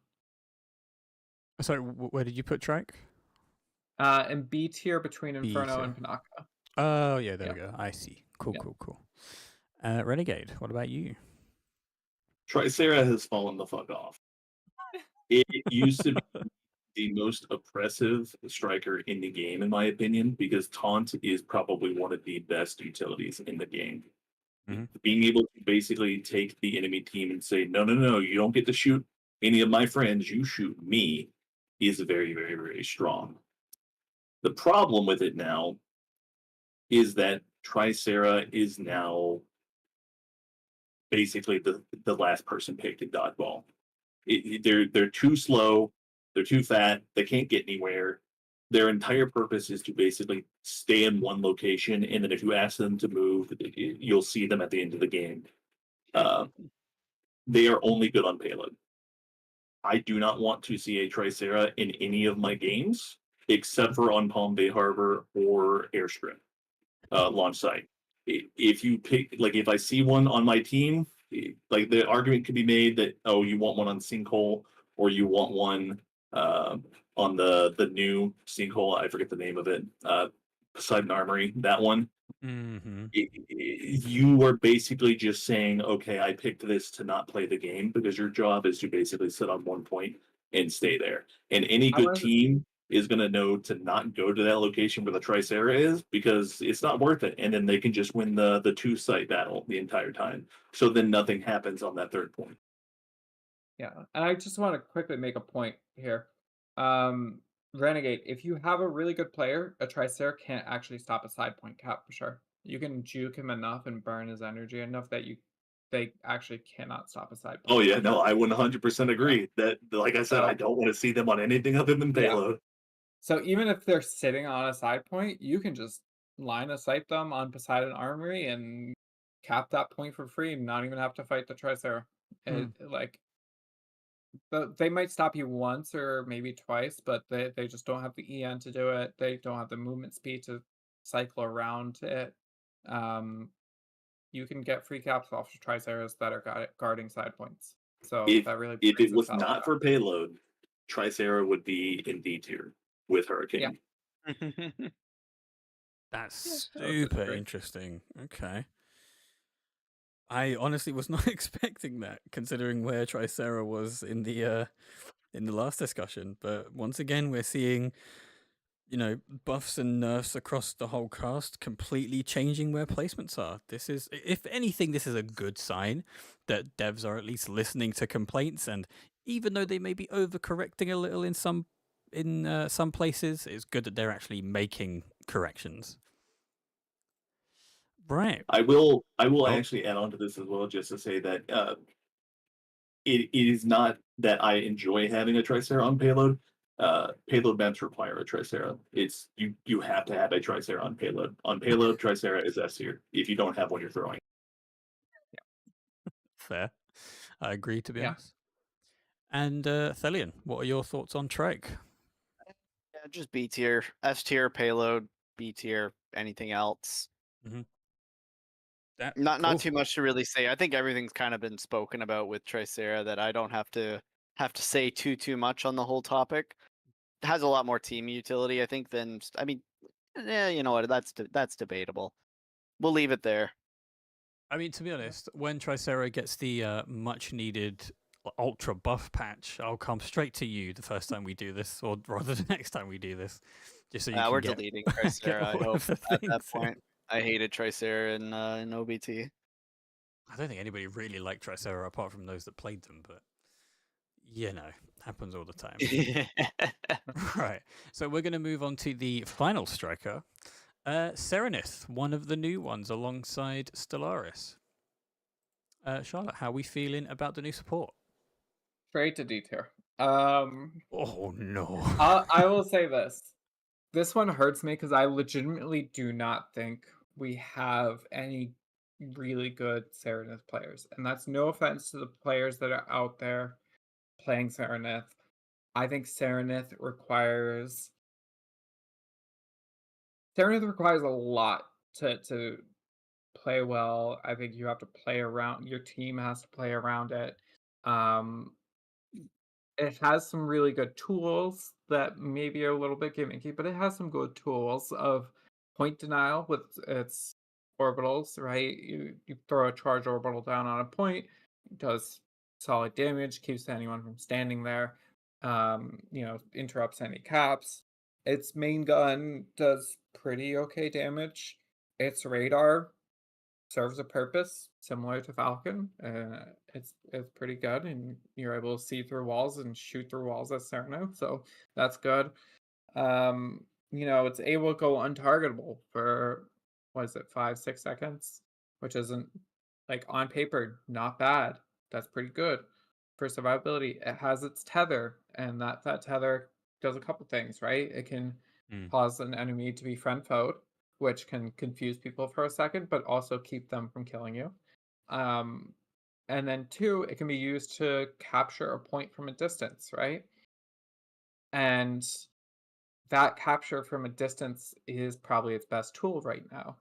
Sorry, where did you put Trike? In B tier between Inferno and Panaka. Oh yeah, there we go. I see. Cool. Renegade, what about you? Tricera has fallen the fuck off. It used to be the most oppressive striker in the game, in my opinion, because taunt is probably one of the best utilities in the game. Mhm. Being able to basically take the enemy team and say, no, no, no, you don't get to shoot any of my friends, you shoot me, is very, very, very strong. The problem with it now is that Tricera is now basically the last person picked in dodgeball. They're too slow, they're too fat, they can't get anywhere. Their entire purpose is to basically stay in one location, and then if you ask them to move, you'll see them at the end of the game. They are only good on payload. I do not want to see a Tricera in any of my games, except for on Palm Bay Harbor or Airstrip launch site. If you pick, like, if I see one on my team, like the argument could be made that, oh, you want one on Sinkhole or you want one on the new Sinkhole. I forget the name of it. Poseidon Armory, that one. Mm-hmm. You are basically just saying, okay, I picked this to not play the game, because your job is to basically sit on one point and stay there. And any I good was team is going to know to not go to that location where the Tricera is, because it's not worth it. And then they can just win the two site battle the entire time. So then nothing happens on that third point. Yeah, and I just want to quickly make a point here. Renegade, if you have a really good player, a Tricera can't actually stop a side point cap for sure. You can juke him enough and burn his energy enough that they actually cannot stop a side Oh point. yeah, no, I 100% agree that, like I said, I So don't want to see them on anything other than yeah, payload. so even if they're sitting on a side point, you can just line of sight them on Poseidon Armory and cap that point for free and not even have to fight the Tricera. Like they might stop you once or maybe twice, but they just don't have the EN to do it. They don't have the movement speed to cycle around it. Um, you can get free caps off of Triceras that are guarding side points. So If that really if brings it the was salary not up. for payload, Tricera would be in D tier with Yeah, Hurricane. That's I would super disagree. interesting. Okay. I honestly was not expecting that, considering where Tricera was in the last discussion. But once again, we're seeing, buffs and nerfs across the whole cast completely changing where placements are. This is, if anything, this is a good sign that devs are at least listening to complaints, and even though they may be overcorrecting a little in some places, it's good that they're actually making corrections. Right. I will Oh, actually add on to this as well, just to say that it is not that I enjoy having a Tricera on payload. Payload maps require a Tricera. It's you have to have a Tricera on payload. On payload, Tricera is S tier. If you don't have one, you're throwing. fair. I agree, to be Yeah. honest. And Thellian, what are your thoughts on Trek? Yeah, just B tier, S tier payload, B tier, anything else. Not Cool. too much to really say. I think everything's kind of been spoken about with Tricera, that I don't have to say too much on the whole topic. It has a lot more team utility, I think, than I mean, yeah, you know what? That's debatable. We'll leave it there. I mean, to be honest, when Tricera gets the much needed ultra buff patch, I'll come straight to you the first time we do this, or rather the next time we do this, just so you can We're get deleting get Tricera, I all hope, of the at that things. point. I hated Tricera in OBT. I don't think anybody really liked Tricera apart from those that played them, but happens all the time. Right. So we're going to move on to the final striker, Serenith, one of the new ones alongside Stellaris. Charlotte, how are we feeling about the new support? Straight to D tier. Oh no. I will say this. This one hurts me because I legitimately do not think we have any really good Serenith players. And that's no offense to the players that are out there playing Serenith. I think Serenith requires a lot to play well. I think you have to play around, your team has to play around it. It has some really good tools that maybe are a little bit gimmicky, but it has some good tools of point denial with its orbitals, right? You throw a charge orbital down on a point, it does solid damage, keeps anyone from standing there. interrupts any caps. Its main gun does pretty okay damage. Its radar serves a purpose similar to Falcon. It's pretty good, and you're able to see through walls and shoot through walls as Serno, so that's good. It's able to go untargetable for what is it, 5-6 seconds, which isn't like on paper not bad. That's pretty good for survivability. It has its tether, and that tether does a couple things, right? It can cause an enemy to be friend foed, which can confuse people for a second, but also keep them from killing you. And then two, it can be used to capture a point from a distance, right? And that capture from a distance is probably its best tool right now.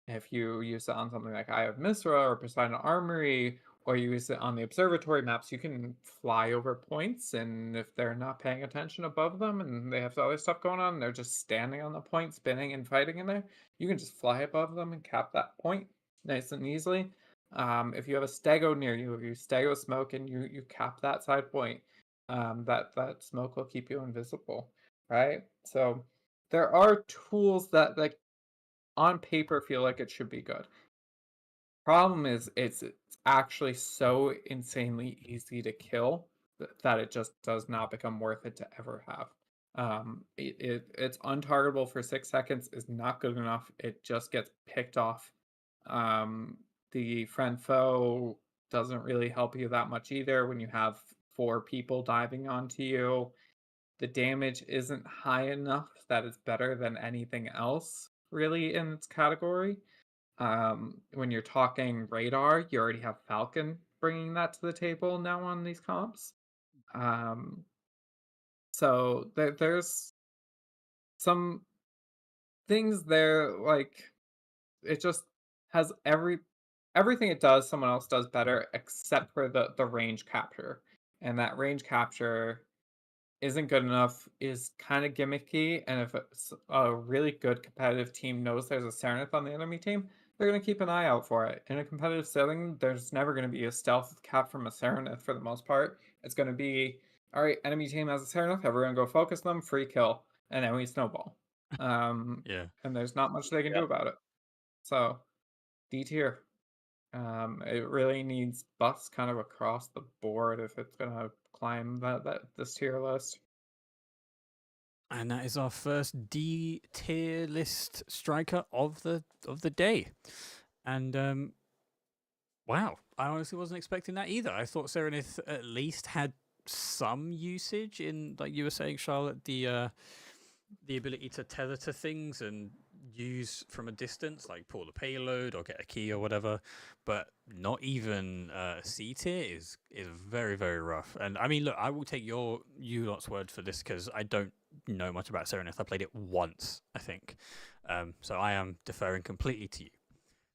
If you use it on something like Eye of Misra or Poseidon Armory, or you use it on the observatory maps, you can fly over points, and if they're not paying attention above them and they have other stuff going on, and they're just standing on the point, spinning and fighting in there, you can just fly above them and cap that point nice and easily. If you have a stego near you, if you stego smoke and you cap that side point, that smoke will keep you invisible, right? So there are tools that like on paper feel like it should be good. Problem is it's actually so insanely easy to kill that it just does not become worth it to ever have. It's untargetable for 6 seconds is not good enough. It just gets picked off. The friend foe doesn't really help you that much either when you have 4 people diving onto you. The damage isn't high enough that it's better than anything else really in its category. When you're talking radar, you already have Falcon bringing that to the table now on these comps. So there's some things there, like it just has everything it does, someone else does better, except for the range capture. And that range capture isn't good enough, is kind of gimmicky, and if a really good competitive team knows there's a Serenith on the enemy team, they're going to keep an eye out for it. In a competitive setting, there's never going to be a stealth cap from a Serenith for the most part. It's going to be, all right, enemy team has a Serenith, everyone go focus them, free kill, and then we snowball. Yeah. And there's not much they can do about it. So, D tier. It really needs buffs kind of across the board if it's gonna climb this tier list. And that is our first D tier list striker of the day. And wow, I honestly wasn't expecting that either. I thought Serenith at least had some usage in, like you were saying, Charlotte, the ability to tether to things and use from a distance, like pull the payload or get a key or whatever. But not even C tier is very, very rough. And I mean, look, I will take you lot's word for this because I don't know much about Serenith. I played it once, I think. So I am deferring completely to you.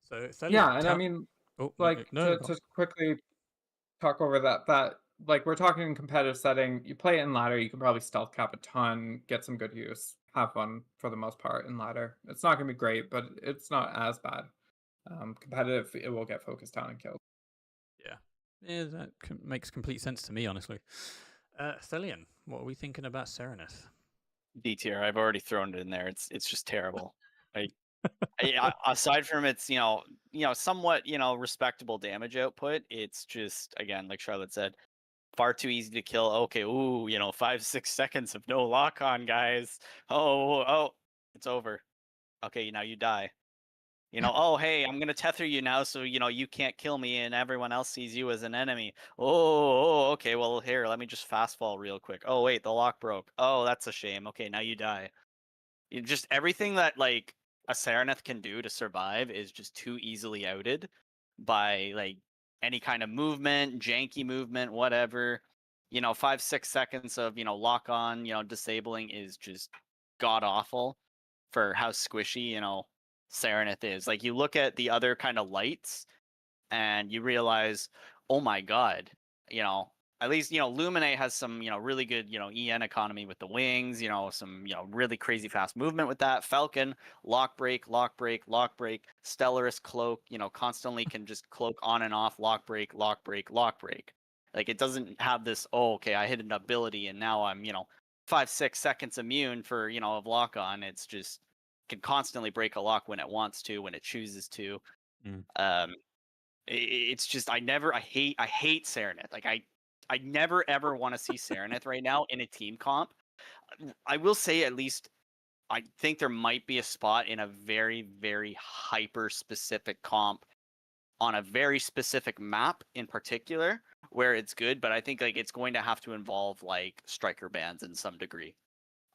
So Thellian, yeah, and I mean, to quickly talk over that like we're talking in competitive setting, you play it in ladder, you can probably stealth cap a ton, get some good use, have fun for the most part in ladder. It's not going to be great, but it's not as bad. Competitive, it will get focused down and killed. Yeah, that makes complete sense to me, honestly. Thellian, what are we thinking about Serenith? D tier. I've already thrown it in there. It's just terrible. Aside from its somewhat respectable damage output, it's just, again, like Charlotte said, far too easy to kill. Okay, 5-6 seconds of no lock on, guys. Oh, it's over. Okay, now you die. Oh, hey, I'm gonna tether you now, so you can't kill me, and everyone else sees you as an enemy. Oh, okay. Well, here, let me just fast fall real quick. Oh, wait, the lock broke. Oh, that's a shame. Okay, now you die. Just everything that like a Serenith can do to survive is just too easily outed by like any kind of movement, janky movement, whatever. 5-6 seconds of lock on, disabling is just god awful for how squishy Serenith is. Like you look at the other kind of lights and you realize, oh my god, at least Lumine has some really good EN economy with the wings, some really crazy fast movement with that. Falcon, lock break, Stellaris cloak, constantly can just cloak on and off, lock break. Like it doesn't have this, oh, okay, I hit an ability and now I'm, 5-6 seconds immune for, a lock on. It's just can constantly break a lock when it wants to, when it chooses to. Mm. It's just I hate Serenith. Like I never ever want to see Serenith right now in a team comp. I will say at least I think there might be a spot in a very, very hyper specific comp on a very specific map in particular where it's good, but I think like it's going to have to involve like striker bans in some degree.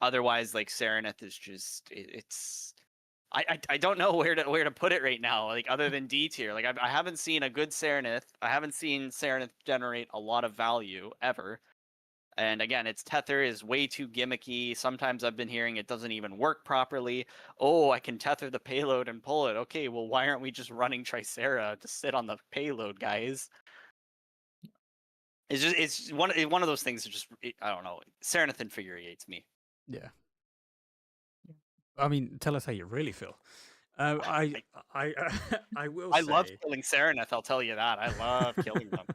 Otherwise, like Serenith is just it's I don't know where to put it right now. Like other than D tier, like I haven't seen a good Serenith. I haven't seen Serenith generate a lot of value ever. And again, its tether is way too gimmicky. Sometimes I've been hearing it doesn't even work properly. Oh, I can tether the payload and pull it. Okay, well, why aren't we just running Tricera to sit on the payload, guys? It's one of those things that just I don't know. Serenith infuriates me. Yeah. I mean, tell us how you really feel. I will I say love killing Serenith, I'll tell you that. I love killing them.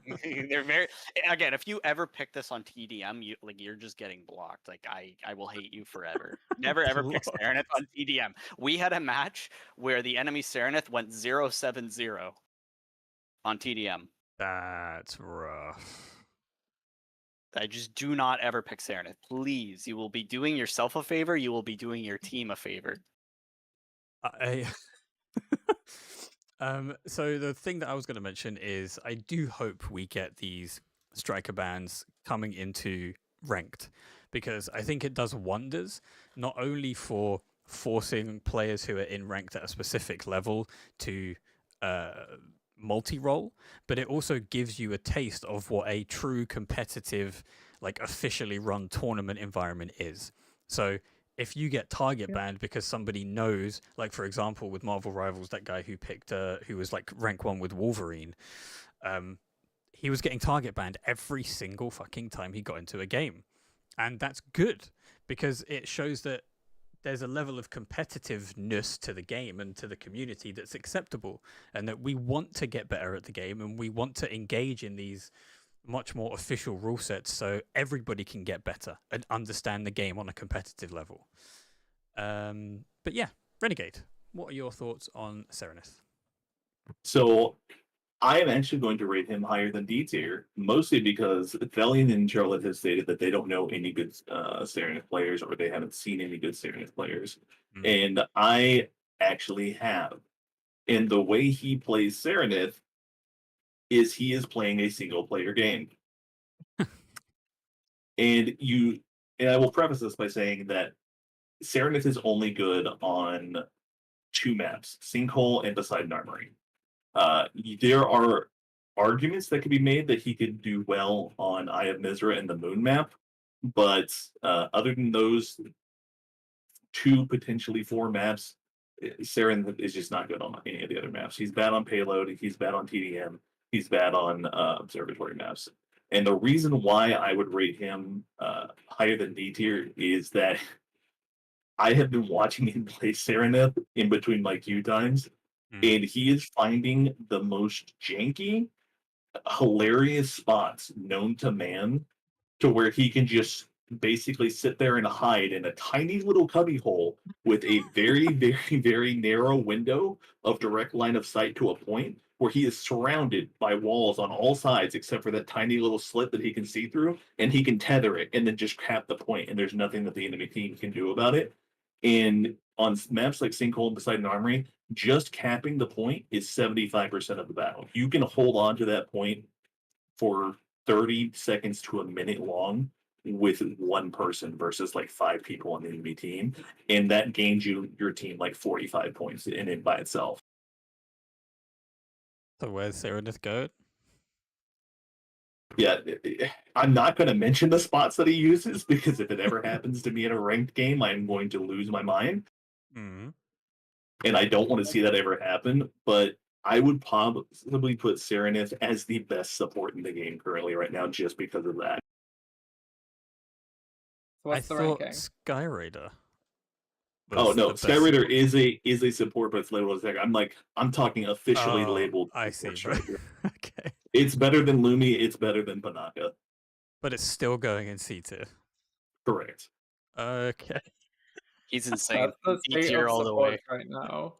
They're very again, if you ever pick this on TDM, you're just getting blocked. Like I will hate you forever. Never ever pick Blocked. Serenith on TDM. We had a match where the enemy Serenith went 0-7-0 on TDM. That's rough. I just do not ever pick Serenith. Please, you will be doing yourself a favor, you will be doing your team a favor. So the thing that I was going to mention is I do hope we get these striker bans coming into ranked, because I think it does wonders, not only for forcing players who are in ranked at a specific level to multi-role, but it also gives you a taste of what a true competitive, like officially run tournament environment is. So if you get target banned because somebody knows, like for example with Marvel Rivals, that guy who picked who was like rank 1 with Wolverine, he was getting target banned every single fucking time he got into a game. And that's good because it shows that there's a level of competitiveness to the game and to the community that's acceptable, and that we want to get better at the game and we want to engage in these much more official rule sets so everybody can get better and understand the game on a competitive level. But yeah, Renegade, what are your thoughts on Serenith? So I am actually going to rate him higher than D tier, mostly because Thellian and Charlotte have stated that they don't know any good Serenith players, or they haven't seen any good Serenith players. And I actually have. And the way he plays Serenith is he is playing a single player game. And I will preface this by saying that Serenith is only good on 2 maps, Sinkhole and Poseidon Armory. There are arguments that could be made that he could do well on Eye of Mizra and the Moon map, but other than those 2, potentially 4 maps, Serenith is just not good on any of the other maps. He's bad on payload, he's bad on TDM, he's bad on observatory maps. And the reason why I would rate him higher than D tier is that I have been watching him play Serenith in between my queue times, and he is finding the most janky, hilarious spots known to man, to where he can just basically sit there and hide in a tiny little cubby hole with a very, very, very narrow window of direct line of sight to a point where he is surrounded by walls on all sides except for that tiny little slit that he can see through, and he can tether it and then just cap the point, and there's nothing that the enemy team can do about it. And on maps like Sinkhole and Poseidon Armory, just capping the point is 75% of the battle. You can hold on to that point for 30 seconds to a minute long with 1 person versus like 5 people on the enemy team, and that gains your team like 45 points in it by itself. So where's Serenith go? Yeah, I'm not going to mention the spots that he uses, because if it ever happens to me in a ranked game, I'm going to lose my mind. And I don't want to see that ever happen, but I would probably put Serenith as the best support in the game currently right now, just because of that. So what's the I thought ranking? Skyraider Oh was no, the best Skyraider support. is a support, but it's labeled as Striker. I'm talking officially Oh, labeled I support see, bro. striker. Okay. It's better than Lumi. It's better than Panaka. But it's still going in C tier. Correct. Okay. He's insane. That's the D state tier of all the way. support right now.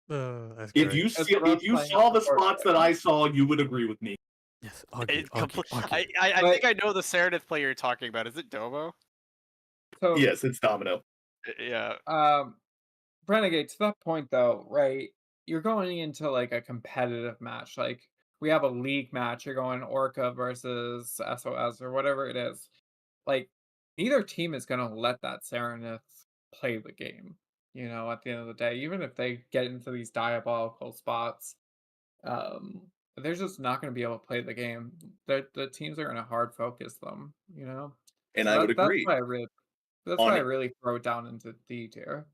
That's If great. you It's see, if rough you playing saw the support spots that player. I saw, you would agree with me. Yes, argue. I But- think I know the Serenith player you're talking about. Is it Domo? So Yes, it's Domino. Yeah. Renegade, to that point though, right? You're going into like a competitive match. Like we have a league match. You're going ORCA versus SOS or whatever it is. Like neither team is gonna let that Serenith play the game. You know, at the end of the day, even if they get into these diabolical spots, they're just not gonna be able to play the game. The teams are gonna hard focus them. You know, And so I would that's agree. why I really throw it down into D tier.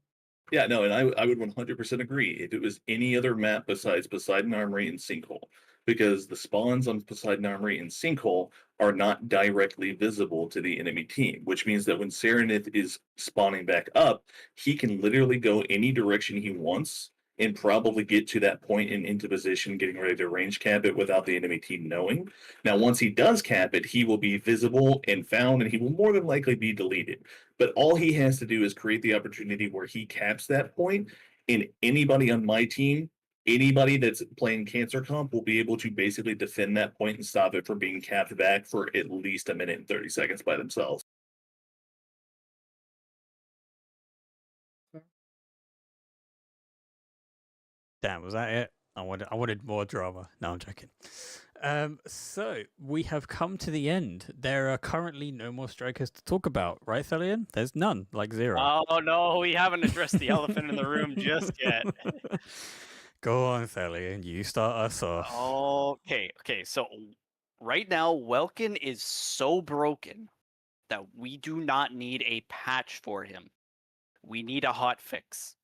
Yeah, no, and I would 100% agree if it was any other map besides Poseidon Armory and Sinkhole, because the spawns on Poseidon Armory and Sinkhole are not directly visible to the enemy team, which means that when Serenith is spawning back up, he can literally go any direction he wants and probably get to that point and into position, getting ready to range cap it without the enemy team knowing. Now, once he does cap it, he will be visible and found, and he will more than likely be deleted. But all he has to do is create the opportunity where he caps that point, and anybody on my team, anybody that's playing Cancer Comp, will be able to basically defend that point and stop it from being capped back for at least a minute and 30 seconds by themselves. Damn, was that it? I wanted more drama. No, I'm joking. So we have come to the end. There are currently no more strikers to talk about, right, Thellian? There's none, like zero. Oh no, we haven't addressed the elephant in the room just yet. Go on, Thellian. You start us off. Okay. So right now, Welkin is so broken that we do not need a patch for him. We need a hot fix.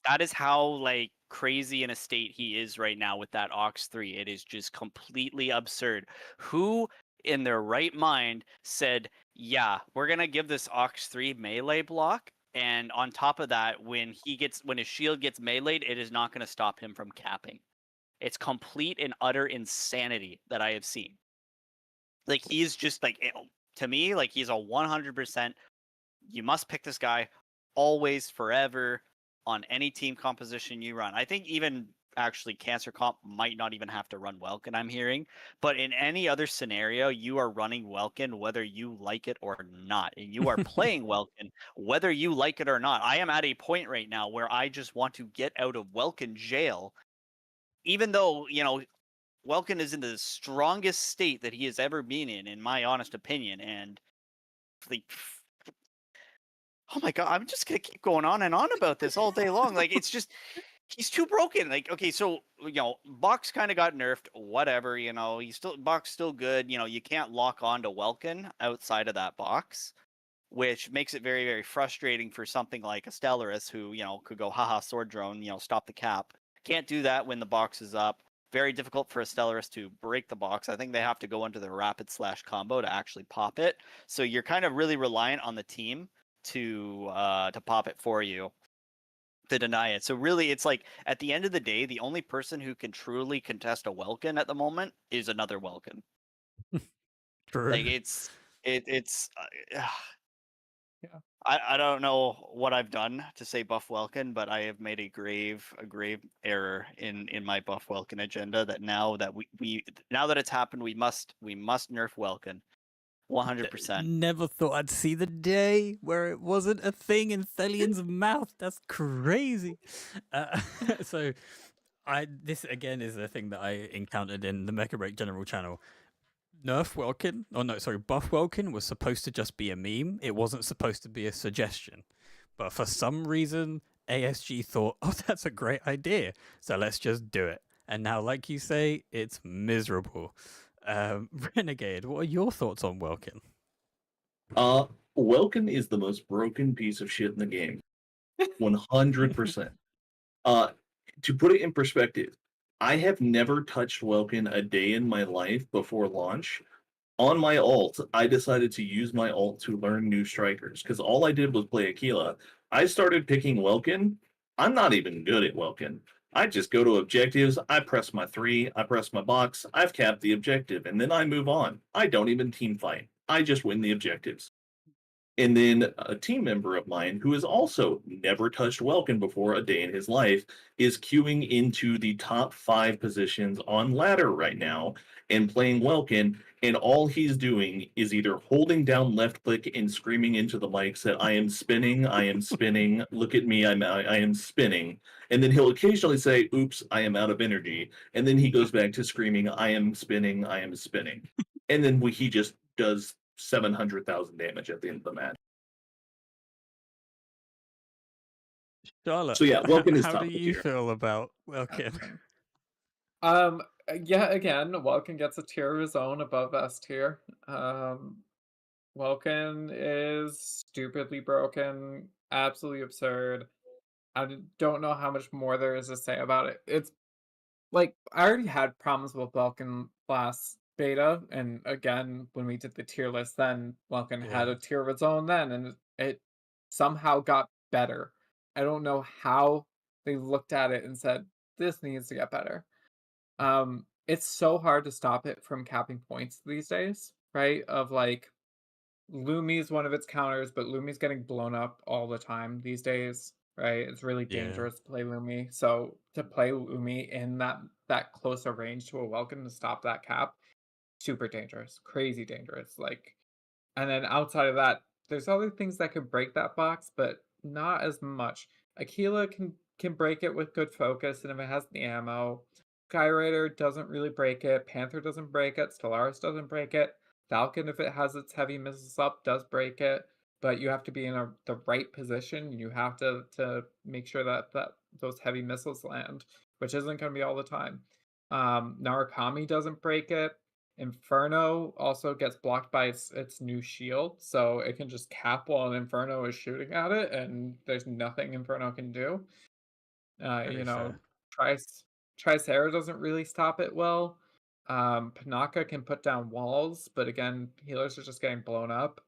That is how like crazy in a state he is right now with that Ox 3. It is just completely absurd. Who in their right mind said, yeah, we're gonna give this Ox 3 melee block, and on top of that, when his shield gets meleeed, it is not gonna stop him from capping. It's complete and utter insanity that I have seen. Like he's just like to me, like he's a 100%. You must pick this guy always, forever, on any team composition you run. I think even actually Cancer Comp might not even have to run Welkin, I'm hearing. But in any other scenario, you are running Welkin whether you like it or not. And you are playing Welkin whether you like it or not. I am at a point right now where I just want to get out of Welkin jail. Even though, Welkin is in the strongest state that he has ever been in my honest opinion. And like, oh my god, I'm just gonna keep going on and on about this all day long. Like it's just he's too broken. Like, okay, so Box kind of got nerfed, whatever, he's still Box still good. You can't lock on to Welkin outside of that box, which makes it very, very frustrating for something like a Stellaris who, could go haha sword drone, stop the cap. Can't do that when the box is up. Very difficult for a Stellaris to break the box. I think they have to go into the rapid / combo to actually pop it. So you're kind of really reliant on the team to pop it for you, to deny it. So really, it's like at the end of the day, the only person who can truly contest a Welkin at the moment is another Welkin. True. Like it's Yeah. I don't know what I've done to say buff Welkin, but I have made a grave error in my buff Welkin agenda. That now that now that it's happened, we must nerf Welkin. 100%. Never thought I'd see the day where it wasn't a thing in Thellian's mouth. That's crazy. So, this again is a thing that I encountered in the Mecha Break General channel. Nerf Welkin, Buff Welkin was supposed to just be a meme. It wasn't supposed to be a suggestion. But for some reason, ASG thought, oh, that's a great idea. So let's just do it. And now, like you say, it's miserable. Renegade, what are your thoughts on Welkin? Welkin is the most broken piece of shit in the game. 100%. To put it in perspective, I have never touched Welkin a day in my life before launch. On my ult, I decided to use my ult to learn new strikers, because all I did was play Aquila. I started picking Welkin. I'm not even good at Welkin. I just go to objectives, I press my 3, I press my box, I've capped the objective, and then I move on. I don't even team fight. I just win the objectives. And then a team member of mine who has also never touched Welkin before a day in his life is queuing into the top 5 positions on ladder right now and playing Welkin. And all he's doing is either holding down left click and screaming into the mics that I am spinning, look at me, I am spinning. And then he'll occasionally say, oops, I am out of energy. And then he goes back to screaming, I am spinning. And then he just does 700,000 damage at the end of the match. Charlotte, So yeah, Welkin is how top do of the you tier. feel about Welkin? Yeah, again, Welkin gets a tier of his own above S tier. Welkin is stupidly broken, absolutely absurd. Don't know how much more there is to say about it. It's like I already had problems with Welkin last beta, and again when we did the tier list, then Welkin had a tier of its own then, and it somehow got better. I don't know how they looked at it and said this needs to get better. It's so hard to stop it from capping points these days, right? Of like Lumi is one of its counters, but Lumi's getting blown up all the time these days, right? It's really Yeah. dangerous to play Lumi. So to play Lumi in that closer range to a Welkin to stop that cap, super dangerous, crazy dangerous. Like, and then outside of that, there's other things that could break that box, but not as much. Aquila can break it with good focus, and if it has the ammo, Skyrider doesn't really break it. Panther doesn't break it. Stellaris doesn't break it. Falcon, if it has its heavy missiles up, does break it. But you have to be in the right position. You have to make sure that those heavy missiles land, which isn't going to be all the time. Narukami doesn't break it. Inferno also gets blocked by its new shield, so it can just cap while an Inferno is shooting at it, and there's nothing Inferno can do. Very fair. Tricera doesn't really stop it well. Panaka can put down walls, but again, healers are just getting blown up.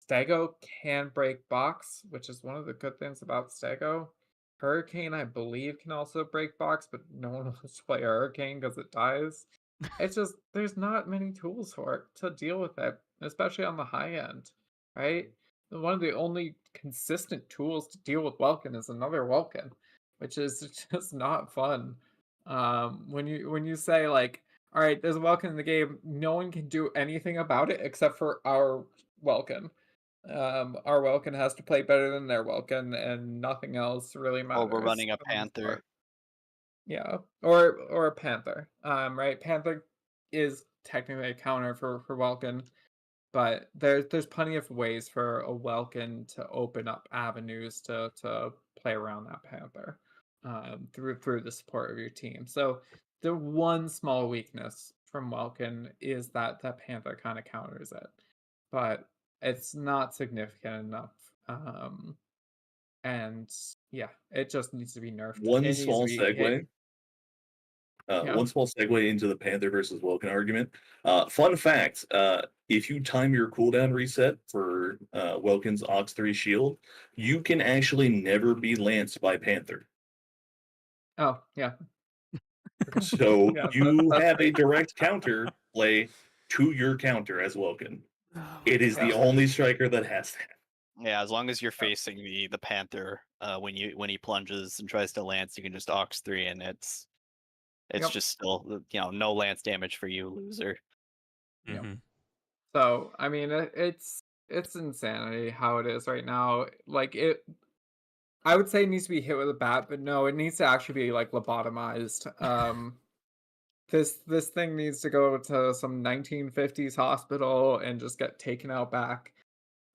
Stego can break box, which is one of the good things about Stego. Hurricane, I believe, can also break box, but no one wants to play a Hurricane because it dies. It's just there's not many tools for it to deal with it, especially on the high end, right? One of the only consistent tools to deal with Welkin is another Welkin, which is just not fun. When you say like, all right, there's a Welkin in the game, no one can do anything about it except for our Welkin. Our Welkin has to play better than their Welkin, and nothing else really matters. Or we're running a for the most Panther. part. Yeah, or a Panther. Right? Panther is technically a counter for Welkin, but there's plenty of ways for a Welkin to open up avenues to play around that Panther, through the support of your team. So the one small weakness from Welkin is that Panther kind of counters it, but it's not significant enough. And yeah, it just needs to be nerfed. One It needs to small be hit. segue. Yeah. One small segue into the Panther versus Welkin argument. Fun fact: if you time your cooldown reset for Welkin's Ox 3 shield, you can actually never be lanced by Panther. Oh, yeah. So Yeah, you that's have a right. direct counter play to your counter as Welkin. It is the Yeah. only striker that has that. Yeah, as long as you're facing the Panther, when he plunges and tries to lance, you can just Ox 3, and it's Yep. just still no lance damage for you, loser. Yep. Mhm. So I mean, it's insanity how it is right now. Like I would say it needs to be hit with a bat, but no, it needs to actually be like lobotomized. This thing needs to go to some 1950s hospital and just get taken out back.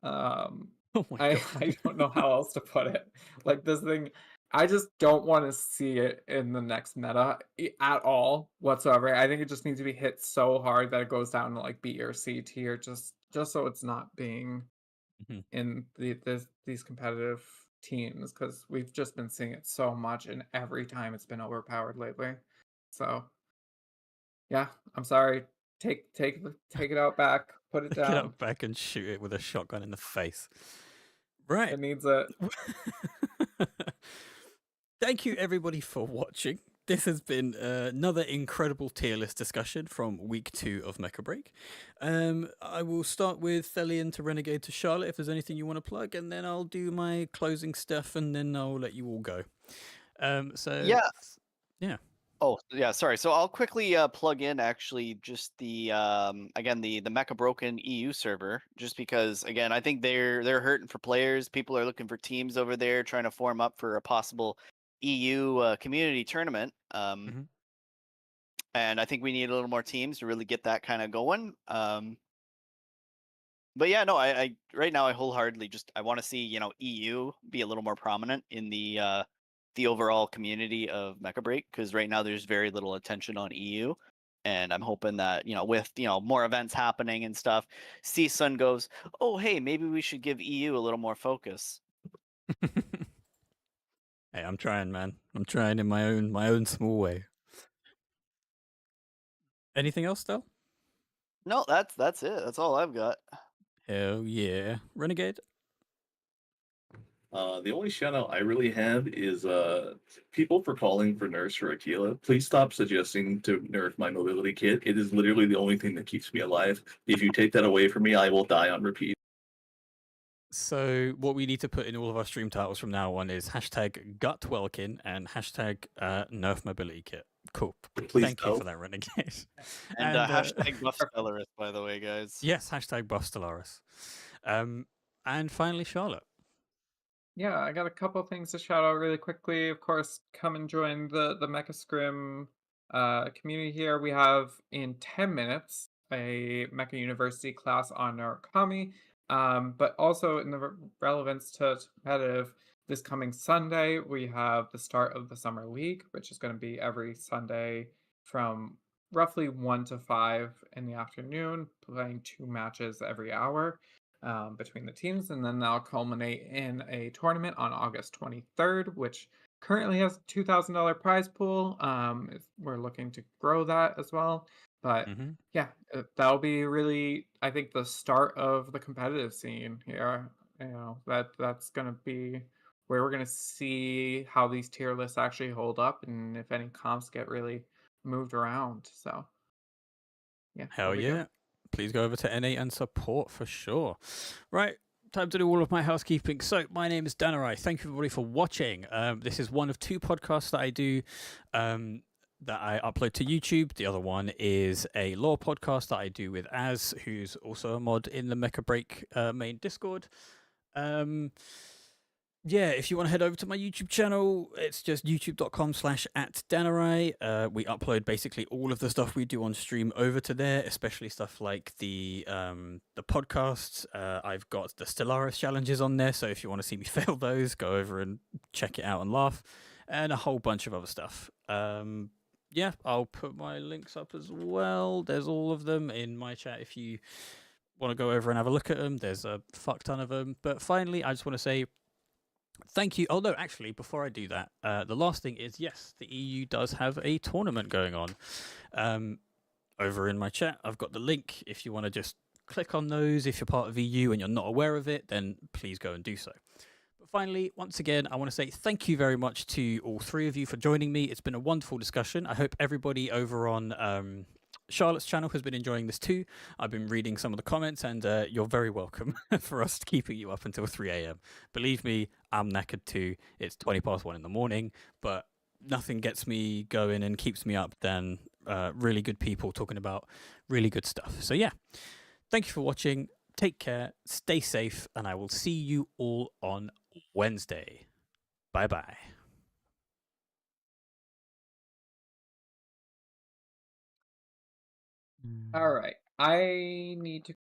Oh my god. I don't know how else to put it. Like this thing, I just don't want to see it in the next meta at all whatsoever. I think it just needs to be hit so hard that it goes down to like B or C tier, just so it's not being Mhm. in these competitive teams, because we've just been seeing it so much, and every time it's been overpowered lately. So yeah, I'm sorry. Take it out back, put it Get down. up back and shoot it with a shotgun in the face. Right. It needs it. Thank you, everybody, for watching. This has been another incredible tier list discussion from week 2 of Mecha Break. I will start with Thellian to Renegade to Charlotte if there's anything you want to plug, and then I'll do my closing stuff, and then I'll let you all go. Yeah. Yeah. Oh, yeah, sorry. So I'll quickly plug in actually just the again the Mecha Broken EU server, just because again I think they're hurting for players. People are looking for teams over there trying to form up for a possible EU community tournament. Mhm. And I think we need a little more teams to really get that kind of going. But yeah, no, I right now I wholeheartedly just I want to see EU be a little more prominent in the overall community of Mecha Break, because right now there's very little attention on EU, and I'm hoping that with more events happening and stuff, CSUN goes, oh hey, maybe we should give EU a little more focus. Hey, I'm trying, man. I'm trying in my own small way. Anything else, though? No, that's it. That's all I've got. Hell yeah, Renegade. The only shout out I really have is people for calling for nerfs for Aquila. Please stop suggesting to nerf my mobility kit. It is literally the only thing that keeps me alive. If you take that away from me, I will die on repeat. So what we need to put in all of our stream titles from now on is hashtag #GutWelkin and hashtag Nerf Mobility Kit. Cool. Please Thank you for that, Renegade. And hashtag Buff Stellaris, by the way, guys. Yes, hashtag Buff Stellaris. And finally, Charlotte. Yeah, I got a couple things to shout out really quickly. Of course, come and join the Mecha Scrim community here. We have in 10 minutes a Mecha University class on Narukami, but also in the relevance to competitive, this coming Sunday, we have the start of the Summer League, which is going to be every Sunday from roughly 1 to 5 in the afternoon, playing 2 matches every hour. Between the teams, and then that'll culminate in a tournament on August 23rd, which currently has a $2,000 prize pool. We're looking to grow that as well. But yeah, that'll be really, I think, the start of the competitive scene here. That's going to be where we're going to see how these tier lists actually hold up and if any comps get really moved around. So yeah, Hell yeah. Please go over to NA and support for sure. Right, time to do all of my housekeeping. So, my name is Danarai. Thank you, everybody, for watching. This is one of 2 podcasts that I do that I upload to YouTube. The other one is a lore podcast that I do with Az, who's also a mod in the Mecha Break main Discord. Yeah, if you want to head over to my YouTube channel, it's just youtube.com/@Danarai. We upload basically all of the stuff we do on stream over to there, especially stuff like the podcasts. I've got the Stellaris challenges on there, so if you want to see me fail those, go over and check it out and laugh, and a whole bunch of other stuff. Yeah, I'll put my links up as well. There's all of them in my chat if you want to go over and have a look at them. There's a fuck ton of them. But finally, I just want to say thank you. Oh, no, actually, before I do that, the last thing is, yes, the EU does have a tournament going on. Over in my chat, I've got the link. If you want to just click on those, if you're part of EU and you're not aware of it, then please go and do so. But finally, once again, I want to say thank you very much to all 3 of you for joining me. It's been a wonderful discussion. I hope everybody over on Charlotte's channel has been enjoying this too. I've been reading some of the comments, and you're very welcome for us keeping you up until 3 a.m. Believe me, I'm knackered too. It's 20 past 1 in the morning, but nothing gets me going and keeps me up than really good people talking about really good stuff. So yeah, thank you for watching. Take care, stay safe, and I will see you all on Wednesday. Bye-bye. All right. I need to